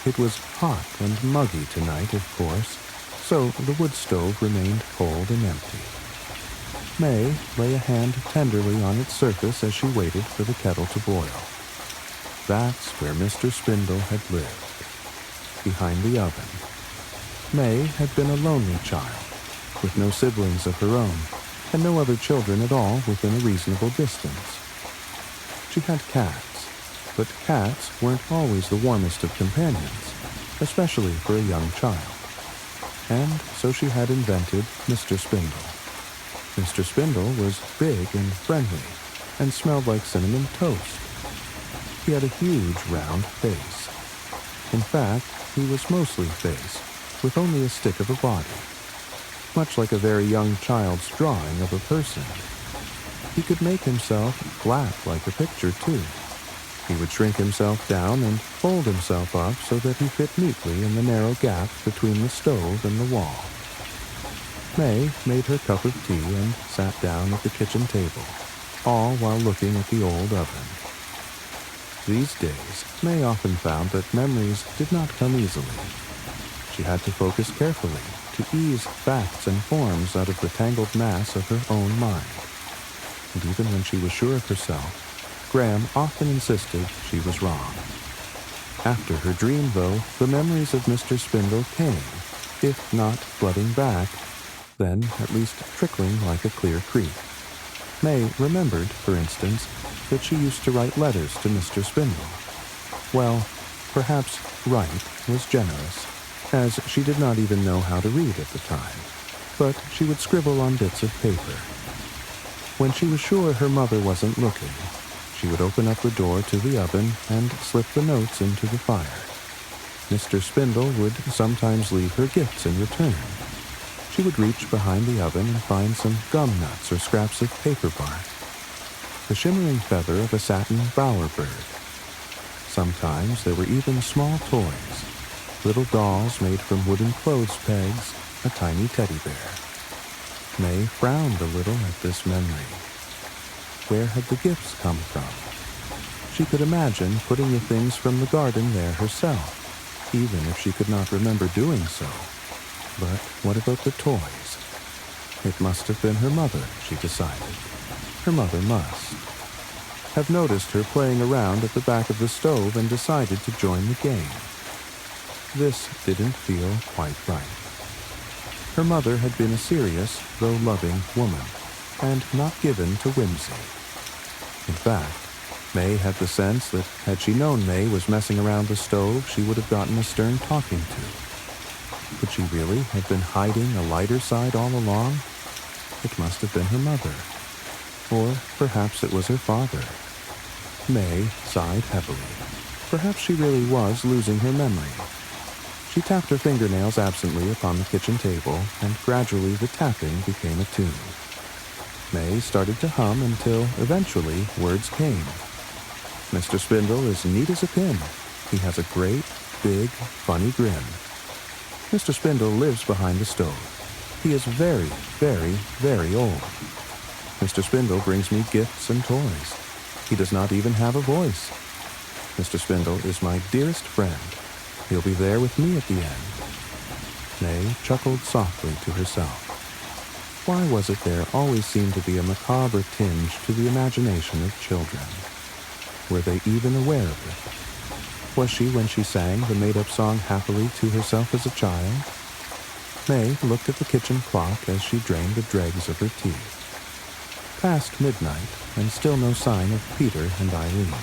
It was hot and muggy tonight, of course, so the wood stove remained cold and empty. May lay a hand tenderly on its surface as she waited for the kettle to boil. That's where Mr. Spindle had lived, behind the oven. May had been a lonely child, with no siblings of her own, and no other children at all within a reasonable distance. She had cats, but cats weren't always the warmest of companions, especially for a young child. And so she had invented Mr. Spindle. Mr. Spindle was big and friendly, and smelled like cinnamon toast. He had a huge round face. In fact, he was mostly face, with only a stick of a body, much like a very young child's drawing of a person. He could make himself flat like a picture, too. He would shrink himself down and fold himself up so that he fit neatly in the narrow gap between the stove and the wall. May made her cup of tea and sat down at the kitchen table, all while looking at the old oven. These days, May often found that memories did not come easily. She had to focus carefully to ease facts and forms out of the tangled mass of her own mind. And even when she was sure of herself, Graham often insisted she was wrong. After her dream, though, the memories of Mr. Spindle came, if not flooding back, then at least trickling like a clear creek. May remembered, for instance, that she used to write letters to Mr. Spindle. Well, Perhaps write was generous, as she did not even know how to read at the time, but she would scribble on bits of paper. When she was sure her mother wasn't looking, she would open up the door to the oven and slip the notes into the fire. Mr. Spindle would sometimes leave her gifts in return. She would reach behind the oven and find some gum nuts or scraps of paper bark, the shimmering feather of a satin bowerbird. Sometimes there were even small toys, little dolls made from wooden clothes pegs, a tiny teddy bear. May frowned a little at this memory. Where had the gifts come from? She could imagine putting the things from the garden there herself, even if she could not remember doing so. But what about the toys? It must have been her mother, she decided. Her mother must have noticed her playing around at the back of the stove and decided to join the game. This didn't feel quite right. Her mother had been a serious, though loving, woman, and not given to whimsy. In fact, May had the sense that had she known May was messing around the stove, she would have gotten a stern talking to. Could she really have been hiding a lighter side all along? It must have been her mother. Or perhaps it was her father. May sighed heavily. Perhaps she really was losing her memory. She tapped her fingernails absently upon the kitchen table, and gradually the tapping became a tune. May started to hum until, eventually, words came. Mr. Spindle is neat as a pin. He has a great, big, funny grin. Mr. Spindle lives behind the stove. He is very, very, very old. Mr. Spindle brings me gifts and toys. He does not even have a voice. Mr. Spindle is my dearest friend. He'll be there with me at the end. May chuckled softly to herself. Why was it there always seemed to be a macabre tinge to the imagination of children? Were they even aware of it? Was she when she sang the made-up song happily to herself as a child? May looked at the kitchen clock as she drained the dregs of her tea. Past midnight, and still no sign of Peter and Eileen.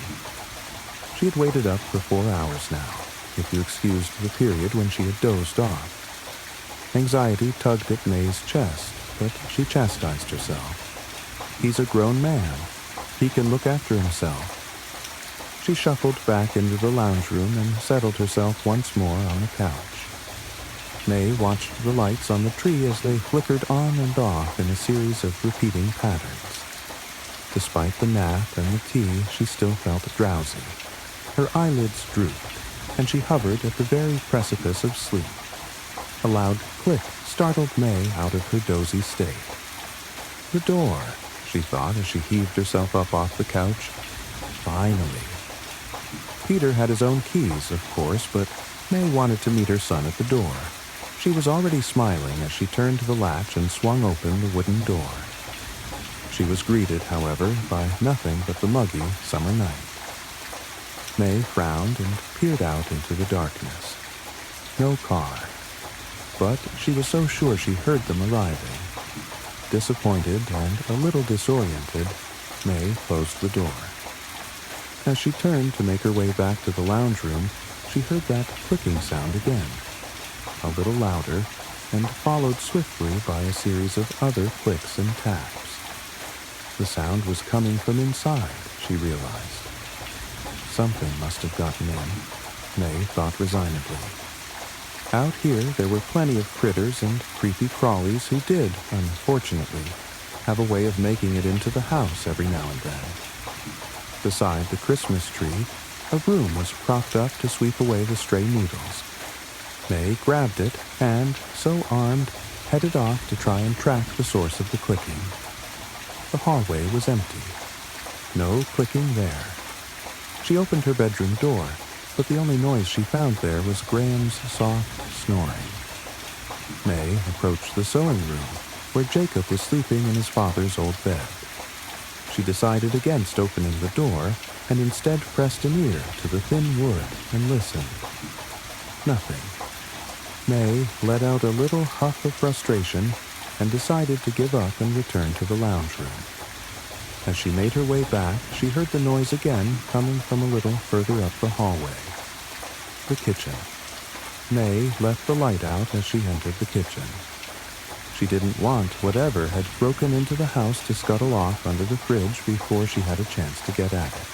She had waited up for 4 hours now, if you excused the period when she had dozed off. Anxiety tugged at May's chest, but she chastised herself. He's a grown man. He can look after himself. She shuffled back into the lounge room and settled herself once more on the couch. May watched the lights on the tree as they flickered on and off in a series of repeating patterns. Despite the nap and the tea, she still felt drowsy. Her eyelids drooped, and she hovered at the very precipice of sleep. A loud click startled May out of her dozy state. The door, she thought as she heaved herself up off the couch. Finally. Peter had his own keys, of course, but May wanted to meet her son at the door. She was already smiling as she turned the latch and swung open the wooden door. She was greeted, however, by nothing but the muggy summer night. May frowned and peered out into the darkness. No car. But she was so sure she heard them arriving. Disappointed and a little disoriented, May closed the door. As she turned to make her way back to the lounge room, she heard that clicking sound again. A little louder, and followed swiftly by a series of other clicks and taps. The sound was coming from inside, she realized. Something must have gotten in, May thought resignedly. Out here, there were plenty of critters and creepy crawlies who did, unfortunately, have a way of making it into the house every now and then. Beside the Christmas tree, a broom was propped up to sweep away the stray needles. May grabbed it and, so armed, headed off to try and track the source of the clicking. The hallway was empty. No clicking there. She opened her bedroom door, but the only noise she found there was Graham's soft snoring. May approached the sewing room, where Jacob was sleeping in his father's old bed. She decided against opening the door, and instead pressed an ear to the thin wood and listened. Nothing. May let out a little huff of frustration and decided to give up and return to the lounge room. As she made her way back, she heard the noise again coming from a little further up the hallway. The kitchen. May left the light out as she entered the kitchen. She didn't want whatever had broken into the house to scuttle off under the fridge before she had a chance to get at it.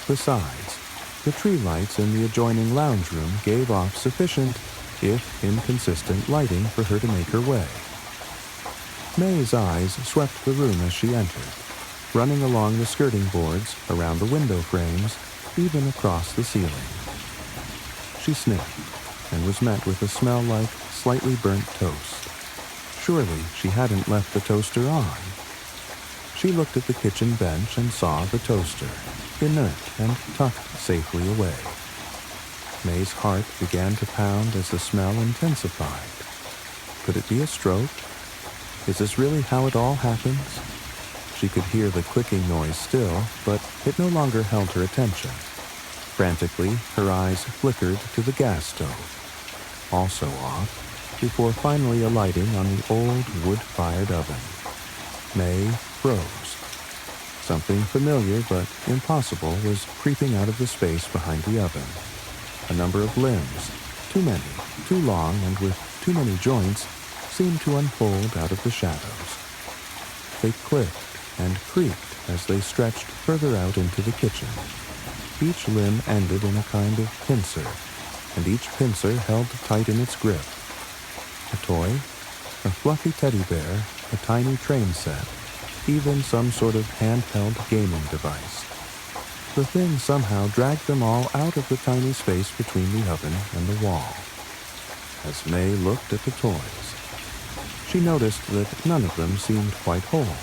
Besides, the tree lights in the adjoining lounge room gave off sufficient, if inconsistent, lighting for her to make her way. May's eyes swept the room as she entered, running along the skirting boards, around the window frames, even across the ceiling. She sniffed and was met with a smell like slightly burnt toast. Surely she hadn't left the toaster on. She looked at the kitchen bench and saw the toaster, inert and tucked safely away. May's heart began to pound as the smell intensified. Could it be a stroke? Is this really how it all happens? She could hear the clicking noise still, but it no longer held her attention. Frantically, her eyes flickered to the gas stove, also off, before finally alighting on the old wood-fired oven. May froze. Something familiar but impossible was creeping out of the space behind the oven. A number of limbs, too many, too long, and with too many joints, seemed to unfold out of the shadows. They clicked and creaked as they stretched further out into the kitchen. Each limb ended in a kind of pincer, and each pincer held tight in its grip. A toy, a fluffy teddy bear, a tiny train set, even some sort of handheld gaming device. The thing somehow dragged them all out of the tiny space between the oven and the wall. As May looked at the toys, she noticed that none of them seemed quite whole.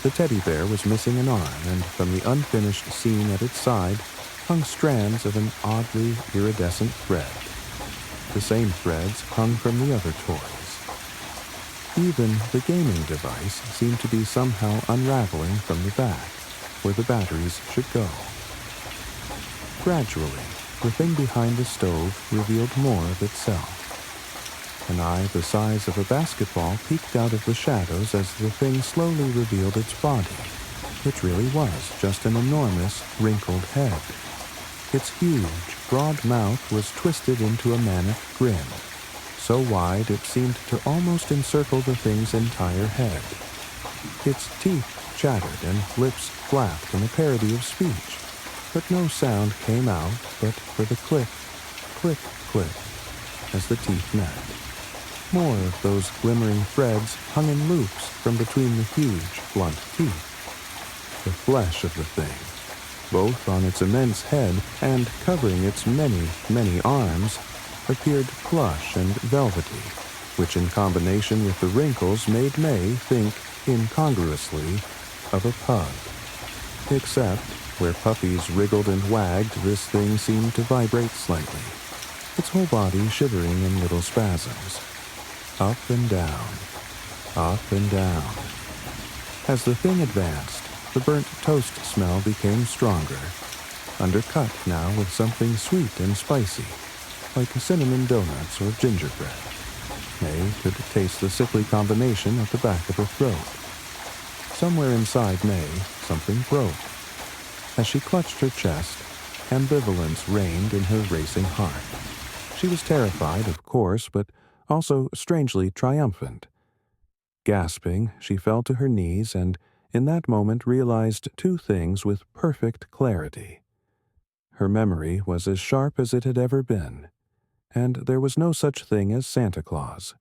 The teddy bear was missing an arm, and from the unfinished seam at its side hung strands of an oddly iridescent thread. The same threads hung from the other toys. Even the gaming device seemed to be somehow unraveling from the back, where the batteries should go. Gradually, the thing behind the stove revealed more of itself. An eye the size of a basketball peeked out of the shadows as the thing slowly revealed its body, which really was just an enormous, wrinkled head. Its huge, broad mouth was twisted into a manic grin, so wide it seemed to almost encircle the thing's entire head. Its teeth chattered and lips flapped in a parody of speech, but no sound came out but for the click, click, click, as the teeth met. More of those glimmering threads hung in loops from between the huge, blunt teeth. The flesh of the thing, both on its immense head and covering its many, many arms, appeared plush and velvety, which in combination with the wrinkles made May think, incongruously, of a pug. Except, where puppies wriggled and wagged, this thing seemed to vibrate slightly, its whole body shivering in little spasms. Up and down, up and down. As the thing advanced, the burnt toast smell became stronger, undercut now with something sweet and spicy, like cinnamon donuts or gingerbread. May could taste the sickly combination at the back of her throat. Somewhere inside May, something broke. As she clutched her chest, ambivalence reigned in her racing heart. She was terrified, of course, but also strangely triumphant. Gasping, she fell to her knees and, in that moment, realized two things with perfect clarity. Her memory was as sharp as it had ever been, and there was no such thing as Santa Claus.